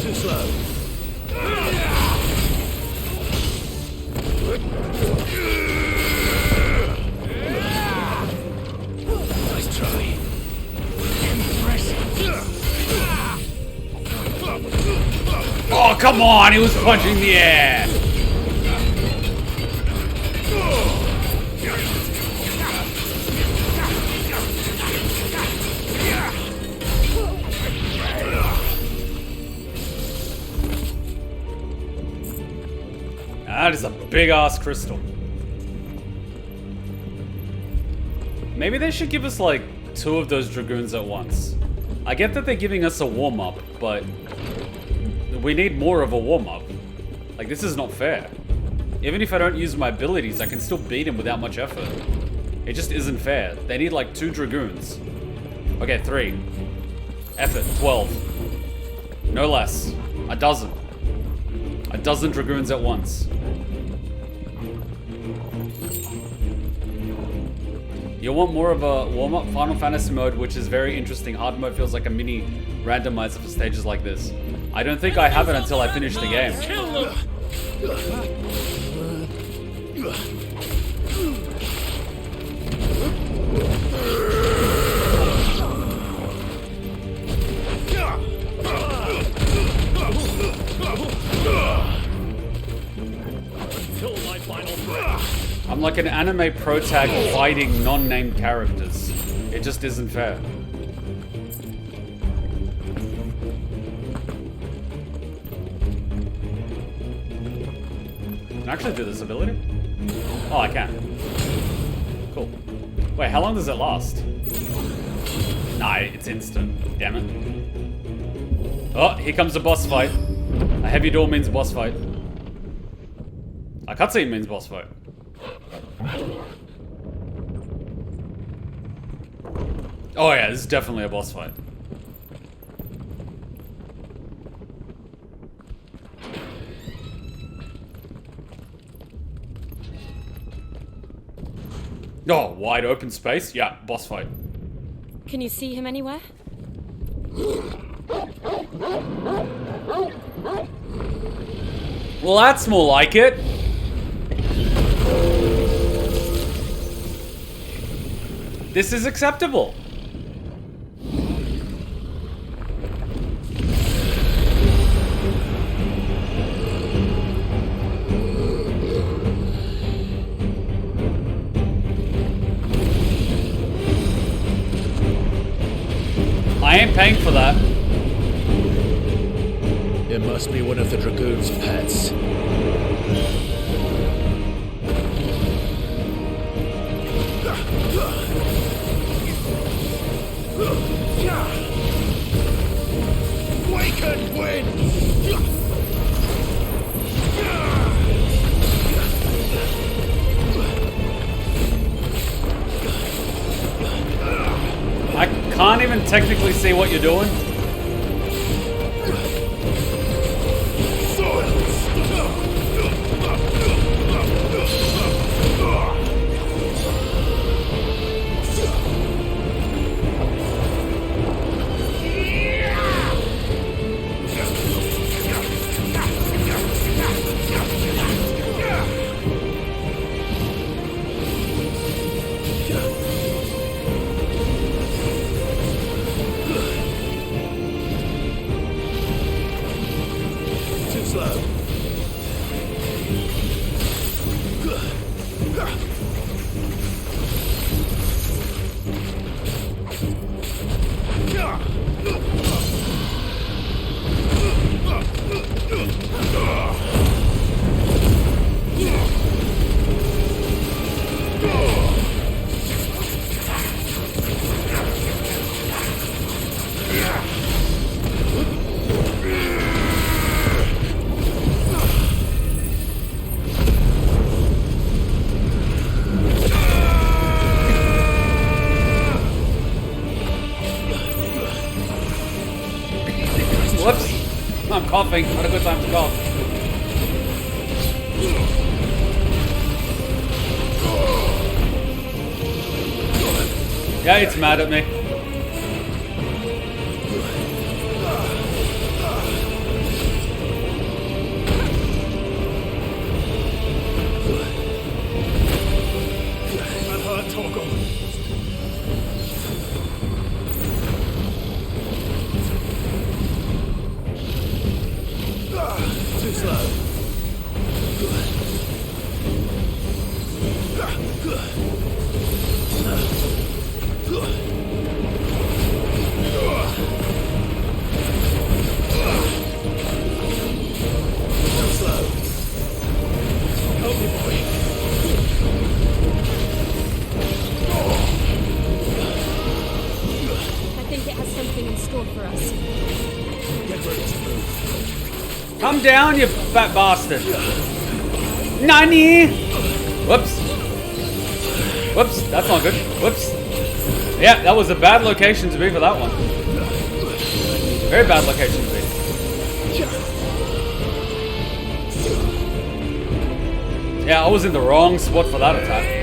Too slow. Nice try. Oh, come on! He was punching the air! That is a big-ass crystal. Maybe they should give us, like, 2 of those Dragoons at once. I get that they're giving us a warm-up, but we need more of a warm-up. Like, this is not fair. Even if I don't use my abilities, I can still beat him without much effort. It just isn't fair. They need, like, 2 Dragoons. Okay, 3. Effort, 12. No less. A dozen. A dozen Dragoons at once. You want more of a warm-up Final Fantasy mode, which is very interesting. Hard mode feels like a mini randomizer for stages like this. I don't think I have it until I finish the game. Kill them! I'm like an anime protag fighting non-named characters. It just isn't fair. Can I actually do this ability? Oh, I can. Cool. Wait, how long does it last? Nah, it's instant. Damn it. Oh, here comes the boss fight. A heavy door means boss fight. A cutscene means boss fight. Oh yeah, this is definitely a boss fight. Oh, wide open space? Yeah, boss fight. Can you see him anywhere? Well, that's more like it. This is acceptable. I ain't paying for that. It must be one of the Dragoon's pets. Waken wind! I can't even technically see what you're doing. Whoops. I'm coughing. Not a good time to cough. Yeah, it's mad at me. I've heard talk of it. Too slow. Help me, boy. I think it has something in store for us. Get ready to move. Come down, you fat bastard. Nani? Whoops. Whoops, that's not good. Whoops. Yeah, that was a bad location to be for that one. Very bad location to be. Yeah, I was in the wrong spot for that attack.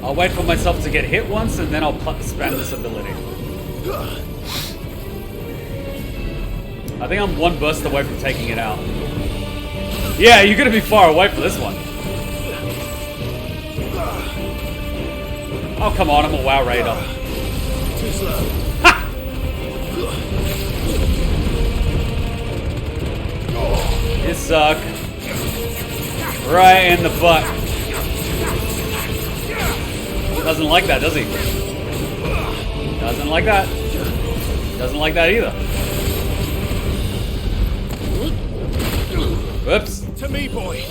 I'll wait for myself to get hit once, and then I'll spam this ability. I think I'm one burst away from taking it out. Yeah, you're gonna be far away for this one. Oh, come on, I'm a WoW Raider. Too slow. Ha! You suck. Right in the butt. Doesn't like that, does he? Doesn't like that. Doesn't like that either. Whoops. To me, boy.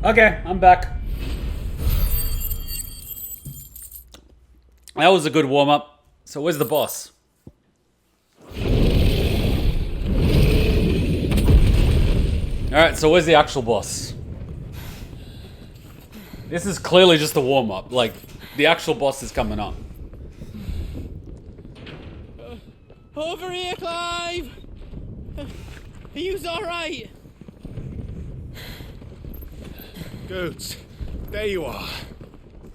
Okay, I'm back. That was a good warm-up. So where's the boss? Alright, so where's the actual boss? This is clearly just a warm-up. Like, the actual boss is coming up. Over here, Clive! Are you alright? Goats, there you are.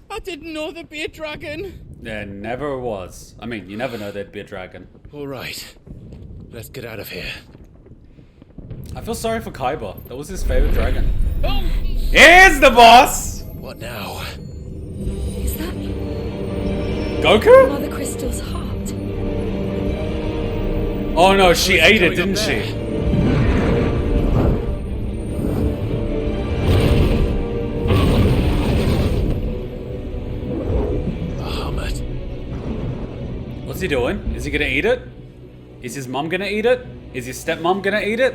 I didn't know there'd be a dragon. There never was. I mean, you never know there'd be a dragon. All right, let's get out of here. I feel sorry for Kaiba. That was his favorite dragon. Oh. Here's the boss! What now? Is that Goku? Mother Crystal's heart? Oh no, she ate it, didn't she? Bahamut. What's he doing? Is he gonna eat it? Is his mum gonna eat it? Is his stepmom gonna eat it?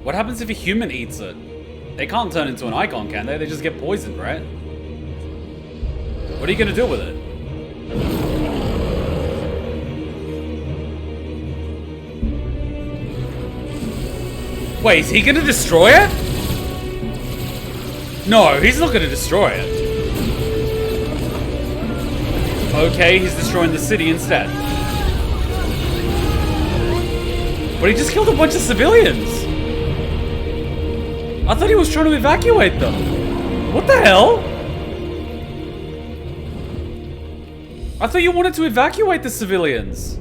What happens if a human eats it? They can't turn into an icon, can they? They just get poisoned, right? What are you gonna do with it? Wait, is he gonna destroy it? No, he's not gonna destroy it. Okay, he's destroying the city instead. But he just killed a bunch of civilians. I thought he was trying to evacuate them. What the hell? I thought you wanted to evacuate the civilians.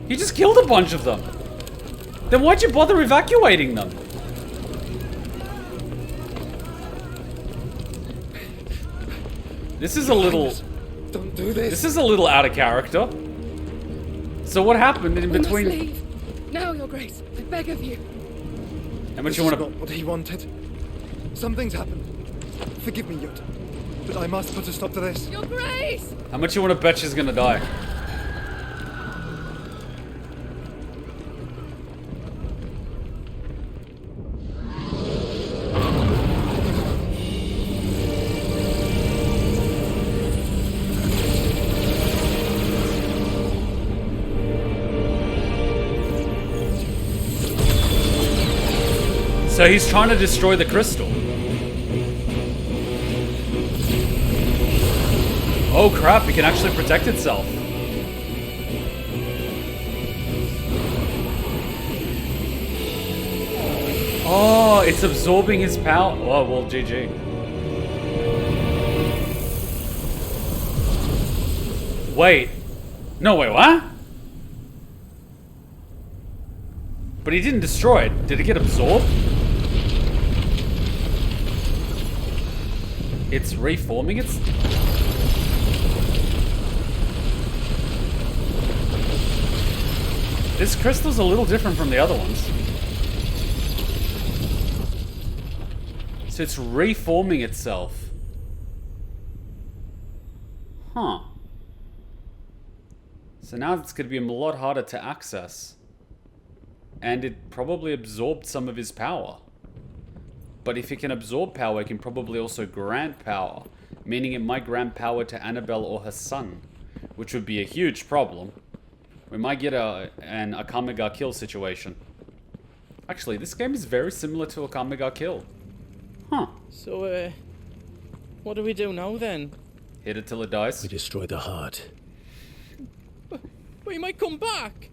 He just killed a bunch of them. Then why'd you bother evacuating them? This is a little... Don't do this. This is a little out of character. So what happened in between... We must leave. Now, Your Grace, I beg of you. How much This you want is to... not what he wanted. Something's happened. Forgive me, Yut, but I must put a stop to this. Your Grace! How much you want to bet she's gonna die? So he's trying to destroy the crystal. Oh crap, it can actually protect itself. Oh, it's absorbing his power. Oh, well, GG. Wait. No, wait, what? But he didn't destroy it. Did it get absorbed? It's reforming its... This crystal's a little different from the other ones. So it's reforming itself. Huh. So now it's going to be a lot harder to access. And it probably absorbed some of his power. But if it can absorb power, it can probably also grant power. Meaning it might grant power to Annabella or her son. Which would be a huge problem. We might get an Akame kill situation. Actually, this game is very similar to Akame kill. Huh. So, what do we do now then? Hit it till it dies. We destroy the heart. But he might come back!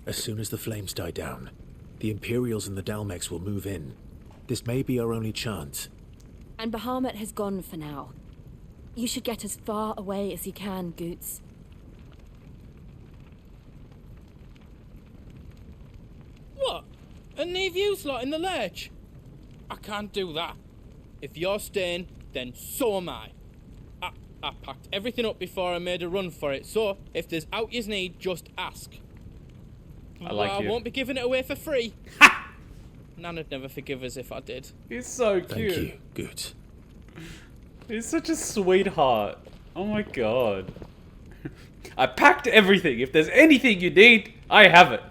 As soon as the flames die down, the Imperials and the Dalmex will move in. This may be our only chance. And Bahamut has gone for now. You should get as far away as you can, Goots. What? And leave you lot in the lurch? I can't do that. If you're staying, then so am I. I packed everything up before I made a run for it, so if there's out you need, just ask. I like you. I won't be giving it away for free. Nana'd never forgive us if I did. He's so cute. Thank you, good. He's such a sweetheart. Oh my god. I packed everything. If there's anything you need, I have it.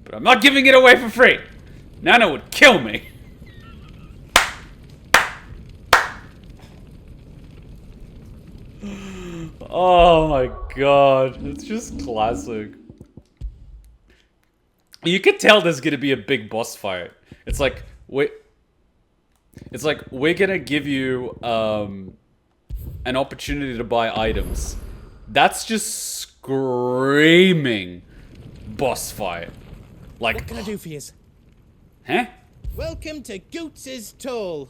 But I'm not giving it away for free. Nana would kill me. Oh my god. It's just classic. You could tell there's gonna be a big boss fight. It's like we're gonna give you an opportunity to buy items. That's just screaming boss fight. Like, what can I do for you? Huh? Welcome to Goots' Toll.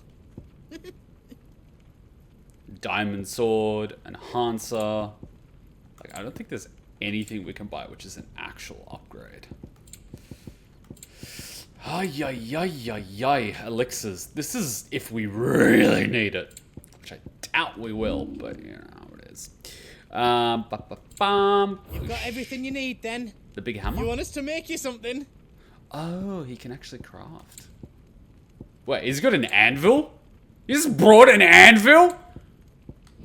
Diamond sword, enhancer. Like, I don't think there's anything we can buy which is an actual upgrade. Ay, ay, ay, ay, ay. Elixirs. This is if we really need it. Which I doubt we will, but you know how it is. You've got everything you need then. The big hammer? You want us to make you something? Oh, he can actually craft. Wait, he's got an anvil? He just brought an anvil?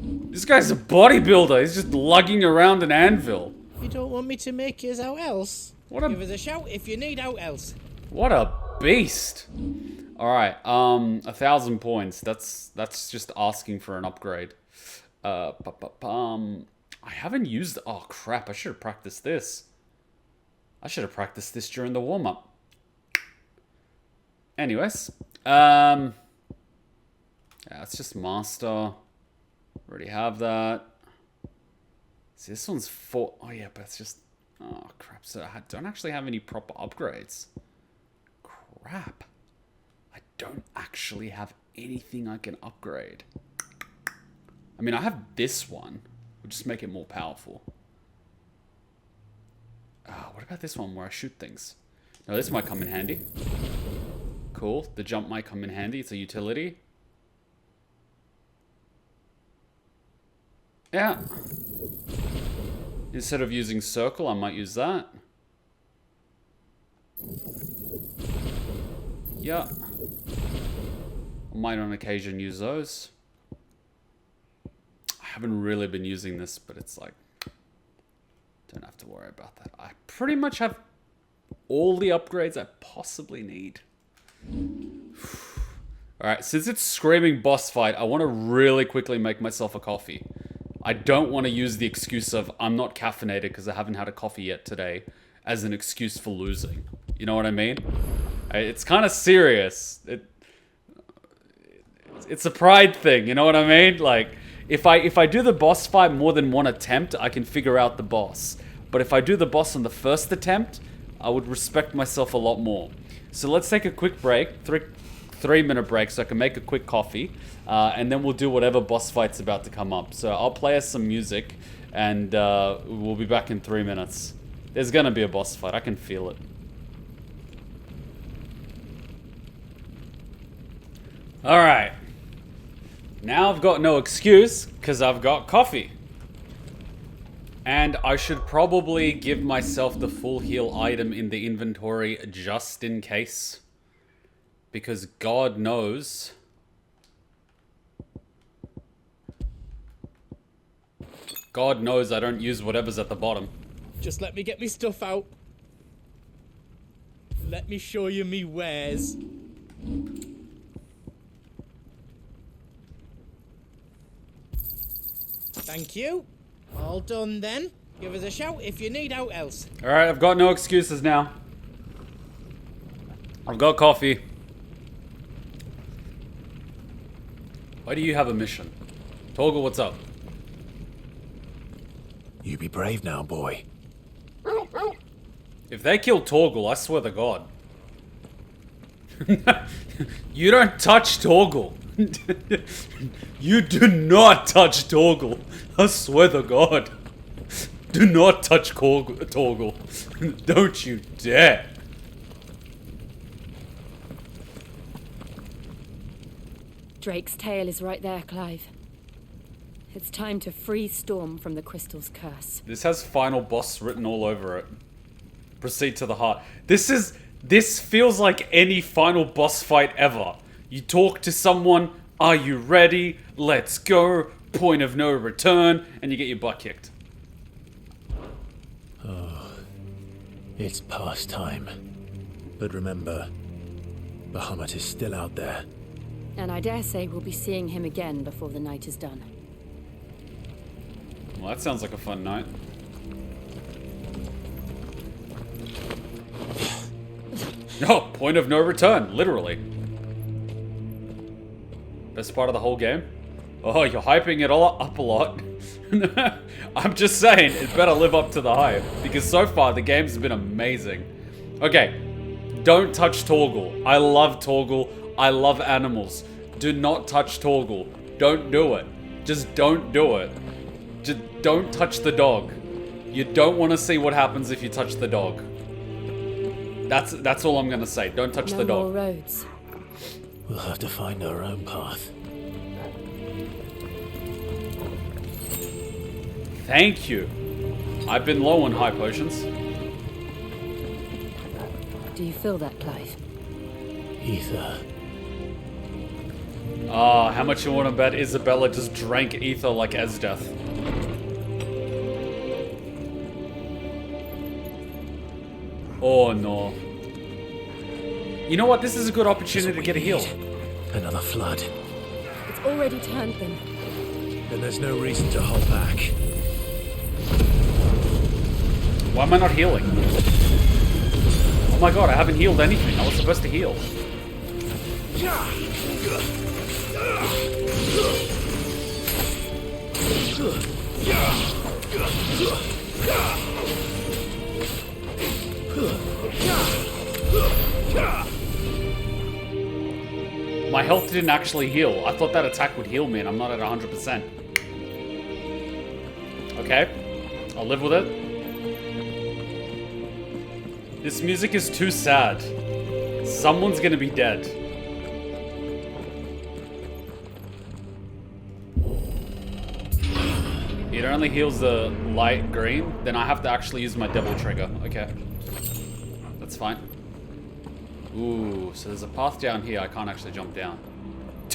This guy's a bodybuilder. He's just lugging around an anvil. You don't want me to make yours out else? Give us a shout if you need out else. What a beast. Alright, 1,000 points. That's just asking for an upgrade. I haven't used... Oh, crap. I should have practiced this. I should have practiced this during the warm-up. Anyways. Yeah, it's just master. Already have that. See, this one's 4... Oh, yeah, but it's just... Oh, crap. So I don't actually have any proper upgrades. Crap. I don't actually have anything I can upgrade. I mean, I have this one. We'll just make it more powerful. What about this one where I shoot things? No, this might come in handy. Cool. The jump might come in handy. It's a utility. Yeah. Instead of using circle, I might use that. Yeah. I might on occasion use those. I haven't really been using this, but it's like... Don't have to worry about that. I pretty much have all the upgrades I possibly need. Alright, since it's screaming boss fight, I want to really quickly make myself a coffee. I don't want to use the excuse of I'm not caffeinated because I haven't had a coffee yet today as an excuse for losing. You know what I mean? It's kind of serious. It's a pride thing, you know what I mean? Like, if I do the boss fight more than one attempt, I can figure out the boss. But if I do the boss on the first attempt, I would respect myself a lot more. So let's take a quick break, 3-minute break, so I can make a quick coffee, and then we'll do whatever boss fight's about to come up. So I'll play us some music, and we'll be back in 3 minutes. There's gonna be a boss fight, I can feel it. Alright. Now I've got no excuse, because I've got coffee. And I should probably give myself the full heal item in the inventory just in case. Because God knows... God knows I don't use whatever's at the bottom. Just let me get me stuff out. Let me show you me wares. Thank you. All done then. Give us a shout if you need out else. Alright, I've got no excuses now. I've got coffee. Why do you have a mission? Torgal, what's up? You be brave now, boy. If they kill Torgal, I swear to God. You don't touch Torgal. You do not touch Torgal. I swear to God. Do not touch Torgal. Don't you dare. Drake's tail is right there, Clive. It's time to free Storm from the crystal's curse. This has final boss written all over it. Proceed to the heart. This feels like any final boss fight ever. You talk to someone, are you ready? Let's go. Point of no return, and you get your butt kicked. Oh, it's past time. But remember, Bahamut is still out there. And I dare say we'll be seeing him again before the night is done. Well, that sounds like a fun night. No, point of no return, literally. Best part of the whole game? Oh, you're hyping it all up a lot. I'm just saying, it better live up to the hype. Because so far, the game's been amazing. Okay, don't touch Torgal. I love Torgal. I love animals. Do not touch Torgal. Don't do it. Just don't do it. Just don't touch the dog. You don't want to see what happens if you touch the dog. That's all I'm gonna say. Don't touch the dog. No more roads. We'll have to find our own path. Thank you. I've been low on high potions. Do you feel that, Clive? Ether. Ah, how much you want to bet Isabella just drank ether like Esdeath? Oh no. You know what? This is a good opportunity to get a heal. Another flood. It's already turned them. Then there's no reason to hold back. Why am I not healing? Oh my god, I haven't healed anything. I was supposed to heal. My health didn't actually heal. I thought that attack would heal me and I'm not at 100%. Okay, I'll live with it. This music is too sad. Someone's gonna be dead. It only heals the light green, then I have to actually use my devil trigger. Okay. That's fine. Ooh, so there's a path down here. I can't actually jump down.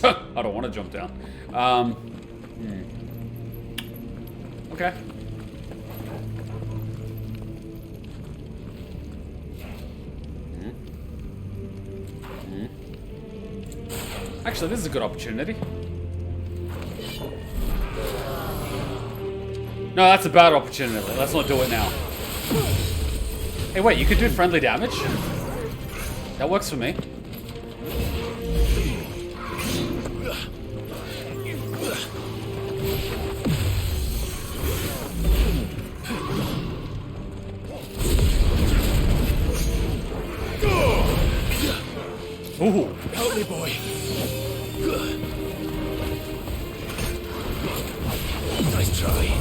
I don't want to jump down. Okay. Actually, this is a good opportunity. No, that's a bad opportunity. Let's not do it now. Hey, wait, you could do friendly damage? That works for me. Ooh. Help me, boy. Nice try.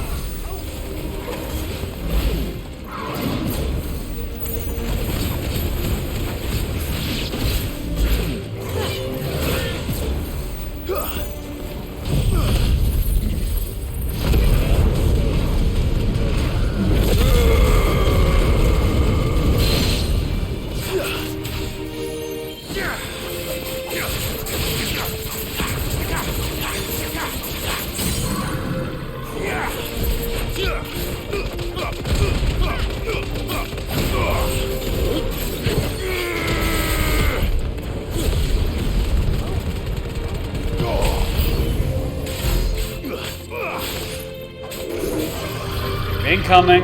Incoming.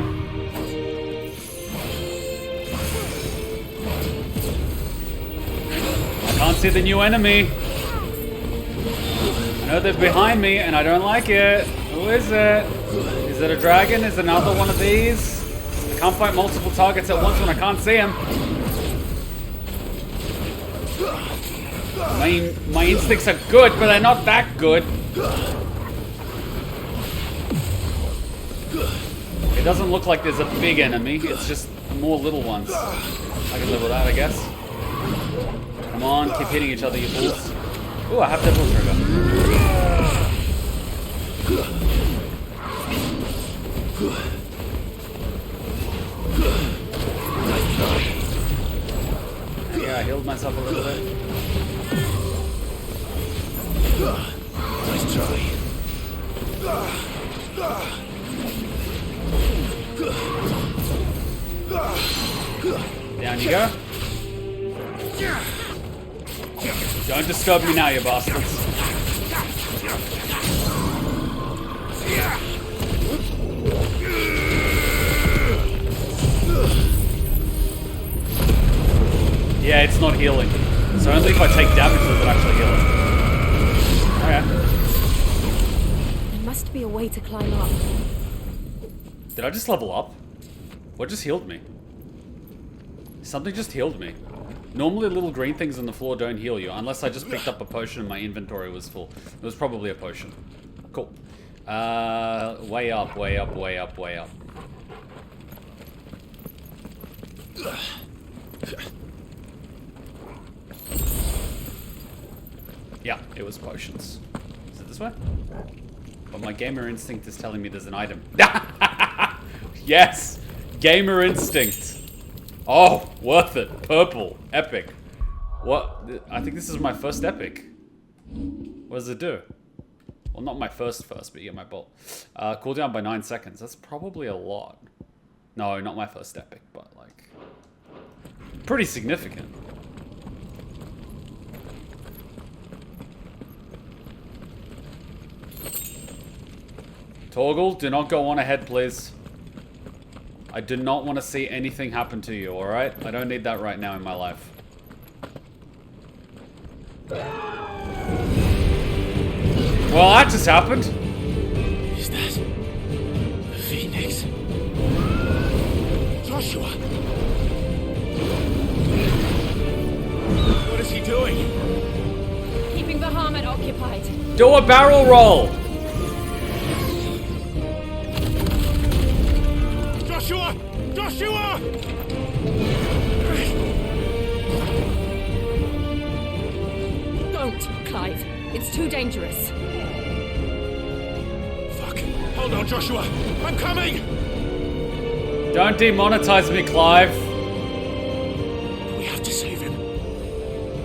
I can't see the new enemy. I know they're behind me and I don't like it. Who is it? Is it a dragon? Is it another one of these? I can't fight multiple targets at once when I can't see them. My instincts are good, but they're not that good. It doesn't look like there's a big enemy, it's just more little ones. I can live with that, I guess. Come on, keep hitting each other, you fools. Ooh, I have Devil Trigger. Yeah, I healed myself a little bit. Nice try. Down you go. Don't disturb me now, you bastards. Yeah, it's not healing. So only if I take damage does it actually heal it. Okay. There must be a way to climb up. Did I just level up? What just healed me? Something just healed me. Normally little green things on the floor don't heal you, unless I just picked up a potion and my inventory was full. It was probably a potion. Cool. Way up, way up, way up, way up. Yeah, it was potions. Is it this way? But my gamer instinct is telling me there's an item. Yes! Gamer instinct. Oh, worth it. Purple. Epic. What? I think this is my first epic. What does it do? Well, not my first, but you get my bolt. Cooldown by 9 seconds. That's probably a lot. No, not my first epic, but like... pretty significant. Torgal, do not go on ahead, please. I do not want to see anything happen to you, alright? I don't need that right now in my life. Well, that just happened. Is that the Phoenix? Joshua! What is he doing? Keeping Bahamut occupied. Do a barrel roll! Joshua! Joshua! Don't, Clive. It's too dangerous. Fuck. Hold on, Joshua. I'm coming! Don't demonetize me, Clive. We have to save him.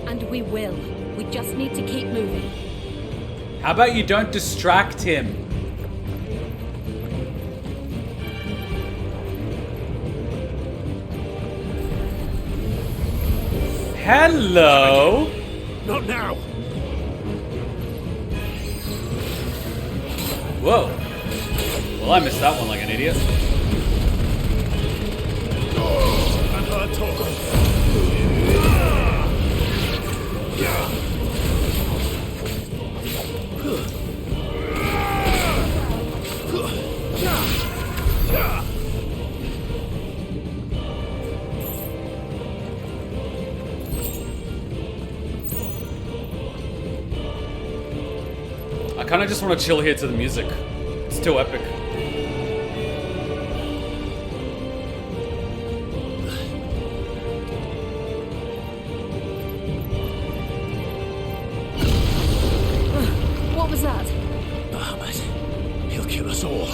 And we will. We just need to keep moving. How about you don't distract him? Hello? Not now. Whoa. Well, I missed that one like an idiot. Unheard Torgal. kind of just want to chill here to the music. It's too epic. What was that? Bahamut. He'll kill us all.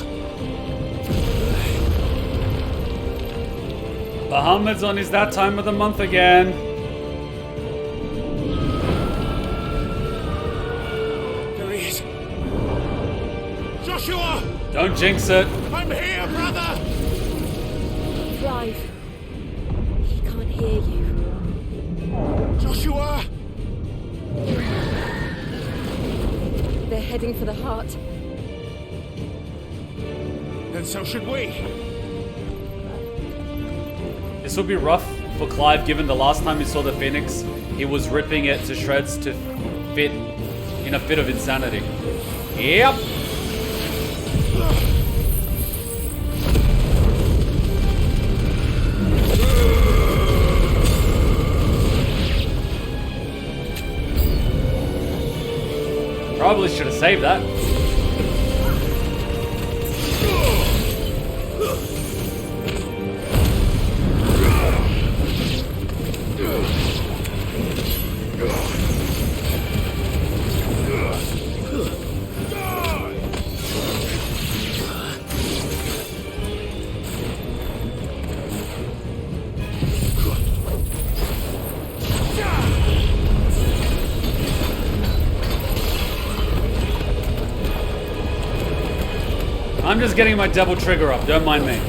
Bahamut's on his that time of the month again. There he is. Joshua! Don't jinx it. I'm here, brother! Clive. He can't hear you. Joshua! They're heading for the heart. And so should we. This will be rough for Clive, given the last time he saw the Phoenix, he was ripping it to shreds to fit in a fit of insanity. Yep. Probably should have saved that. I'm just getting my double trigger up, don't mind me.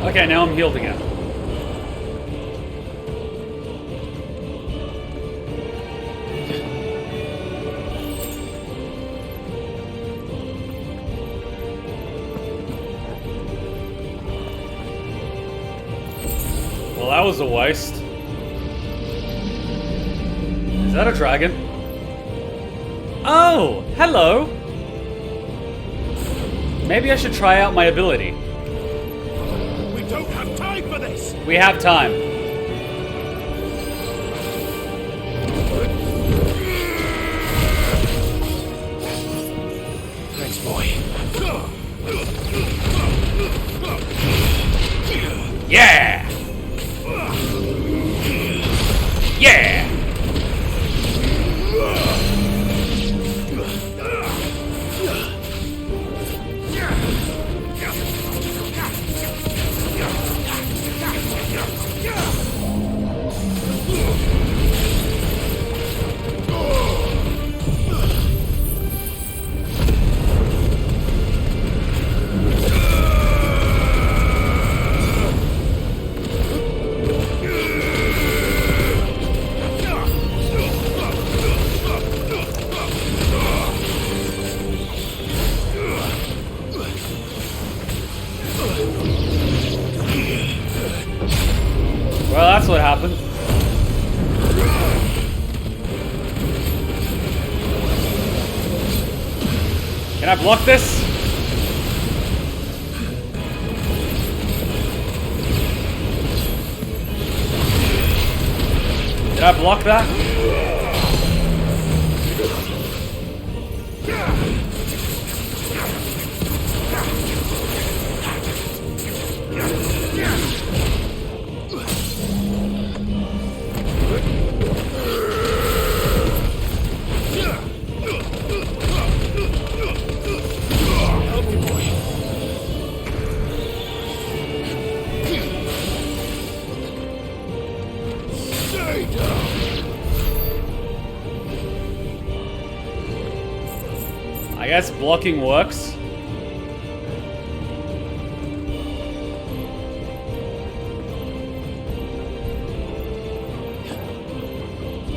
Okay, now I'm healed again. Well, that was a waste. Is that a dragon? Oh, hello! Maybe I should try out my ability. We don't have time for this! We have time. Thanks, boy. Yeah! Yeah! Well, that's what happened. Can I block this? Did I block that? I guess blocking works.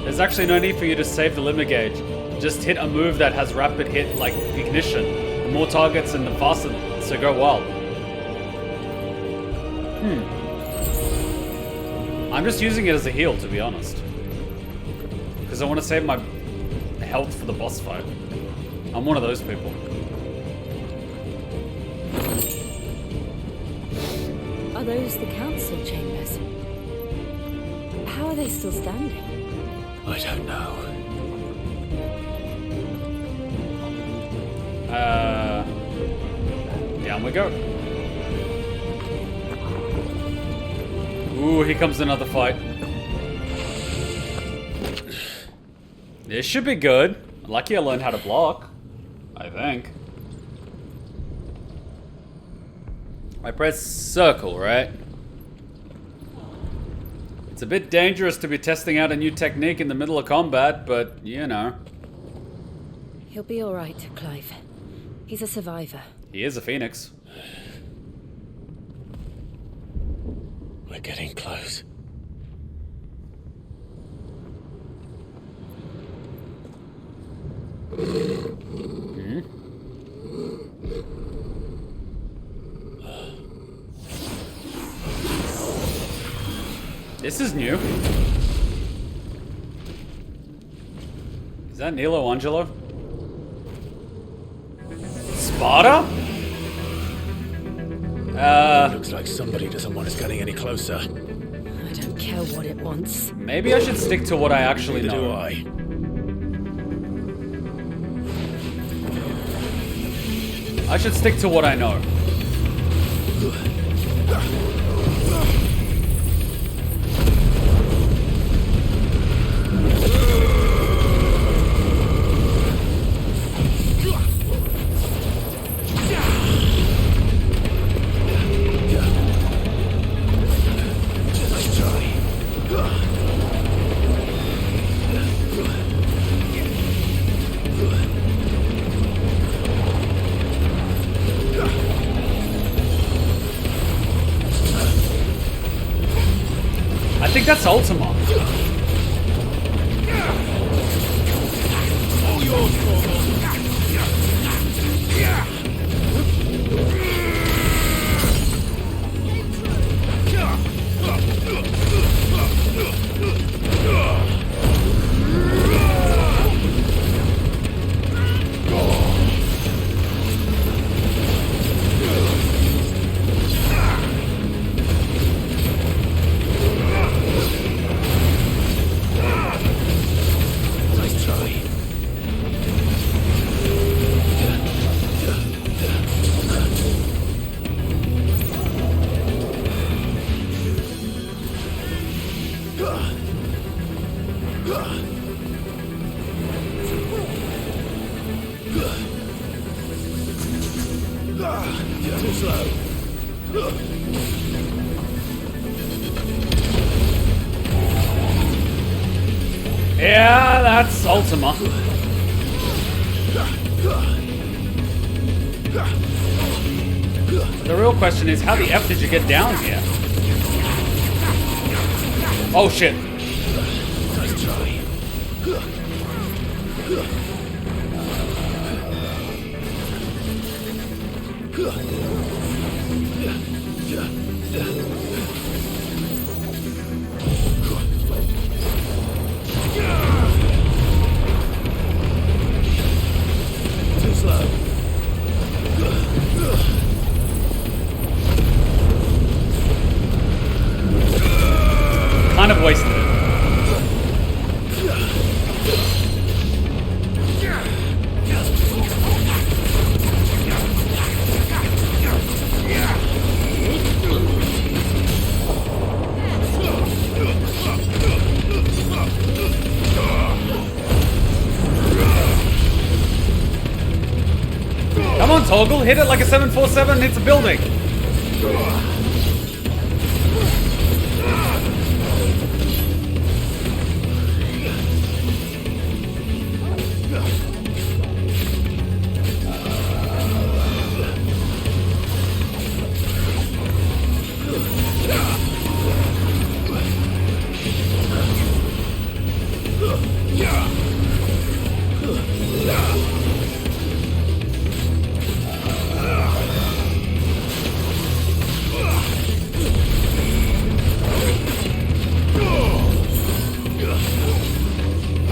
There's actually no need for you to save the limit gauge. Just hit a move that has rapid hit, like ignition. The more targets and the faster, so go wild. I'm just using it as a heal, to be honest. Because I want to save my health for the boss fight. I'm one of those people. those the council chambers? How are they still standing? I don't know. Down we go. Ooh, here comes another fight. This should be good. Lucky I learned how to block. I think. I press circle, right? It's a bit dangerous to be testing out a new technique in the middle of combat, but you know. He'll be all right, Clive. He's a survivor. He is a phoenix. We're getting close. Hmm? This is new. Is that Nilo Angelo? Sparta? Looks like somebody doesn't want us getting any closer. I don't care what it wants. Maybe I should stick to what I actually Neither know. do I. I should stick to what I know. I think that's Ultima. Too slow. Yeah, that's Ultima. The real question is, how the F did you get down here? Oh shit. Nice try. Too slow. Kind of wasted it. Come on, Toggle, hit it like a 747 hits a building.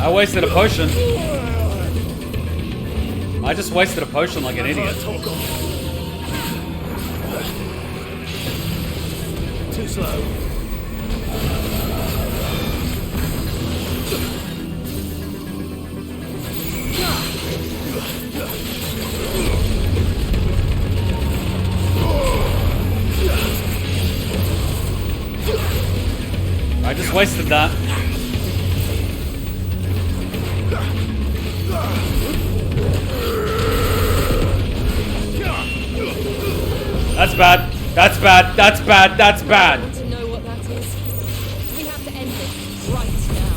I wasted a potion. I just wasted a potion like an idiot. Too slow. I just wasted that. That's bad. That's bad. That's bad. That's bad. I want to know what that is. We have to end it right now.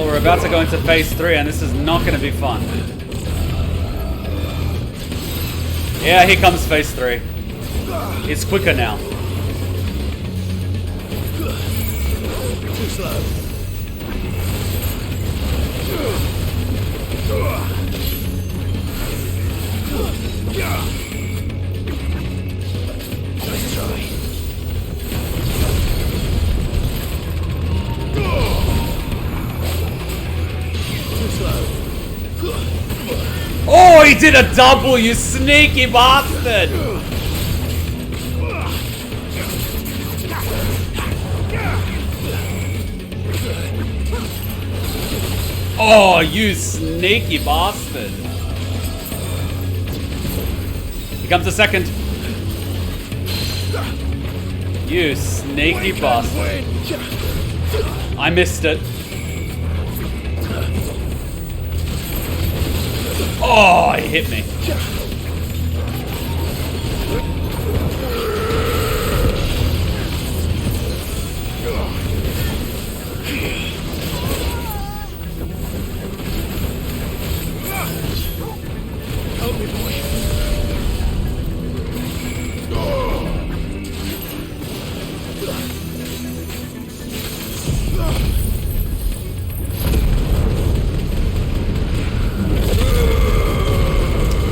We're about to go into phase 3 and this is not going to be fun. Yeah, here comes phase 3. It's quicker now. Too slow. Nice try. Oh, he did a double, you sneaky bastard! Oh, you sneaky bastard. Here comes the second. You sneaky bastard. I missed it. Oh, he hit me. Help me, boy.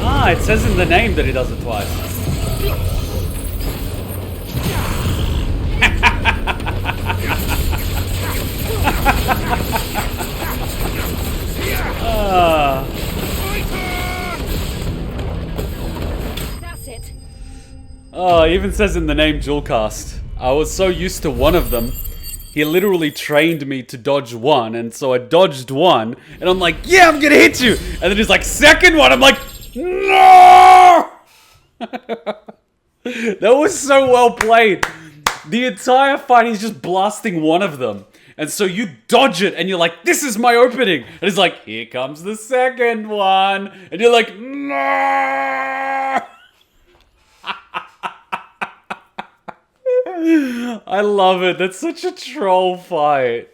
Ah, it says in the name that he does it twice. That's it. Oh, it even says in the name dual cast. I was so used to one of them. He literally trained me to dodge one, and so I dodged one, and I'm like, yeah, I'm gonna hit you! And then he's like, second one, I'm like, no! That was so well played. The entire fight, he's just blasting one of them. And so you dodge it, and you're like, this is my opening. And he's like, here comes the second one. And you're like, no! I love it. That's such a troll fight.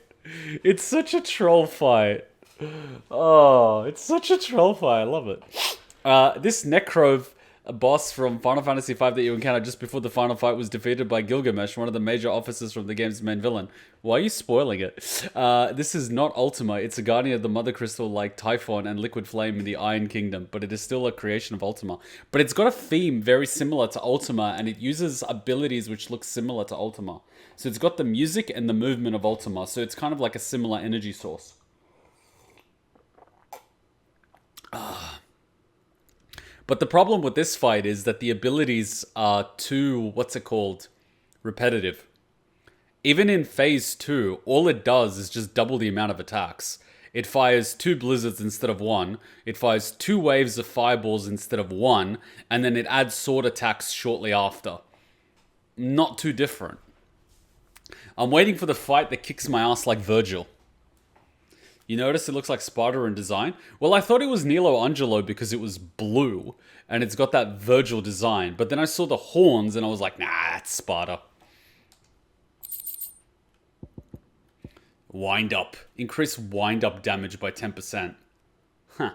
It's such a troll fight. Oh, it's such a troll fight. I love it. This Necrove boss from Final Fantasy V that you encountered just before the final fight was defeated by Gilgamesh, one of the major officers from the game's main villain. Why are you spoiling it? This is not Ultima. It's a guardian of the Mother Crystal like Typhon and Liquid Flame in the Iron Kingdom, but it is still a creation of Ultima. But it's got a theme very similar to Ultima, and it uses abilities which look similar to Ultima. So it's got the music and the movement of Ultima, so it's kind of like a similar energy source. But the problem with this fight is that the abilities are too, repetitive. Even in phase 2, all it does is just double the amount of attacks. It fires 2 blizzards instead of 1. It fires 2 waves of fireballs instead of 1. And then it adds sword attacks shortly after. Not too different. I'm waiting for the fight that kicks my ass like Virgil. You notice it looks like Sparta in design? Well, I thought it was Nilo Angelo because it was blue and it's got that Virgil design. But then I saw the horns and I was like, nah, that's Sparta. Wind up. Increase wind up damage by 10%. Huh.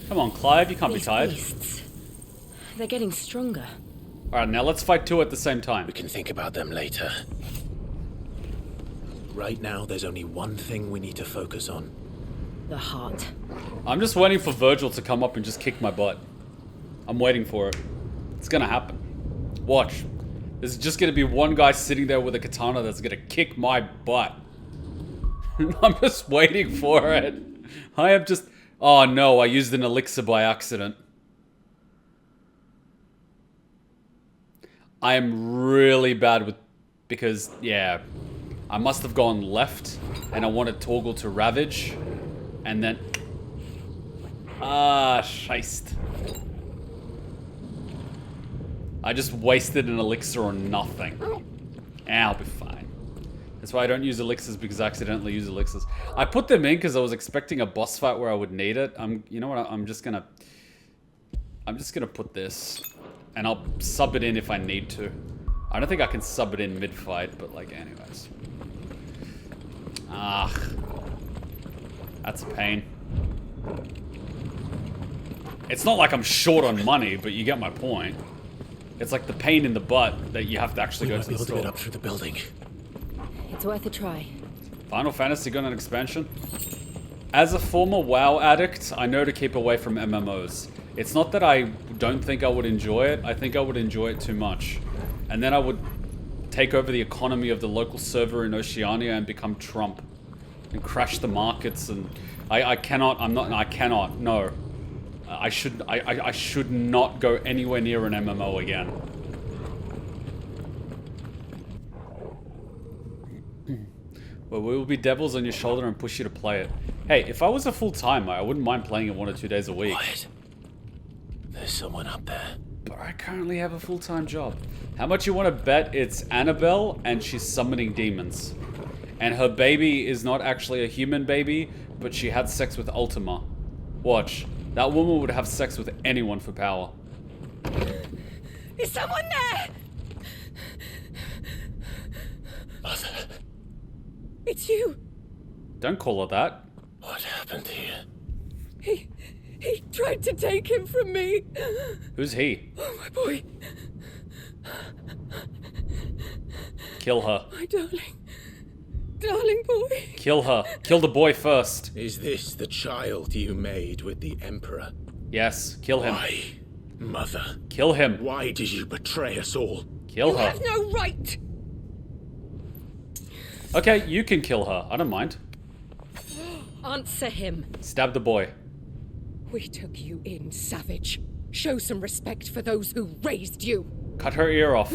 Come on, Clive, you can't be tired. Beasts. They're getting stronger. Alright, now let's fight two at the same time. We can think about them later. Right now, there's only one thing we need to focus on. The heart. I'm just waiting for Virgil to come up and just kick my butt. I'm waiting for it. It's gonna happen. Watch. There's just gonna be one guy sitting there with a katana that's gonna kick my butt. I'm just waiting for it. I am just... Oh no, I used an elixir by accident. I am really bad with... Because, yeah. I must have gone left, and I wanted toggle to ravage, and then... Ah, scheist. I just wasted an elixir on nothing. I'll be fine. That's why I don't use elixirs, because I accidentally use elixirs. I put them in because I was expecting a boss fight where I would need it. You know what? I'm just gonna put this, and I'll sub it in if I need to. I don't think I can sub it in mid-fight, but like, anyways. Ah, that's a pain. It's not like I'm short on money, but you get my point. It's like the pain in the butt that you have to actually go to the store. We might be able to get up through the building. It's worth a try. Final Fantasy got an expansion? As a former WoW addict, I know to keep away from MMOs. It's not that I don't think I would enjoy it, I think I would enjoy it too much. And then I would take over the economy of the local server in Oceania and become Trump. And crash the markets and... I cannot, no. I should not go anywhere near an MMO again. Well, we will be devils on your shoulder and push you to play it. Hey, if I was a full-timer, I wouldn't mind playing it 1 or 2 days a week. Quiet. There's someone up there. But I currently have a full-time job. How much you want to bet it's Annabelle and she's summoning demons? And her baby is not actually a human baby, but she had sex with Ultima. Watch. That woman would have sex with anyone for power. Is someone there? Mother. It's you. Don't call her that. What happened here? He tried to take him from me. Who's he? Oh, my boy. Kill her. My darling. Darling boy. Kill her. Kill the boy first. Is this the child you made with the Emperor? Yes, kill him. Why, Mother? Kill him. Why did you betray us all? Kill her. You have no right. Okay, you can kill her. I don't mind. Answer him. Stab the boy. We took you in, savage. Show some respect for those who raised you. Cut her ear off.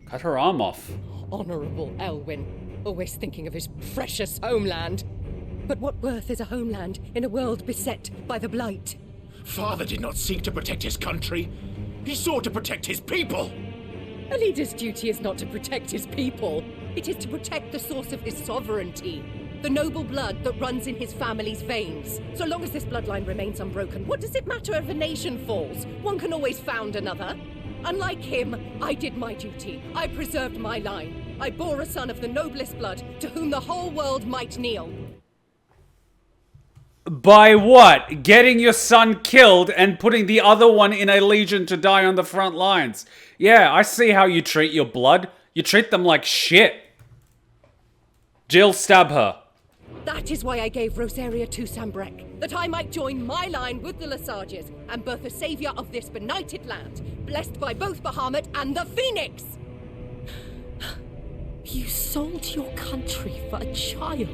Cut her arm off. Honorable Elwyn, always thinking of his precious homeland. But what worth is a homeland in a world beset by the Blight? Father did not seek to protect his country. He sought to protect his people. A leader's duty is not to protect his people. It is to protect the source of his sovereignty. The noble blood that runs in his family's veins. So long as this bloodline remains unbroken, what does it matter if a nation falls? One can always found another. Unlike him, I did my duty. I preserved my line. I bore a son of the noblest blood, to whom the whole world might kneel. By what? Getting your son killed and putting the other one in a legion to die on the front lines. Yeah, I see how you treat your blood. You treat them like shit. Jill, stab her. That is why I gave Rosaria to Sambrek, that I might join my line with the Lesages and birth a savior of this benighted land, blessed by both Bahamut and the Phoenix! You sold your country for a child.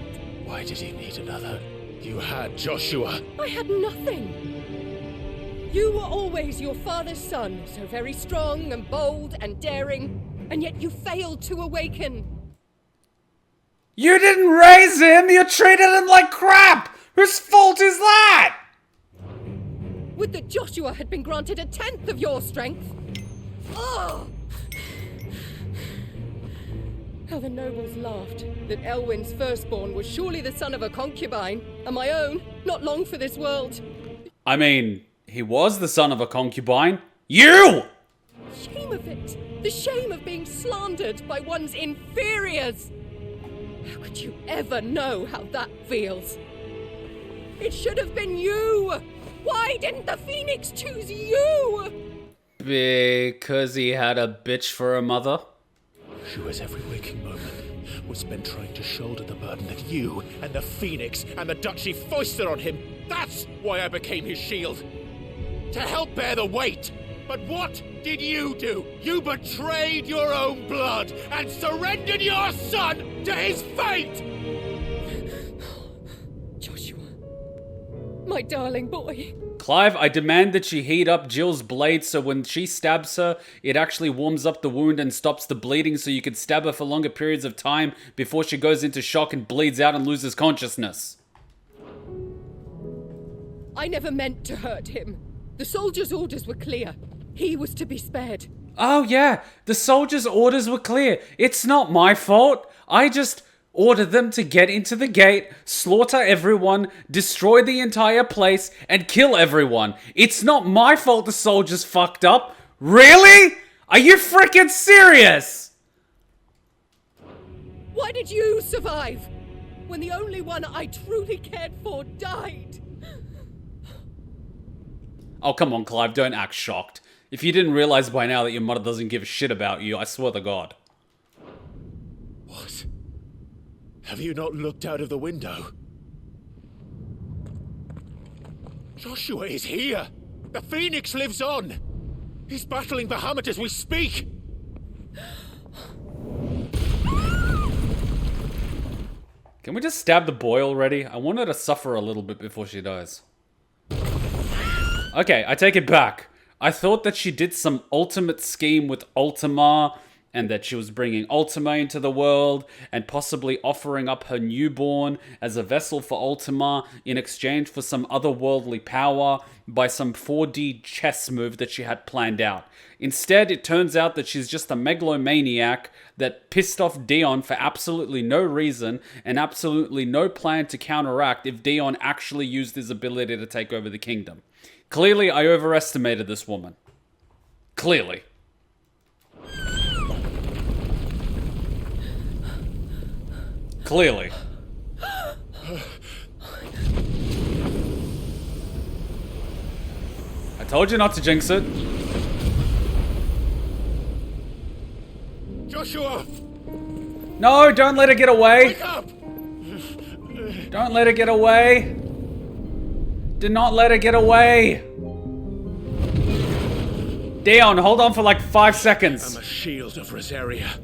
Why did he need another? You had Joshua. I had nothing. You were always your father's son, so very strong and bold and daring, and yet you failed to awaken. You didn't raise him! You treated him like crap! Whose fault is that? Would that Joshua had been granted 1/10 of your strength? Oh! How the nobles laughed that Elwyn's firstborn was surely the son of a concubine, and my own, not long for this world. I mean, he was the son of a concubine. You! Shame of it! The shame of being slandered by one's inferiors! How could you ever know how that feels? It should have been you! Why didn't the Phoenix choose you? Because he had a bitch for a mother. Shua's every waking moment was spent trying to shoulder the burden that you and the Phoenix and the Duchy foisted on him. That's why I became his shield. To help bear the weight. But what did you do? You betrayed your own blood and surrendered your son to his fate! Joshua, my darling boy. Clive, I demand that you heat up Jill's blade so when she stabs her, it actually warms up the wound and stops the bleeding so you can stab her for longer periods of time before she goes into shock and bleeds out and loses consciousness. I never meant to hurt him. The soldiers' orders were clear. He was to be spared. Oh yeah, the soldiers' orders were clear. It's not my fault. I just ordered them to get into the gate, slaughter everyone, destroy the entire place, and kill everyone. It's not my fault the soldiers fucked up. Really? Are you freaking serious? Why did you survive when the only one I truly cared for died? Oh, come on, Clive, don't act shocked. If you didn't realize by now that your mother doesn't give a shit about you, I swear to God. What? Have you not looked out of the window? Joshua is here! The Phoenix lives on! He's battling Bahamut as we speak! Can we just stab the boy already? I want her to suffer a little bit before she dies. Okay, I take it back. I thought that she did some ultimate scheme with Ultima, and that she was bringing Ultima into the world, and possibly offering up her newborn as a vessel for Ultima in exchange for some otherworldly power by some 4D chess move that she had planned out. Instead, it turns out that she's just a megalomaniac that pissed off Dion for absolutely no reason and absolutely no plan to counteract if Dion actually used his ability to take over the kingdom. Clearly, I overestimated this woman. Clearly. Clearly. I told you not to jinx it. Joshua! No, don't let her get away. Wake up! Don't let her get away. Do not let her get away. Dion, hold on for like 5 seconds. I'm a shield of Rosaria.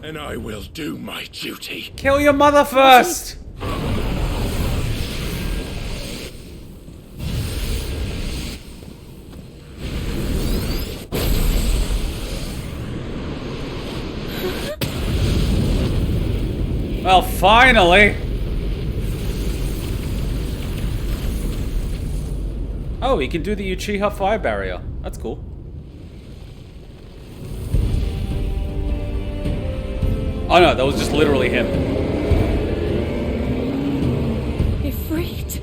And I will do my duty. Kill your mother first. Well, finally! Oh, he can do the Uchiha fire barrier. That's cool. Oh no, that was just literally him. Ifrit.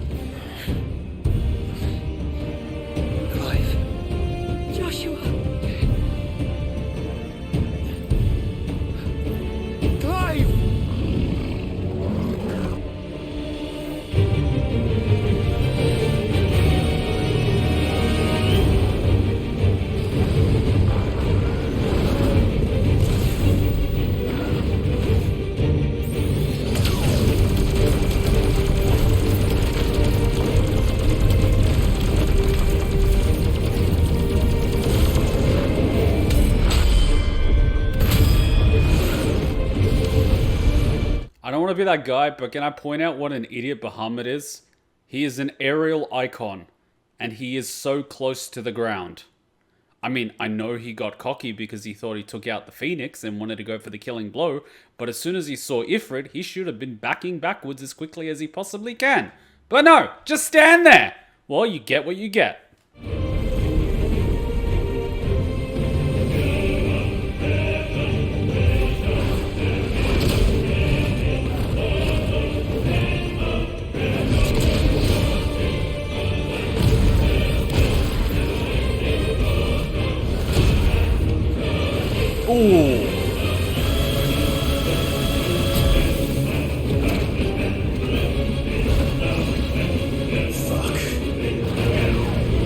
Clive. Joshua. Clive! I don't want to be that guy, but can I point out what an idiot Bahamut is? He is an aerial icon, and he is so close to the ground. I mean, I know he got cocky because he thought he took out the Phoenix and wanted to go for the killing blow, but as soon as he saw Ifrit, he should have been backing backwards as quickly as he possibly can. But no, just stand there! Well, you get what you get. Ooh. Fuck.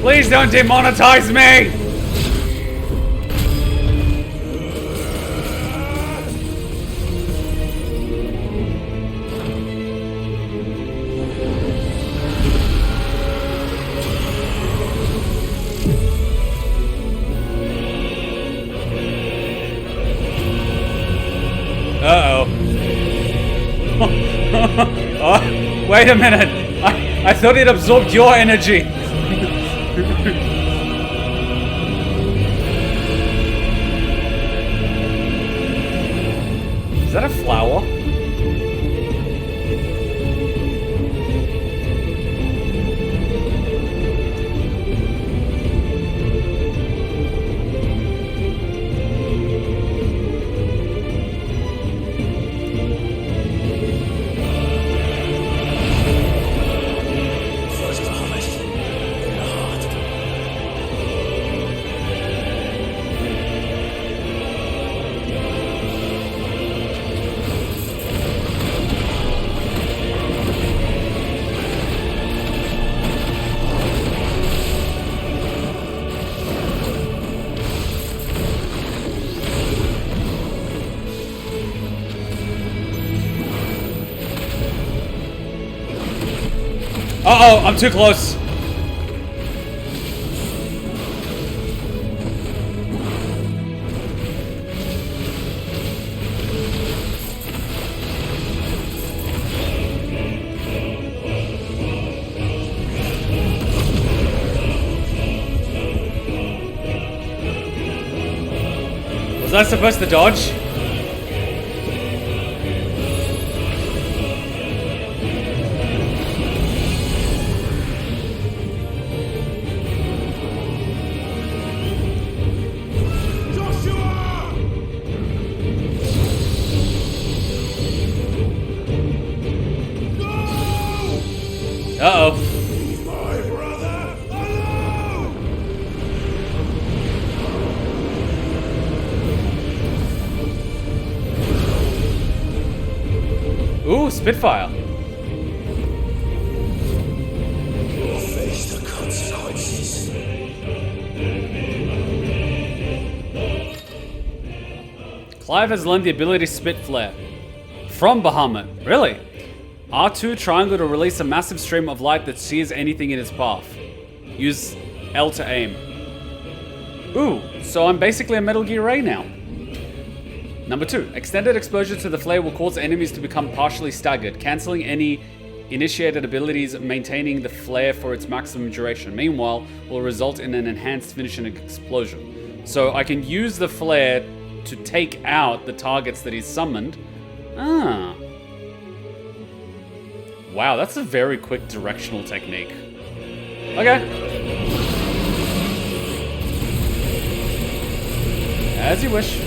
Please don't demonetize me! Uh-oh. Oh, wait a minute. I thought it absorbed your energy. Is that a flower? Uh-oh, I'm too close. Was I supposed to dodge? Uh-oh. My brother alone! Ooh, Spitfire. You'll face the consequences. Clive has learned the ability to spit flare. From Bahamut. Really? R2 triangle to release a massive stream of light that sears anything in its path. Use L to aim. Ooh, so I'm basically a Metal Gear Ray now. Number 2. Extended exposure to the flare will cause enemies to become partially staggered, cancelling any initiated abilities, maintaining the flare for its maximum duration. Meanwhile, will result in an enhanced finish and explosion. So I can use the flare to take out the targets that he's summoned. Ah. Wow, that's a very quick directional technique. Okay. As you wish.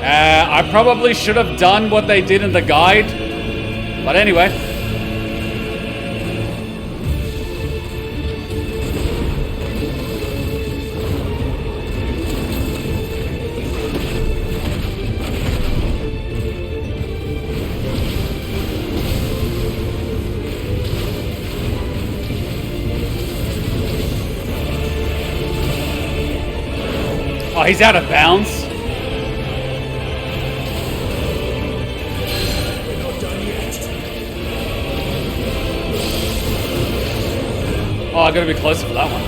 I probably should have done what they did in the guide. But anyway. Oh, he's out of bounds. Oh, I gotta be closer for that one.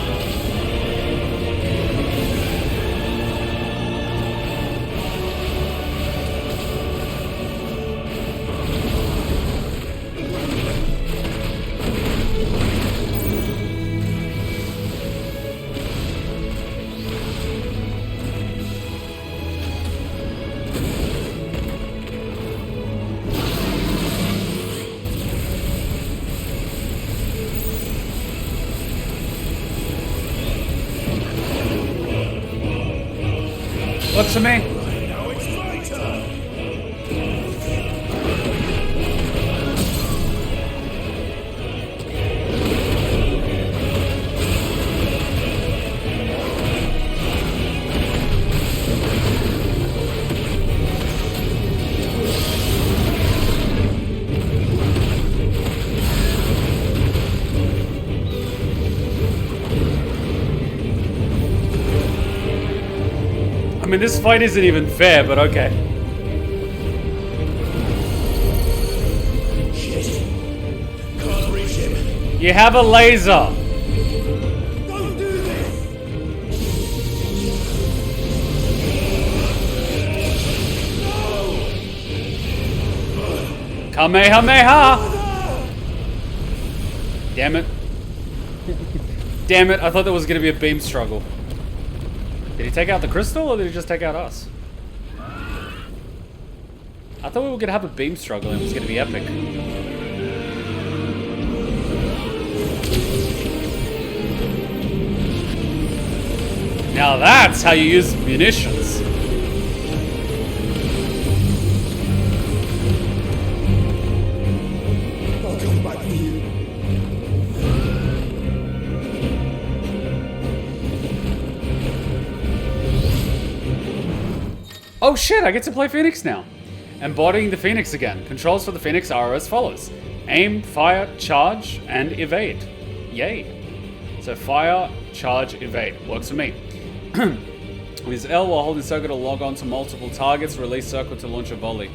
Looks at me. Now it's my turn. I mean, this fight isn't even fair, but okay. Shit. Can't reach him. You have a laser. Don't do this. Kamehameha! Damn it. Damn it, I thought there was going to be a beam struggle. Did he take out the crystal, or did he just take out us? I thought we were going to have a beam struggle and it was going to be epic. Now that's how you use munitions. I'll come back for you. Oh shit, I get to play Phoenix now. Embodying the Phoenix again. Controls for the Phoenix are as follows. Aim, fire, charge, and evade. Yay. So fire, charge, evade. Works for me. Use L while holding circle to log on to multiple targets. Release circle to launch a volley.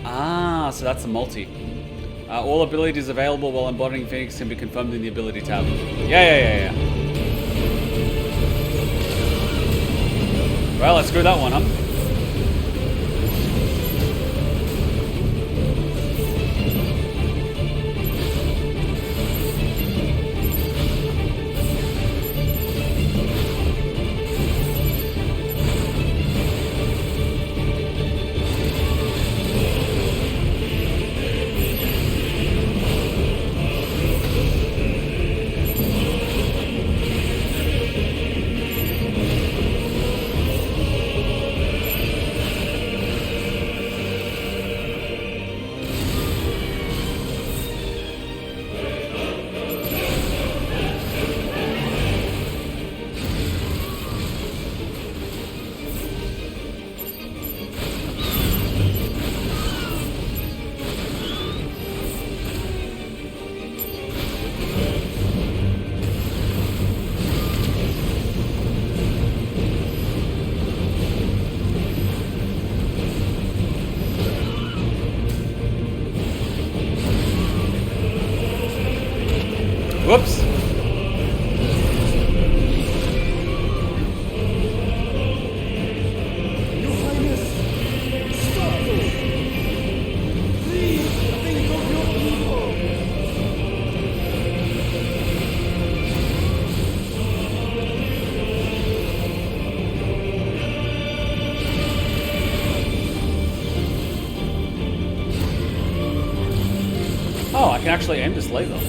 Ah, so that's a multi. All abilities available while embodying Phoenix can be confirmed in the ability tab. Yeah. Well, let's screw that one up. Whoops. Your Highness, stop this. Please think of your people. Oh, I can actually aim this laser.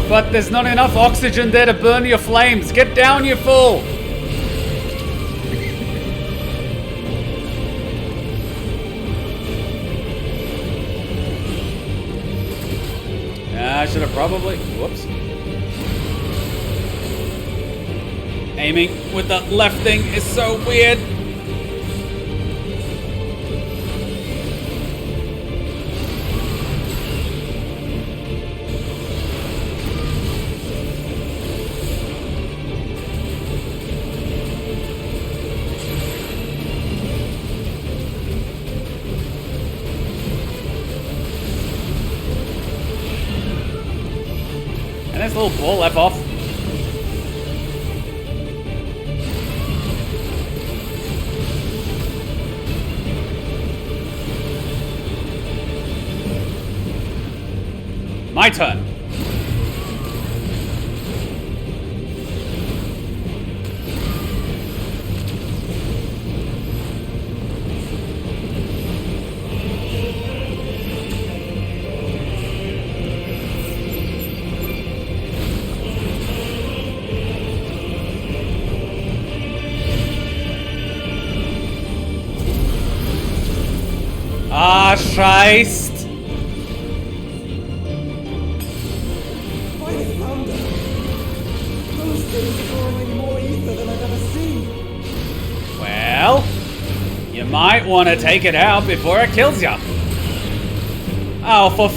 But there's not enough oxygen there to burn your flames. Get down, you fool! I should have probably... Whoops. Aiming with the left thing is so weird. And this little ball left off. My turn. Ah, Scheiße. Well, you might want to take it out before it kills you. Oh, for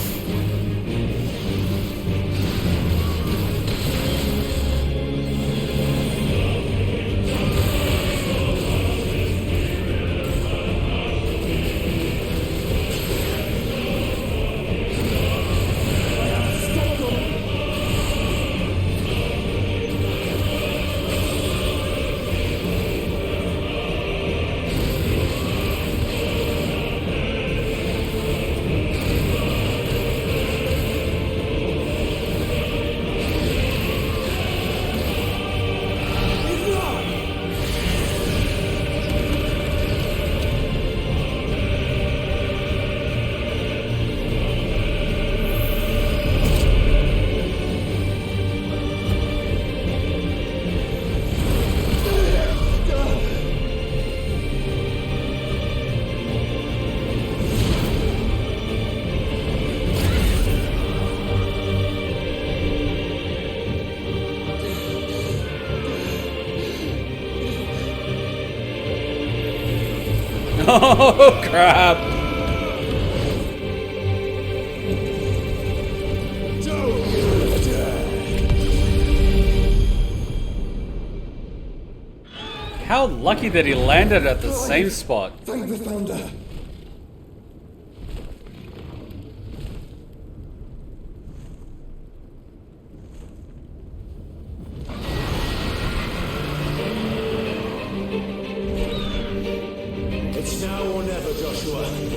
oh, crap. How lucky that he landed at the same spot. Thank the Founder. It's now or never, Joshua.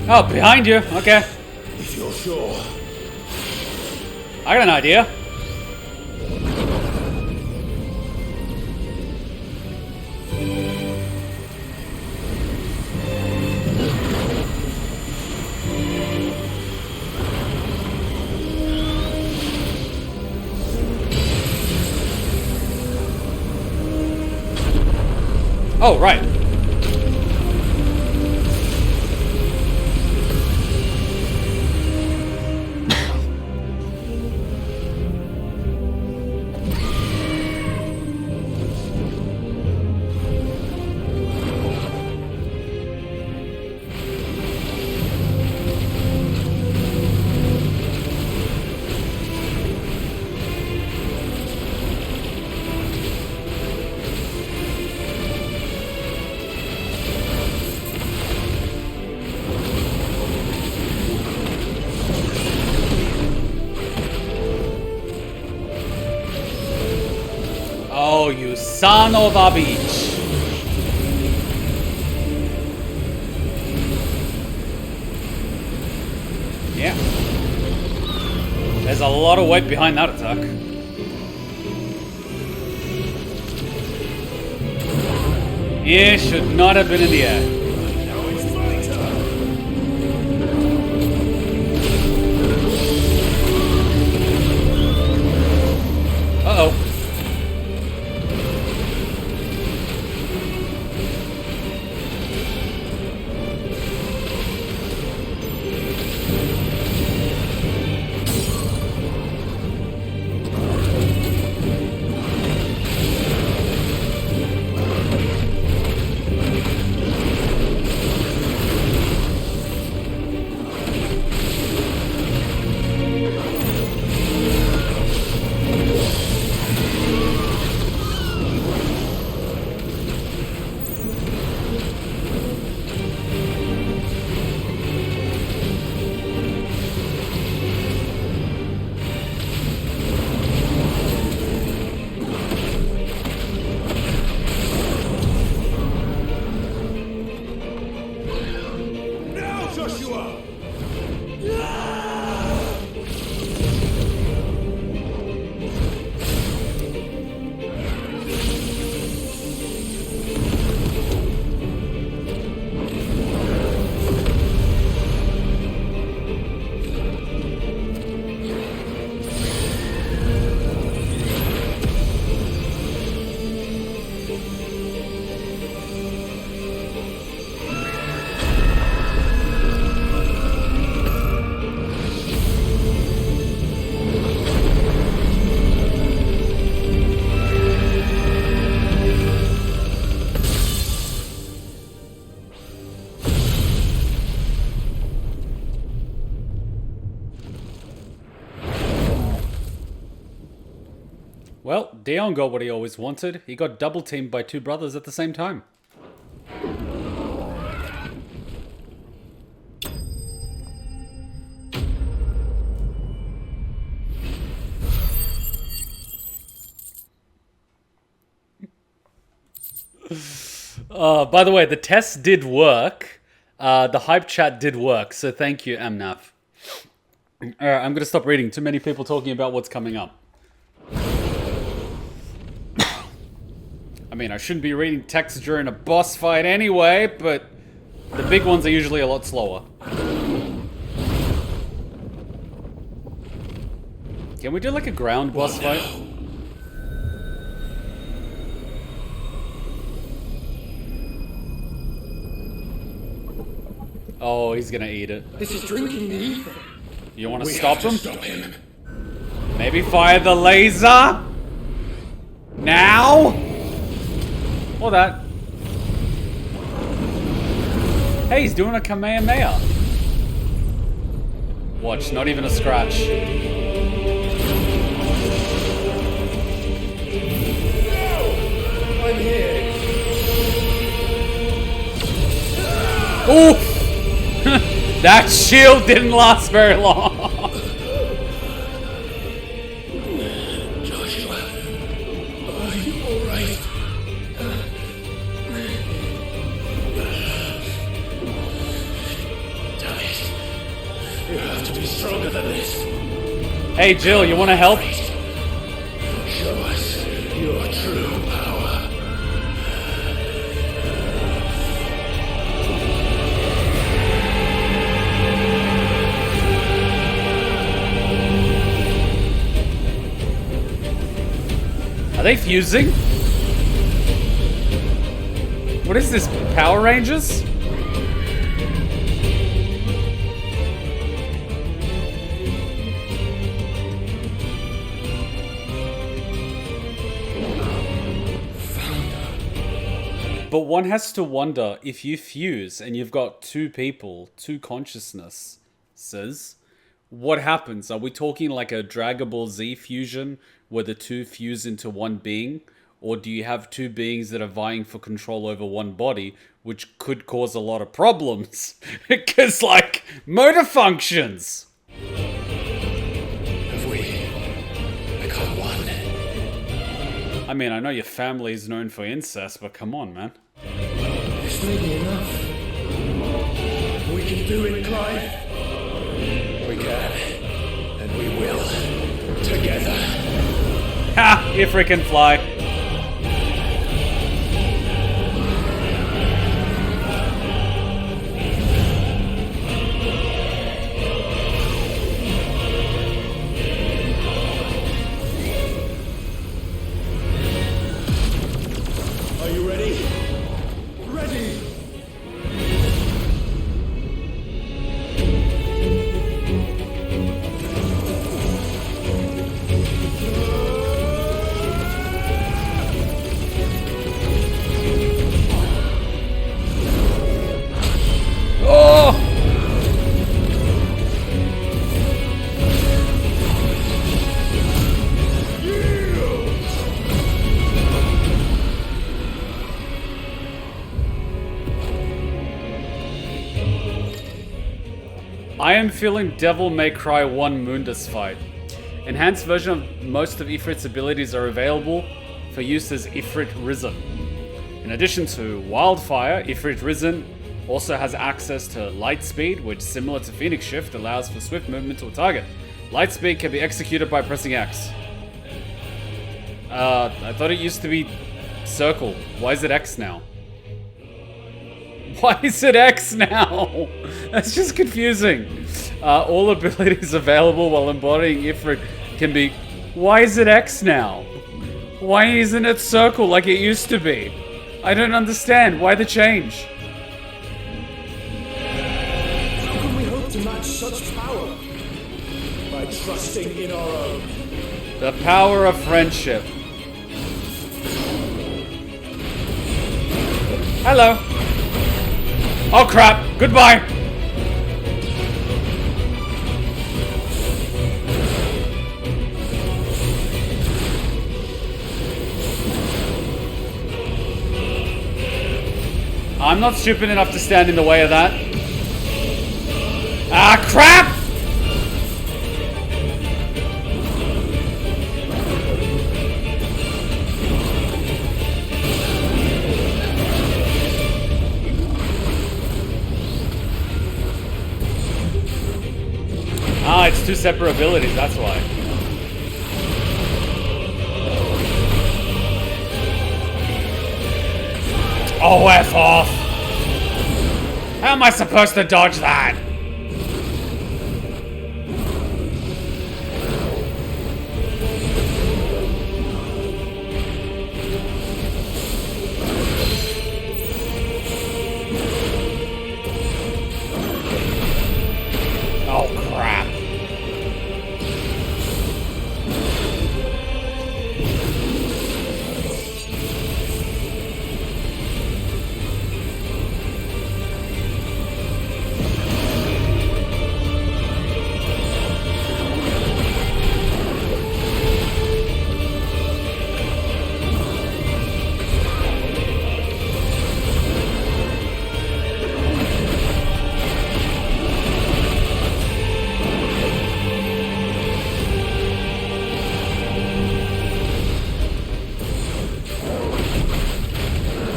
Oh, behind you. Okay. If you're sure. I got an idea. Oh, right. son of a bitch. Yeah. There's a lot of weight behind that attack. Yeah, should not have been in the air. Uh-oh. Well, Dion got what he always wanted. He got double teamed by two brothers at the same time. By the way, the test did work. The hype chat did work, so thank you, MNAF. Alright, I'm gonna stop reading. Too many people talking about what's coming up. I mean, I shouldn't be reading text during a boss fight anyway, but the big ones are usually a lot slower. Can we do like a ground boss fight? Oh, he's gonna eat it. This is drinking the ether. You want to stop him? Maybe fire the laser? Now? Or that. Hey, he's doing a Kamehameha. Watch, not even a scratch. I'm here. Oof! That shield didn't last very long. Joshua, are you alright? Damn it. You have to be stronger than this. Hey, Jill, you want to help? Show us your true power. Are they fusing? What is this, Power Rangers? But one has to wonder, if you fuse and you've got two people, two consciousnesses, what happens? Are we talking like a Dragon Ball Z fusion where the two fuse into one being? Or do you have two beings that are vying for control over one body, which could cause a lot of problems? Because, like, motor functions! Have we become one? I mean, I know your family is known for incest, but come on, man. This may be enough. We can do it, Clive. We can. And we will. Together. Ha! You freaking fly. Are you ready? Ready! Oh! I am feeling Devil May Cry 1 Mundus fight. Enhanced version of most of Ifrit's abilities are available for use as Ifrit Risen. In addition to Wildfire, Ifrit Risen also has access to Light Speed, which, similar to Phoenix Shift, allows for swift movement to a target. Light Speed can be executed by pressing X. I thought it used to be circle. Why is it X now? Why is it X now? That's just confusing. All abilities available while embodying Ifrit can be... Why is it X now? Why isn't it circle like it used to be? I don't understand. Why the change? How can we hope to match such power? By trusting in our own. The power of friendship. Hello. Oh crap, goodbye! I'm not stupid enough to stand in the way of that. Ah, crap! Ah, it's two separate abilities, that's why. Oh, F off! How am I supposed to dodge that? Oh, crap.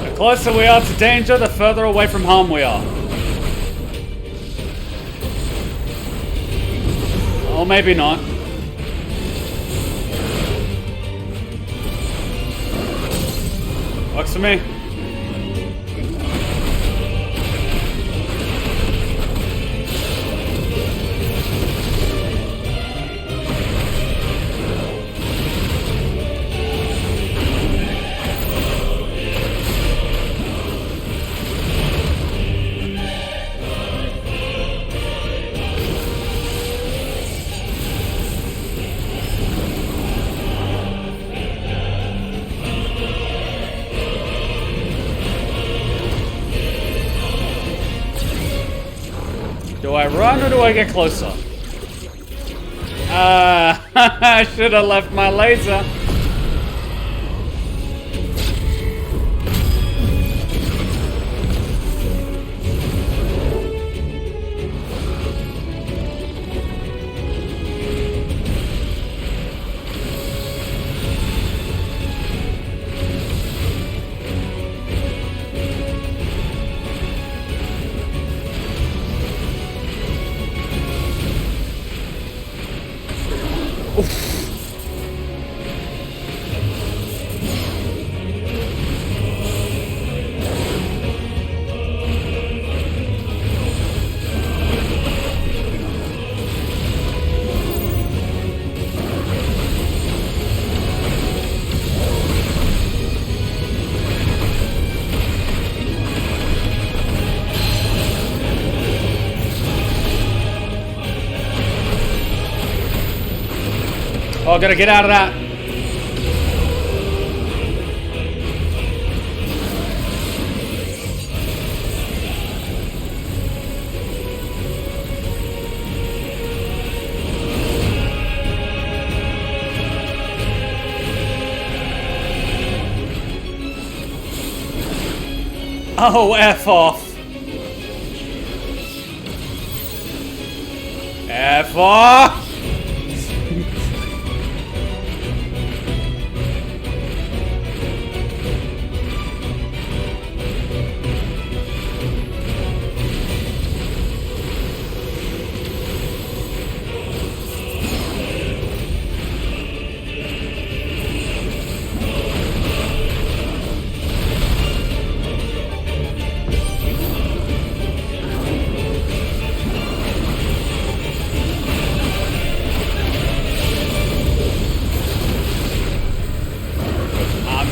The closer we are to danger, the further away from harm we are. Or maybe not. Works for me. Do I run or do I get closer? I should have left my laser. Oh, gotta get out of that. Oh, F off. F off.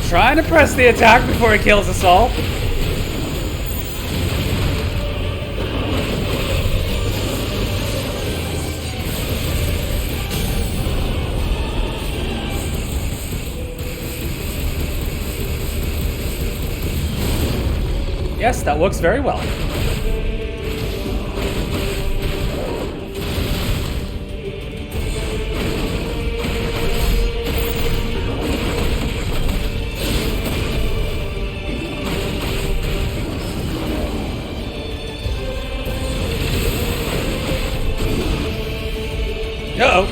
Trying to press the attack before he kills us all. Yes, that works very well. Uh-oh.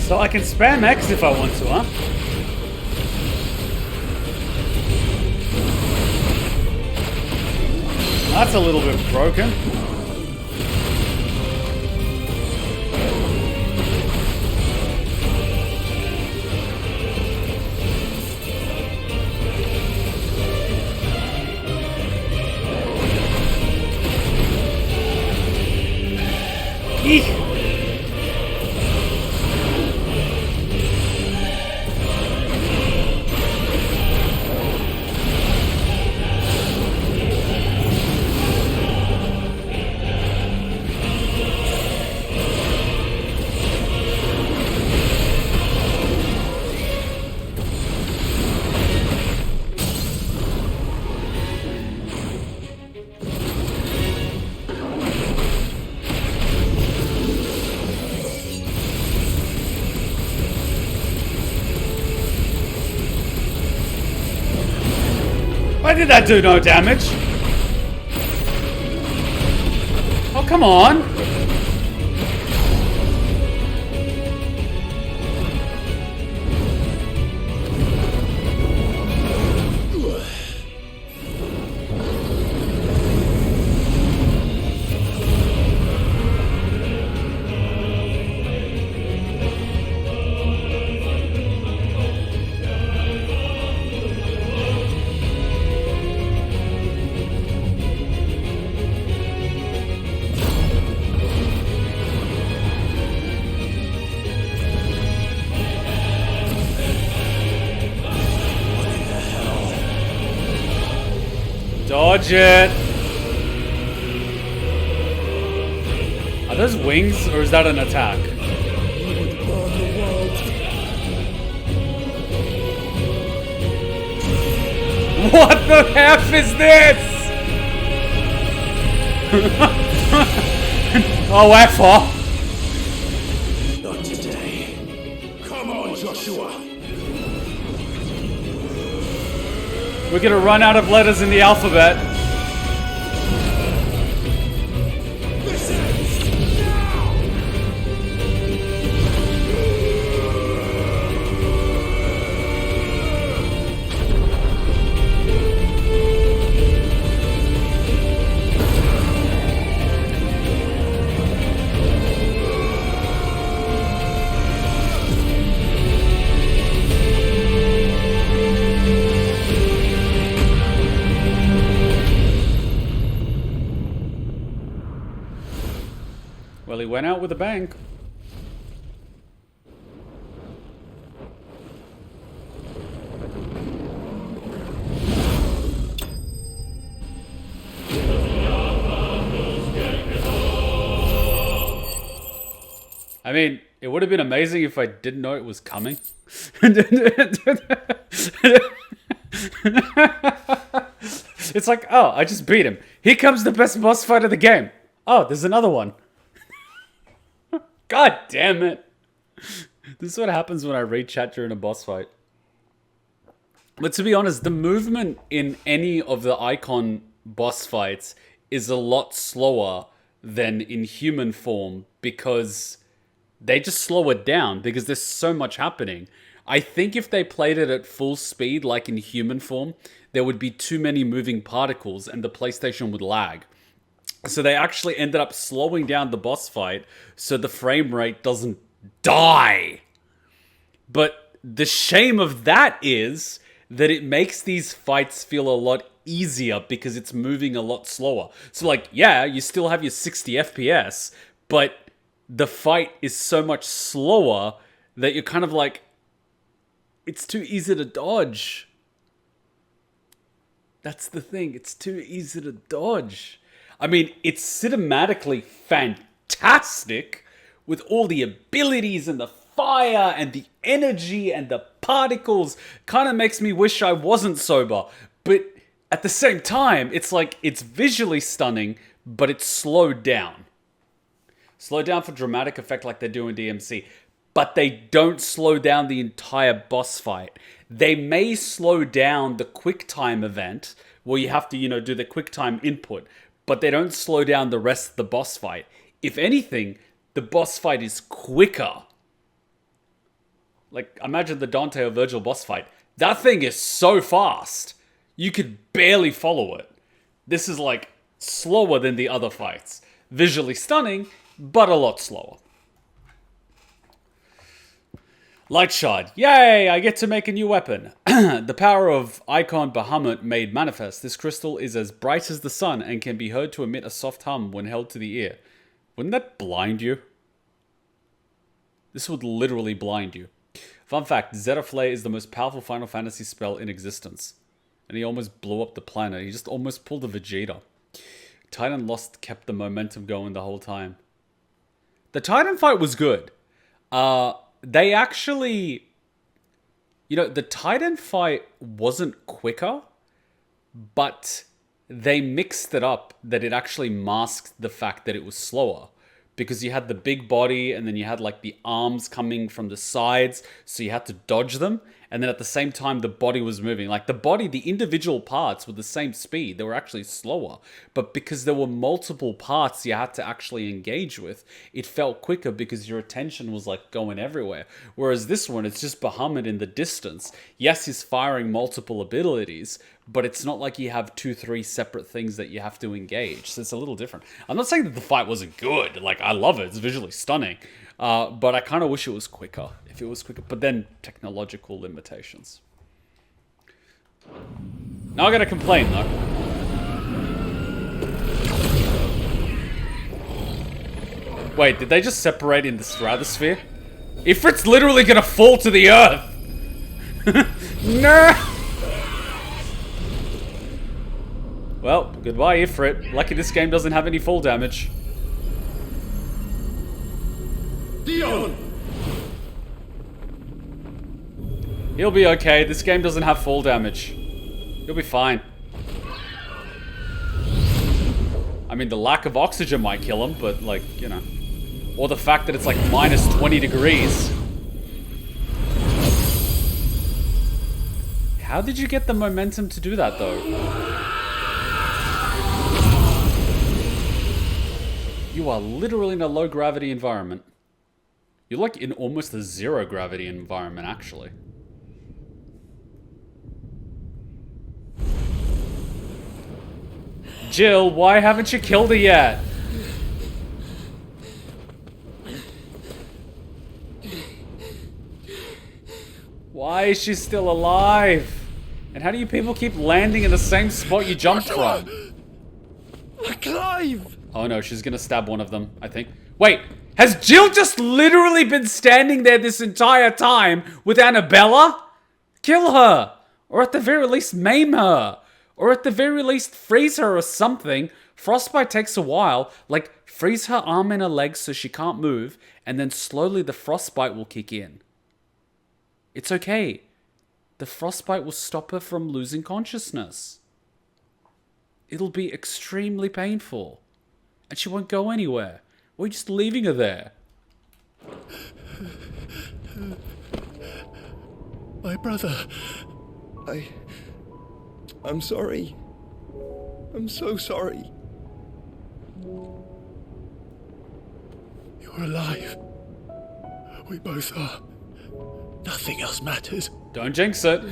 So I can spam X if I want to, huh? That's a little bit broken. Eek. Why did that do no damage? Oh, come on. Dodge it! Are those wings, or is that an attack? What the F is this? Oh, F off! Not today. We're gonna run out of letters in the alphabet. Well, he went out with a bang. I mean, it would have been amazing if I didn't know it was coming. It's like, oh, I just beat him. Here comes the best boss fight of the game. Oh, there's another one. God damn it. This is what happens when I read chat during a boss fight. But to be honest, the movement in any of the icon boss fights is a lot slower than in human form because they just slow it down because there's so much happening. I think if they played it at full speed like in human form, there would be too many moving particles and the PlayStation would lag. So they actually ended up slowing down the boss fight so the frame rate doesn't die. But the shame of that is that it makes these fights feel a lot easier because it's moving a lot slower. So like, yeah, you still have your 60 FPS, but the fight is so much slower that you're kind of like, it's too easy to dodge. That's the thing, it's too easy to dodge. I mean, it's cinematically fantastic with all the abilities and the fire and the energy and the particles. Kind of makes me wish I wasn't sober. But at the same time, it's like, it's visually stunning, but it's slowed down. Slowed down for dramatic effect like they do in DMC. But they don't slow down the entire boss fight. They may slow down the quick time event where you have to, you know, do the quick time input. But they don't slow down the rest of the boss fight. If anything, the boss fight is quicker. Like, imagine the Dante or Virgil boss fight. That thing is so fast. You could barely follow it. This is like slower than the other fights. Visually stunning, but a lot slower. Light Shard. Yay, I get to make a new weapon. The power of Icon Bahamut made manifest. This crystal is as bright as the sun and can be heard to emit a soft hum when held to the ear. Wouldn't that blind you? This would literally blind you. Fun fact, Zetaflay is the most powerful Final Fantasy spell in existence. And he almost blew up the planet. He just almost pulled a Vegeta. Titan Lost kept the momentum going the whole time. The Titan fight was good. They actually... You know, the Titan fight wasn't quicker, but they mixed it up that it actually masked the fact that it was slower. Because you had the big body and then you had like the arms coming from the sides, so you had to dodge them. And then at the same time, the body was moving. Like the body, the individual parts were the same speed. They were actually slower. But because there were multiple parts you had to actually engage with, it felt quicker because your attention was like going everywhere. Whereas this one, it's just Bahamut in the distance. Yes, he's firing multiple abilities, but it's not like you have 2-3 separate things that you have to engage. So it's a little different. I'm not saying that the fight wasn't good. Like, I love it. It's visually stunning. But I kind of wish it was quicker. If it was quicker. But then, technological limitations. Now I gotta complain, though. Wait, did they just separate in the stratosphere? IFRIT's literally gonna fall to the earth! No! Well, goodbye, IFRIT. Lucky this game doesn't have any fall damage. Dion! He'll be okay. This game doesn't have fall damage. He'll be fine. I mean, the lack of oxygen might kill him, but, like, you know. Or the fact that it's, like, minus 20 degrees. How did you get the momentum to do that, though? You are literally in a low-gravity environment. You're like in almost a zero-gravity environment, actually. Jill, why haven't you killed her yet? Why is she still alive? And how do you people keep landing in the same spot you jumped from? Clive! Oh no, she's gonna stab one of them, I think. Wait, has Jill just literally been standing there this entire time with Annabella? Kill her! Or at the very least maim her! Or at the very least freeze her or something. Frostbite takes a while, like freeze her arm and her legs so she can't move, and then slowly the frostbite will kick in. It's okay. The frostbite will stop her from losing consciousness. It'll be extremely painful. And she won't go anywhere. We're just leaving her there. My brother. I'm sorry. I'm so sorry. You're alive. We both are. Nothing else matters. Don't jinx it.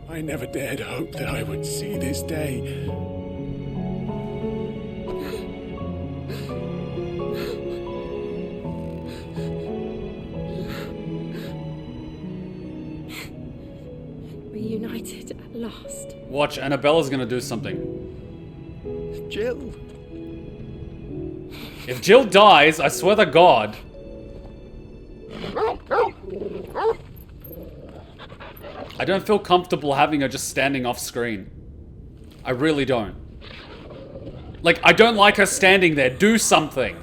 I never dared hope that I would see this day. Reunited at last. Watch, Annabella's gonna do something. Jill. If Jill dies, I swear to God. I don't feel comfortable having her just standing off screen. I really don't. Like, I don't like her standing there. Do something.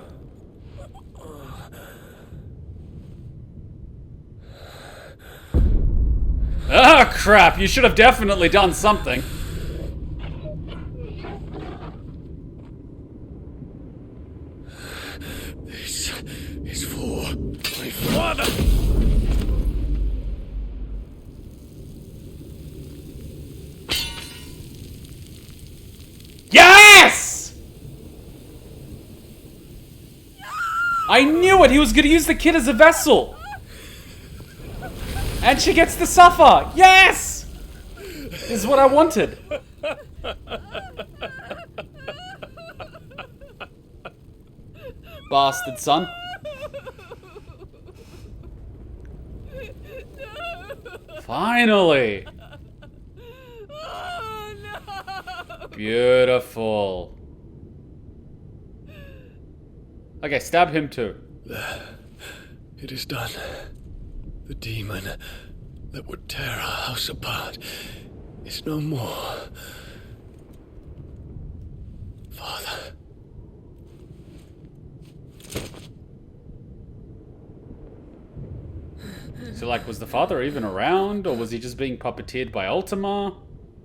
Ah, crap. You should have definitely done something. This is for my father. Yes! I knew it! He was gonna use the kid as a vessel! And she gets to suffer! Yes! This is what I wanted. Bastard, son. Finally! Beautiful. Okay, stab him too. It is done. The demon that would tear our house apart is no more. Father. So, like, was the father even around, or was he just being puppeteered by Ultima?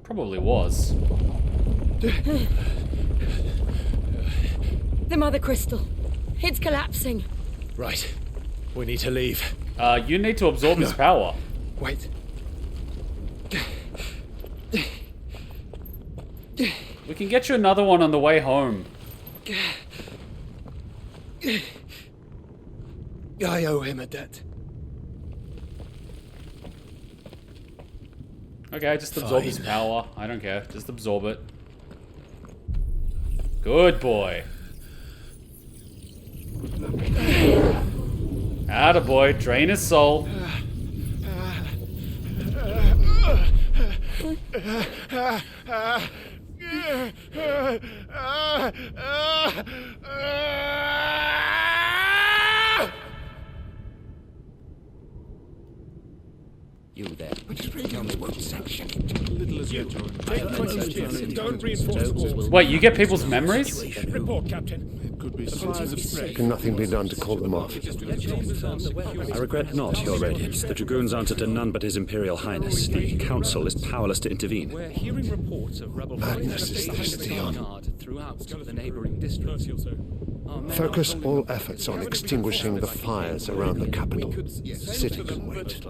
Probably was. The Mother Crystal. It's collapsing. Right. We need to leave. You need to absorb his power. Wait. We can get you another one on the way home. I owe him a debt. Okay, just absorb his power. I don't care. Just absorb it. Good boy. Attaboy, drain his soul. You there. Don't reinforce. Wait, you get people's memories? Report, Captain. It could be signs of strength. Can nothing be done to call them off? I regret not, Your Radiance. The Dragoons answer to none but His Imperial Highness. The Council is powerless to intervene. We're hearing reports of rebel Madness is this, Dion. throughout the neighboring districts. Focus all efforts on extinguishing the fires around the capital. The city can wait.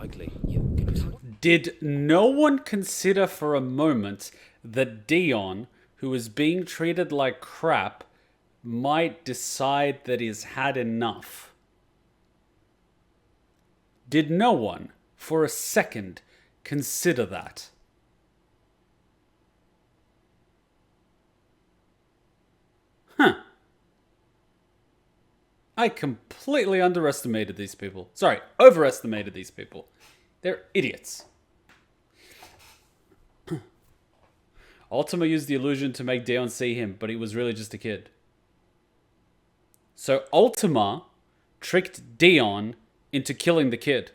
Did no one consider for a moment that Dion, who is being treated like crap, might decide that he's had enough? Did no one, for a second, consider that? Huh. I completely underestimated these people. Sorry, overestimated these people. They're idiots. Ultima used the illusion to make Dion see him, but he was really just a kid. So Ultima tricked Dion into killing the kid.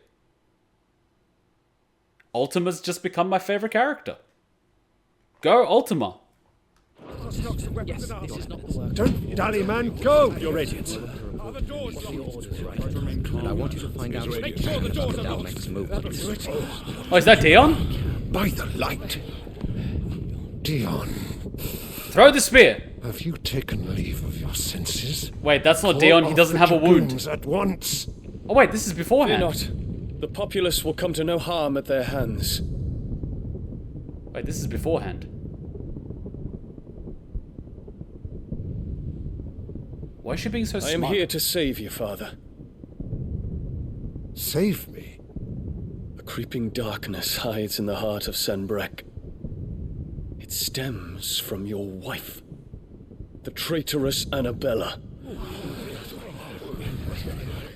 Ultima's just become my favorite character. Go Ultima. Yes, this is not the work. Don't dally, man. Go! Your Radiance. And I want you to find out Make sure the doors are locked. next move. Oh, is that Dion? By the light. Dion. Throw the spear. Have you taken leave of your senses? Wait, that's not Call Dion. He off doesn't the have a wound. dragoons at once. Oh wait, this is Fear beforehand. not. The populace will come to no harm at their hands. Wait, this is beforehand. Why is she being so I am smart? here to save you, Father. Save me? A creeping darkness hides in the heart of Sanbrek. It stems from your wife, the traitorous Annabella.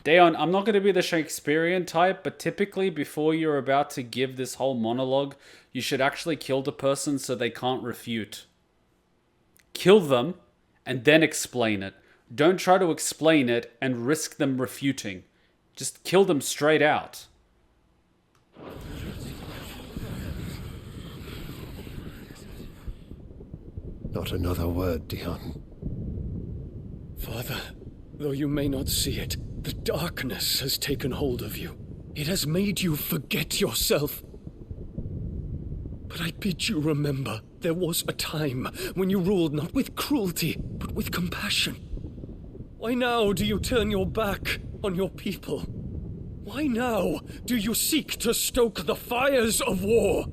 Dion, I'm not going to be the Shakespearean type, but typically before you're about to give this whole monologue, you should actually kill the person so they can't refute. Kill them and then explain it. Don't try to explain it and risk them refuting. Just kill them straight out. Not another word, Dion. Father, though you may not see it, the darkness has taken hold of you. It has made you forget yourself. But I bid you remember, there was a time when you ruled not with cruelty, but with compassion. Why now do you turn your back on your people? Why now do you seek to stoke the fires of war?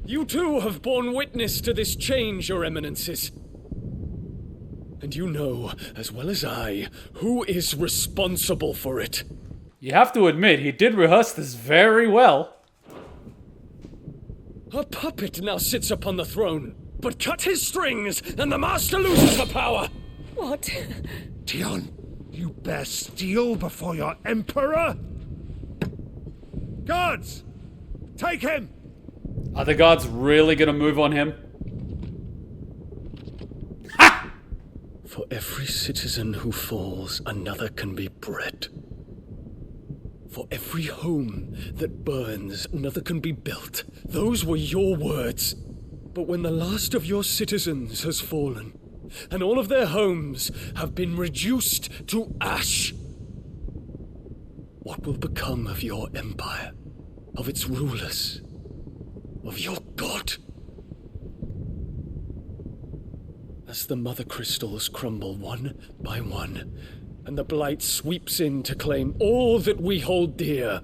You too have borne witness to this change, Your Eminences. And you know, as well as I, who is responsible for it. You have to admit, he did rehearse this very well. A puppet now sits upon the throne, but cut his strings, and the master loses the power! What? Dion, you bear steel before your emperor? Guards! Take him! Are the guards really gonna move on him? For every citizen who falls, another can be bred. For every home that burns, another can be built. Those were your words. But when the last of your citizens has fallen, and all of their homes have been reduced to ash, what will become of your empire, of its rulers, of your god? As the mother crystals crumble one by one, and the blight sweeps in to claim all that we hold dear,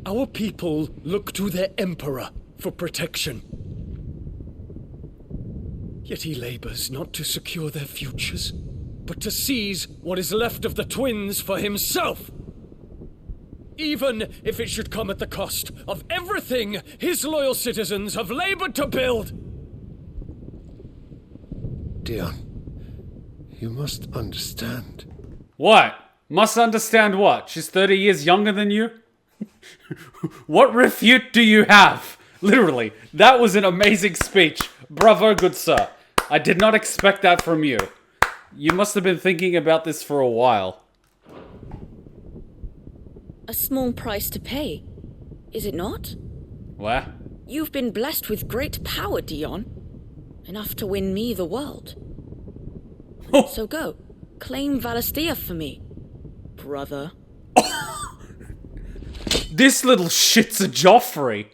our people look to their emperor for protection. Yet he labors not to secure their futures, but to seize what is left of the twins for himself. Even if it should come at the cost of everything his loyal citizens have labored to build. Dion, you must understand. What? Must understand what? She's 30 years younger than you? What refute do you have? Literally, that was an amazing speech. Bravo, good sir. I did not expect that from you. You must have been thinking about this for a while. A small price to pay, is it not? What? You've been blessed with great power, Dion. Enough to win me the world. So go, claim Valisthea for me, brother. This little shit's a Joffrey.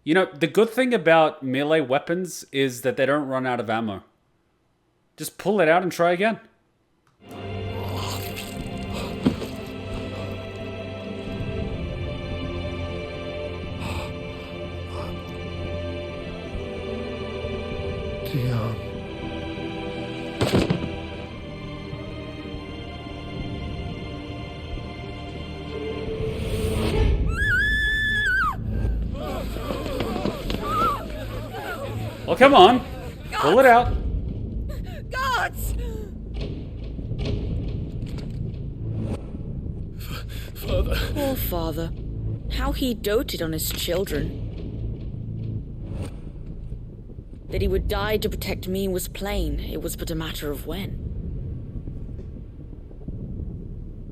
You know, the good thing about melee weapons is that they don't run out of ammo. Just pull it out and try again. Dion. Well, come on. Pull it out. Guards! Father. Poor father. How he doted on his children. That he would die to protect me was plain. It was but a matter of when.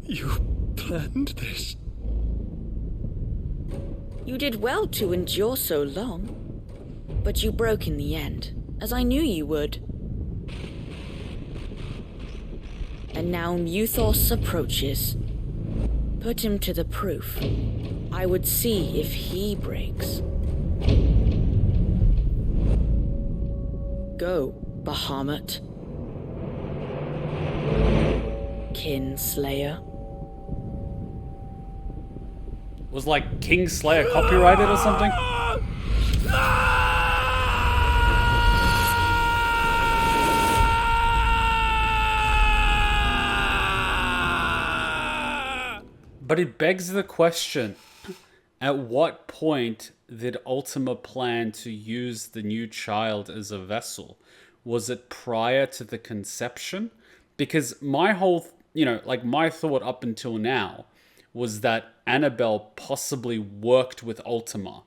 You planned this? You did well to endure so long. But you broke in the end, as I knew you would. And now Muthos approaches. Put him to the proof. I would see if he breaks. Go, Bahamut. Kinslayer. Was like Kingslayer copyrighted or something? But it begs the question, at what point did Ultima plan to use the new child as a vessel? Was it prior to the conception? Because my whole, my thought up until now was that Annabelle possibly worked with Ultima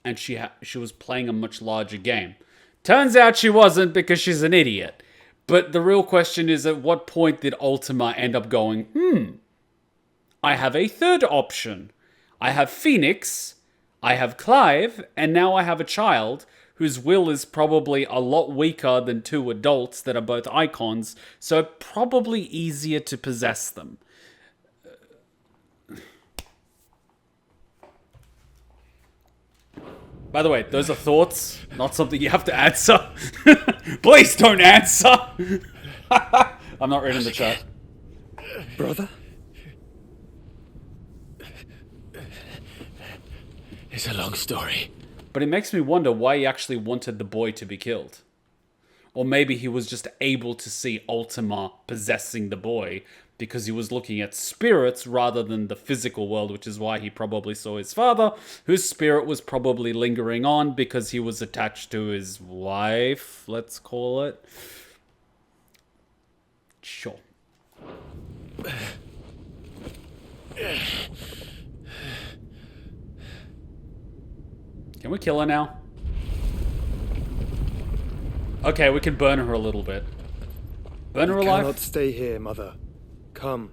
and she was playing a much larger game. Turns out she wasn't because she's an idiot. But the real question is, at what point did Ultima end up going, I have a third option. I have Phoenix, I have Clive, and now I have a child whose will is probably a lot weaker than two adults that are both icons, so probably easier to possess them. By the way, those are thoughts, not something you have to answer. Please don't answer! I'm not reading the chat. Brother? It's a long story. But it makes me wonder why he actually wanted the boy to be killed. Or maybe he was just able to see Ultima possessing the boy because he was looking at spirits rather than the physical world, which is why he probably saw his father, whose spirit was probably lingering on because he was attached to his wife, let's call it. Sure. Can we kill her now? Okay, we can burn her a little bit. Burn her alive? I cannot stay here, Mother. Come.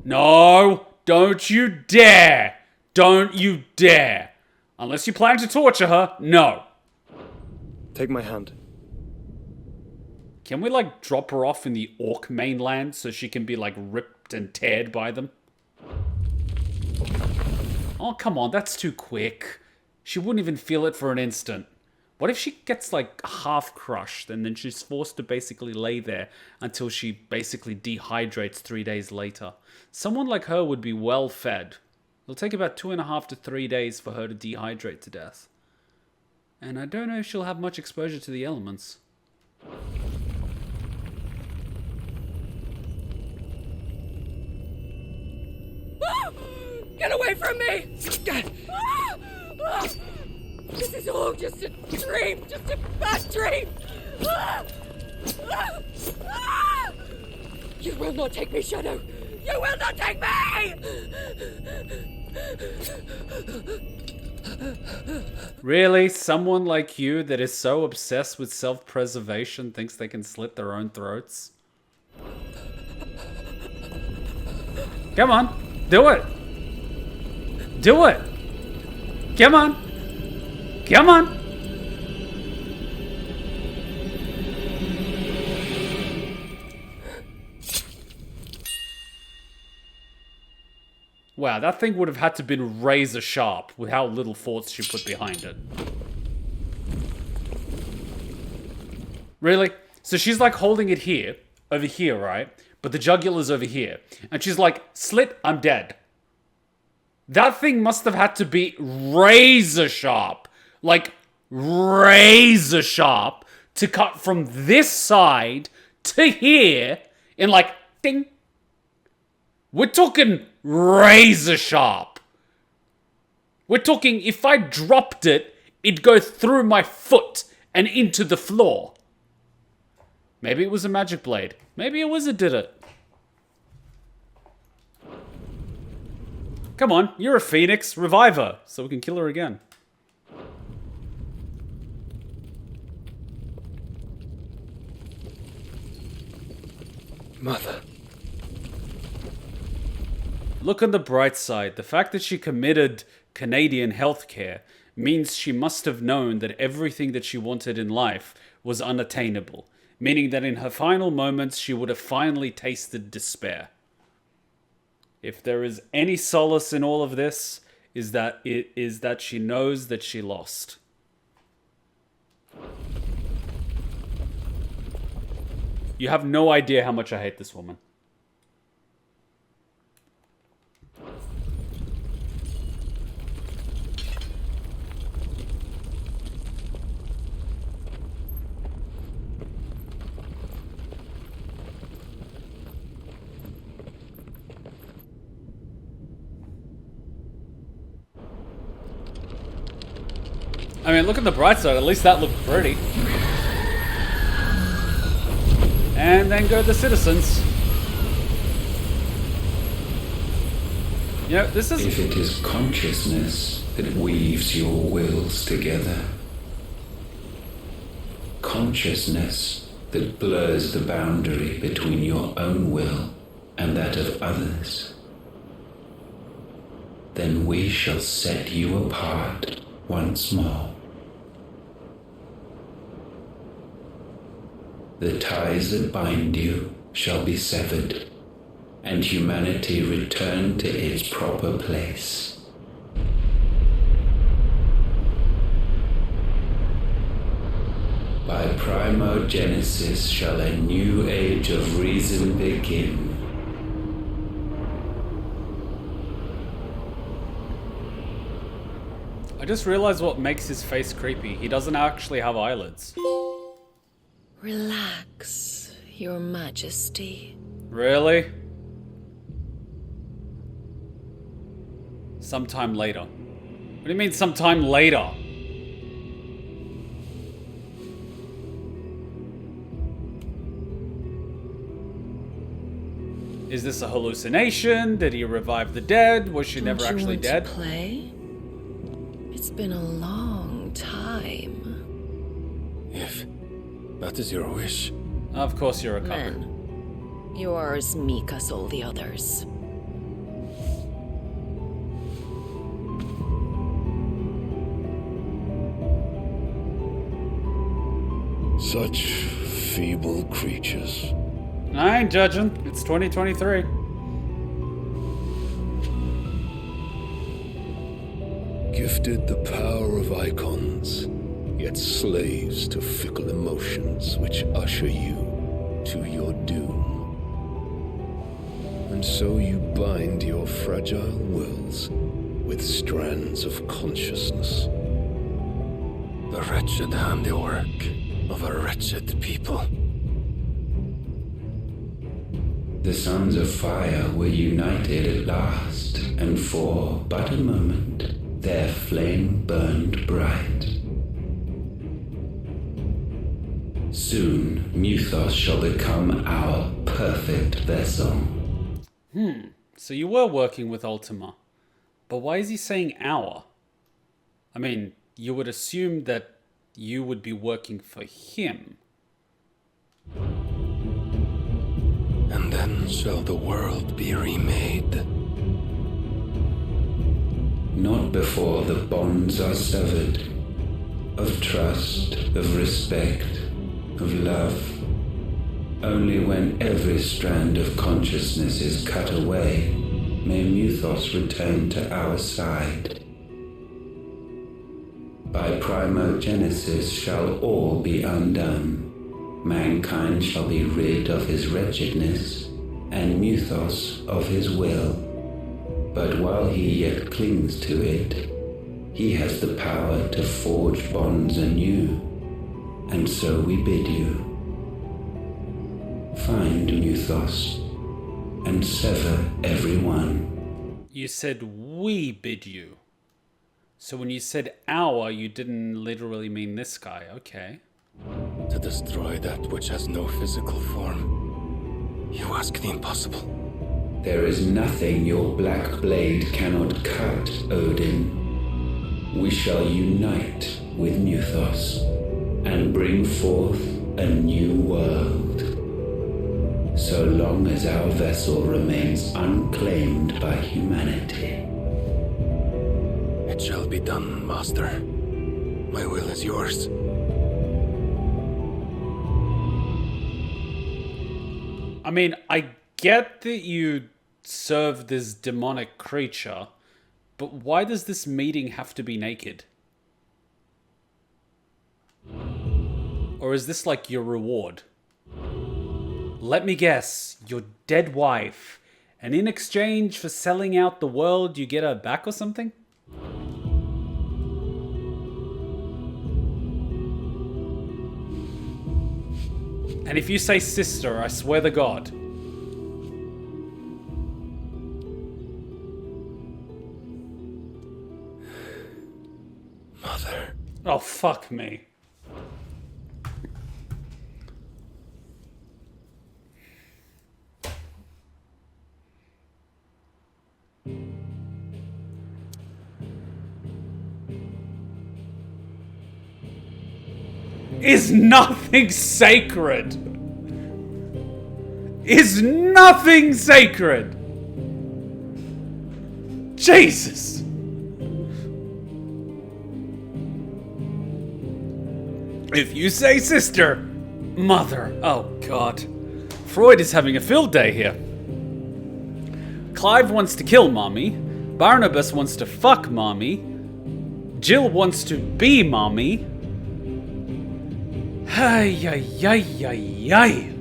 No! Don't you dare! Don't you dare! Unless you plan to torture her, no. Take my hand. Can we, drop her off in the Orc mainland so she can be, ripped and teared by them? Oh, come on, that's too quick. She wouldn't even feel it for an instant. What if she gets, half crushed and then she's forced to basically lay there until she basically dehydrates 3 days later? Someone like her would be well fed. It'll take about 2.5 to 3 days for her to dehydrate to death. And I don't know if she'll have much exposure to the elements. Get away from me! This is all just a dream, just a bad dream! You will not take me, Shadow! You will not take me! Really? Someone like you that is so obsessed with self-preservation thinks they can slit their own throats? Come on, do it! Do it! Come on! Come on! Wow, that thing would have had to been razor sharp with how little thoughts she put behind it. Really? So she's like holding it here, over here, right? But the jugular's over here. And she's like, slit, I'm dead. That thing must have had to be razor sharp. Like, razor sharp to cut from this side to here in like, ding. We're talking razor sharp. We're talking if I dropped it, it'd go through my foot and into the floor. Maybe it was a magic blade. Maybe a wizard did it. Come on, you're a phoenix. Revive her so we can kill her again. Mother. Look on the bright side. The fact that she committed Canadian healthcare means she must have known that everything that she wanted in life was unattainable. Meaning that in her final moments, she would have finally tasted despair. If there is any solace in all of this, is that she knows that she lost. You have no idea how much I hate this woman. I mean, look at the bright side. At least that looked pretty. And then go the citizens. You know, this is... If it is consciousness that weaves your wills together, consciousness that blurs the boundary between your own will and that of others, then we shall set you apart once more. The ties that bind you shall be severed, and humanity return to its proper place. By primogenesis shall a new age of reason begin. I just realized what makes his face creepy. He doesn't actually have eyelids. Relax, Your Majesty. Really? Sometime later. What do you mean sometime later? Is this a hallucination? Did he revive the dead? Was she never actually dead? To play? It's been a long time. If that is your wish. Of course you're a cock. Men, you are as meek as all the others. Such feeble creatures. I ain't judging. It's 2023. Gifted the power of icons, yet slaves to fickle emotions which usher you to your doom. And so you bind your fragile wills with strands of consciousness. The wretched handiwork of a wretched people. The sons of fire were united at last, and for but a moment their flame burned bright. Soon Muthos shall become our perfect vessel. So you were working with Ultima. But why is he saying our? I mean, you would assume that you would be working for him. And then shall the world be remade. Not before the bonds are severed, of trust, of respect, of love. Only when every strand of consciousness is cut away, may Muthos return to our side. By primogenesis shall all be undone, mankind shall be rid of his wretchedness, and Mythos of his will. But while he yet clings to it, he has the power to forge bonds anew, and so we bid you. Find Mythos, and sever everyone. You said we bid you. So when you said our, you didn't literally mean this guy, okay. To destroy that which has no physical form, you ask the impossible. There is nothing your black blade cannot cut, Odin. We shall unite with Mythos and bring forth a new world. So long as our vessel remains unclaimed by humanity. It shall be done, Master. My will is yours. I mean, I get that you serve this demonic creature, but why does this meeting have to be naked? Or is this like your reward? Let me guess, your dead wife, and in exchange for selling out the world, you get her back or something? And if you say sister, I swear to God. Mother. Oh, fuck me. Is nothing sacred? Is nothing sacred? Jesus! If you say sister, mother, oh god. Freud is having a field day here. Clive wants to kill Mommy. Barnabas wants to fuck Mommy. Jill wants to be Mommy. Ay, ay, ay, ay, ay.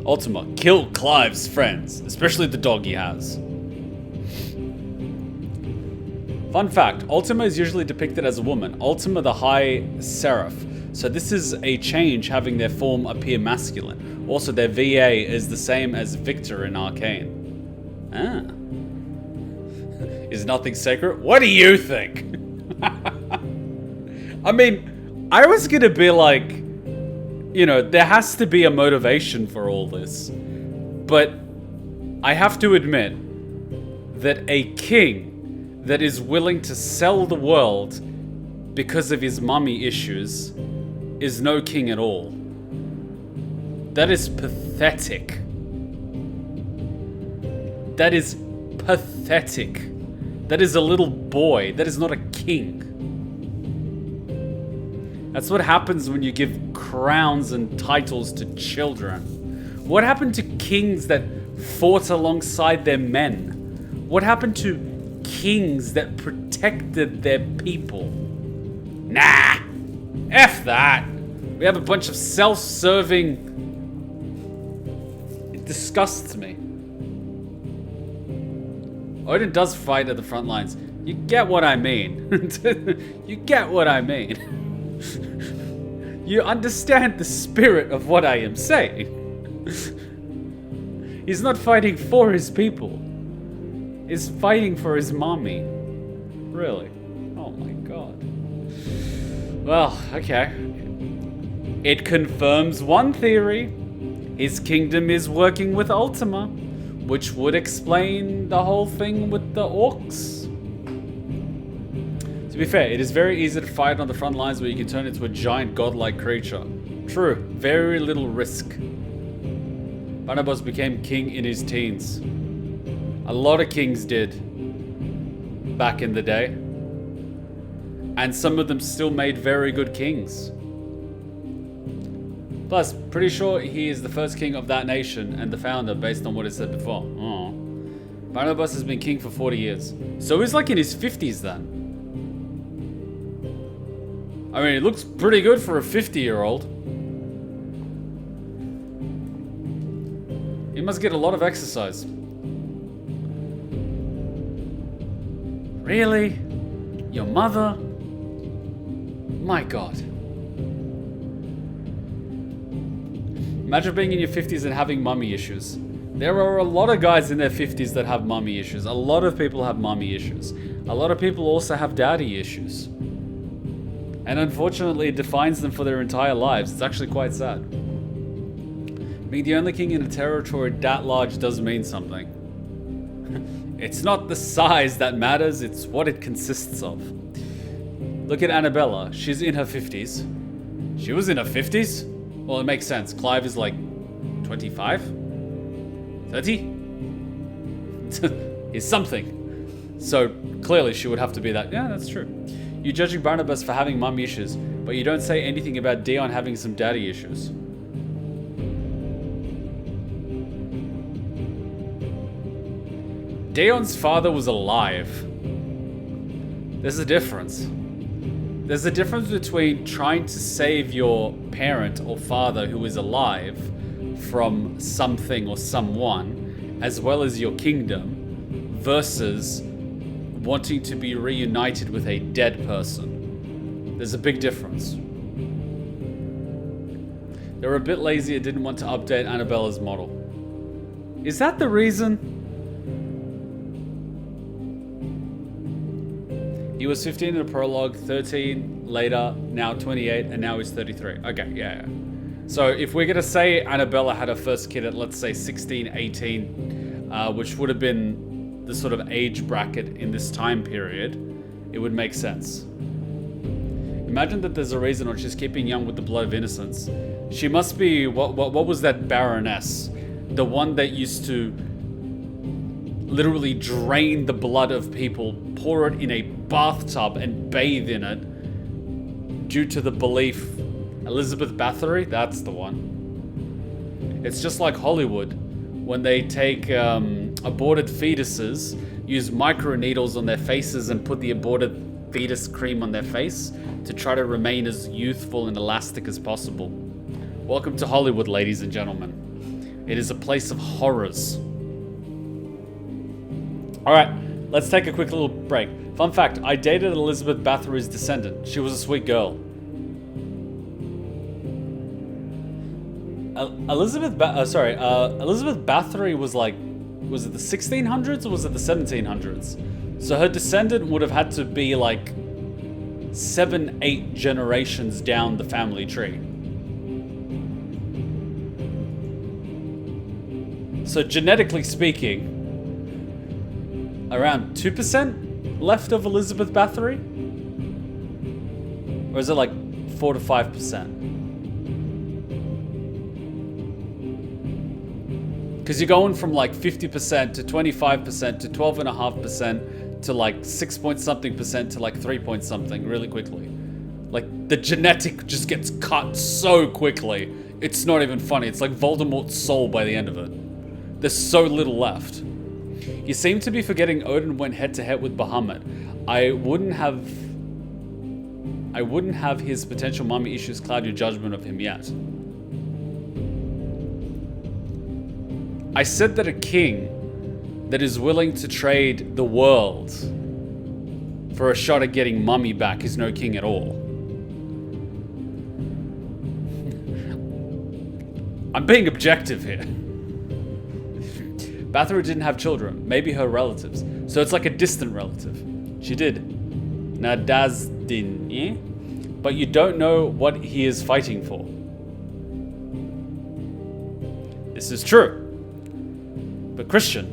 Ultima, kill Clive's friends, especially the dog he has. Fun fact, Ultima is usually depicted as a woman. Ultima the High Seraph. So this is a change having their form appear masculine. Also, their VA is the same as Victor in Arcane. Ah. Is nothing sacred? What do you think? I mean, I was gonna be like, you know, there has to be a motivation for all this. But I have to admit that a king that is willing to sell the world because of his mummy issues is no king at all. That is pathetic. That is pathetic. That is a little boy. That is not a king. That's what happens when you give crowns and titles to children. What happened to kings that fought alongside their men? What happened to kings that protected their people? Nah! F that! We have a bunch of self-serving... It disgusts me. Odin does fight at the front lines. You get what I mean. You get what I mean. You understand the spirit of what I am saying. He's not fighting for his people. He's fighting for his mommy. Really? Oh my god. Well, okay. It confirms one theory. His kingdom is working with Ultima, which would explain the whole thing with the orcs. To be fair, it is very easy to fight on the front lines where you can turn into a giant godlike creature. True, very little risk. Barnabas became king in his teens. A lot of kings did back in the day. And some of them still made very good kings. Plus, pretty sure he is the first king of that nation and the founder based on what it said before. Oh. Barnabas has been king for 40 years. So he's like in his 50s then. I mean, it looks pretty good for a 50-year-old. He must get a lot of exercise. Really? Your mother? My God. Imagine being in your 50s and having mummy issues. There are a lot of guys in their 50s that have mummy issues. A lot of people have mummy issues. A lot of people also have daddy issues. And unfortunately, it defines them for their entire lives. It's actually quite sad. Being the only king in a territory that large does mean something. It's not the size that matters, it's what it consists of. Look at Annabella. She's in her 50s. She was in her 50s? Well, it makes sense. Clive is like 25? 30? He's something. So clearly she would have to be that. Yeah, that's true. You're judging Barnabas for having mum issues, but you don't say anything about Dion having some daddy issues. Dion's father was alive. There's a difference. There's a difference between trying to save your parent or father who is alive from something or someone, as well as your kingdom, versus wanting to be reunited with a dead person. There's a big difference. They were a bit lazy and didn't want to update Annabella's model. Is that the reason? He was 15 in the prologue, 13 later, now 28, and now he's 33. Okay, yeah. So if we're going to say Annabella had her first kid at, let's say, 16, 18, which would have been the sort of age bracket in this time period, it would make sense. Imagine that there's a reason, or she's keeping young with the blood of innocence. She must be, what was that baroness? The one that used to literally drain the blood of people, pour it in a bathtub and bathe in it due to the belief. Elizabeth Bathory? That's the one. It's just like Hollywood when they take aborted fetuses, use microneedles on their faces and put the aborted fetus cream on their face to try to remain as youthful and elastic as possible. Welcome to Hollywood, ladies and gentlemen. It is a place of horrors. Alright, let's take a quick little break. Fun fact, I dated Elizabeth Bathory's descendant. She was a sweet girl. Elizabeth Bathory was like, was it the 1600s or was it the 1700s? So her descendant would have had to be like 7-8 generations down the family tree. So genetically speaking, around 2% left of Elizabeth Bathory? Or is it like 4 to 5%? Because you're going from like 50% to 25% to 12.5% to like 6 point something percent to like 3 point something really quickly. Like the genetic just gets cut so quickly. It's not even funny. It's like Voldemort's soul by the end of it. There's so little left. You seem to be forgetting Odin went head to head with Bahamut. I wouldn't have his potential mummy issues cloud your judgment of him yet. I said that a king that is willing to trade the world for a shot at getting mummy back is no king at all. I'm being objective here. Bathory didn't have children, maybe her relatives. So it's like a distant relative. She did. Nadazdin, yeah? But you don't know what he is fighting for. This is true. But Christian,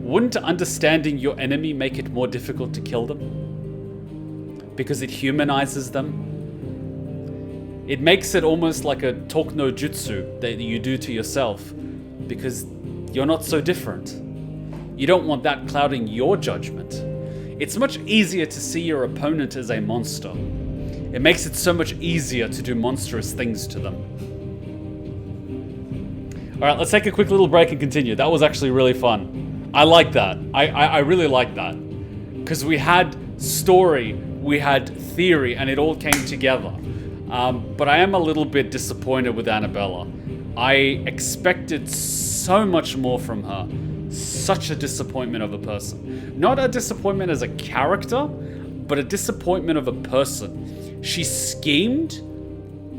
wouldn't understanding your enemy make it more difficult to kill them? Because it humanizes them? It makes it almost like a talk no jutsu that you do to yourself, because you're not so different. You don't want that clouding your judgment. It's much easier to see your opponent as a monster. It makes it so much easier to do monstrous things to them. Alright, let's take a quick little break and continue. That was actually really fun. I like that. I really like that. Because we had story we had theory, and it all came together. But I am a little bit disappointed with Annabella. I expected so much more from her. Such a disappointment of a person. Not a disappointment as a character, but a disappointment of a person. She schemed,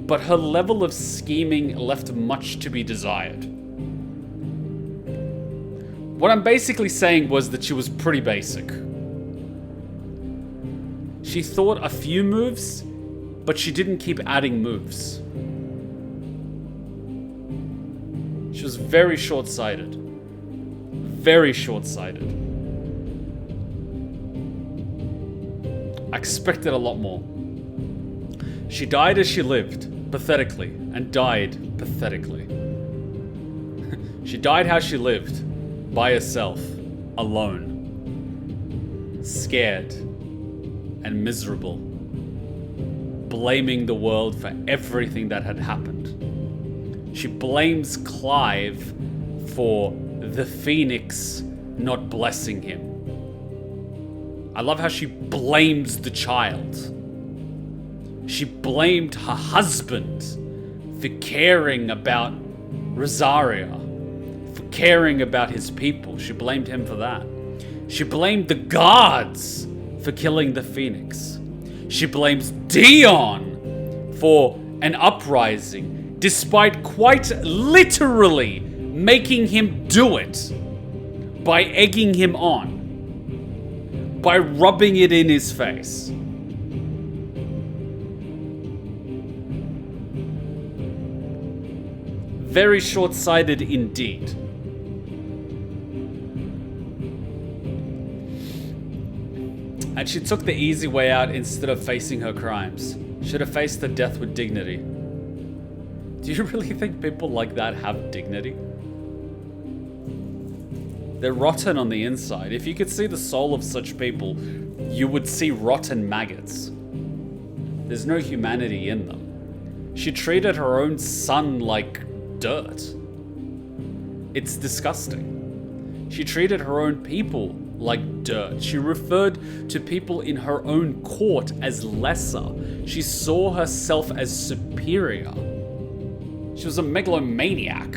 but her level of scheming left much to be desired. What I'm basically saying was that she was pretty basic. She thought a few moves, but she didn't keep adding moves. She was very short-sighted. Very short-sighted. I expected a lot more. She died as she lived, pathetically, and died pathetically. She died how she lived, by herself, alone, scared, and miserable, blaming the world for everything that had happened. She blames Clive for the Phoenix not blessing him. I love how she blames the child. She blamed her husband for caring about Rosaria, for caring about his people. She blamed him for that. She blamed the guards for killing the Phoenix. She blames Dion for an uprising, despite quite literally making him do it by egging him on, by rubbing it in his face. Very short-sighted indeed. And she took the easy way out instead of facing her crimes. Should have faced her death with dignity. Do you really think people like that have dignity? They're rotten on the inside. If you could see the soul of such people, you would see rotten maggots. There's no humanity in them. She treated her own son like dirt. It's disgusting. She treated her own people like dirt. She referred to people in her own court as lesser. She saw herself as superior. She was a megalomaniac.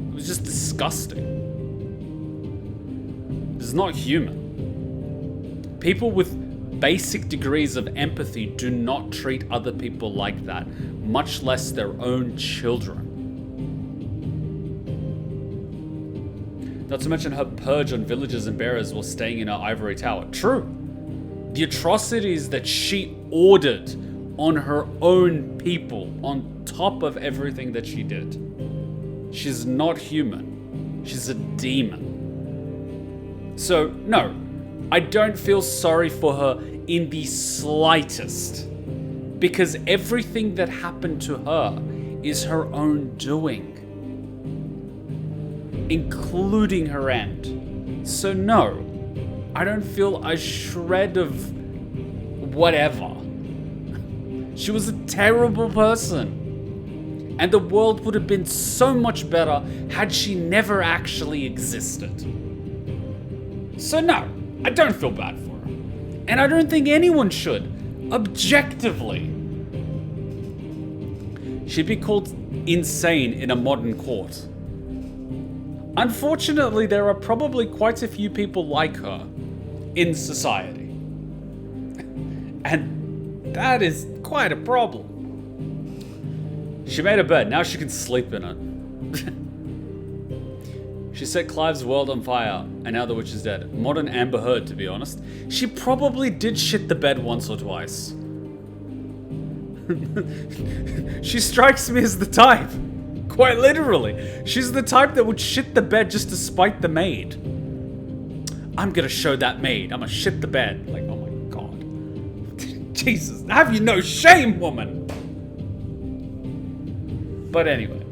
It was just disgusting. It's not human. People with basic degrees of empathy do not treat other people like that, much less their own children. Not to mention her purge on villagers and bearers while staying in her ivory tower. True. The atrocities that she ordered on her own people, on top of everything that she did. She's not human. She's a demon. So, no, I don't feel sorry for her in the slightest, because everything that happened to her is her own doing, including her end. So no, I don't feel a shred of whatever. She was a terrible person. And the world would have been so much better had she never actually existed. So no, I don't feel bad for her. And I don't think anyone should, objectively. She'd be called insane in a modern court. Unfortunately, there are probably quite a few people like her in society. And that is quite a problem. She made a bed, now she can sleep in it. She set Clive's world on fire, and now the witch is dead. Modern Amber Heard, to be honest. She probably did shit the bed once or twice. She strikes me as the type. Quite literally. She's the type that would shit the bed just to spite the maid. I'm gonna show that maid. I'm gonna shit the bed. Like, oh my god. Jesus, have you no shame, woman? But anyway,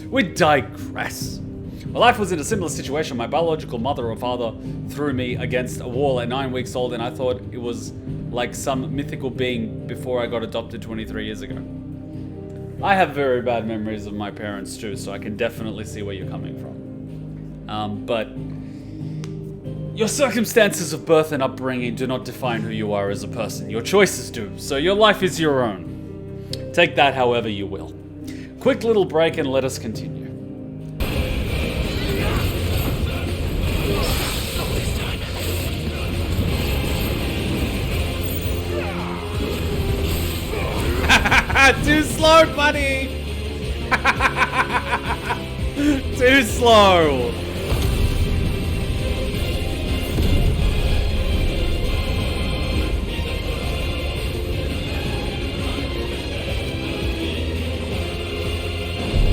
we digress. My life was in a similar situation. My biological mother or father threw me against a wall at 9 weeks old, and I thought it was like some mythical being before I got adopted 23 years ago. I have very bad memories of my parents too, so I can definitely see where you're coming from. But Your circumstances of birth and upbringing do not define who you are as a person. Your choices do, so your life is your own. Take that however you will. Quick little break and let us continue. Too slow, buddy! Too slow!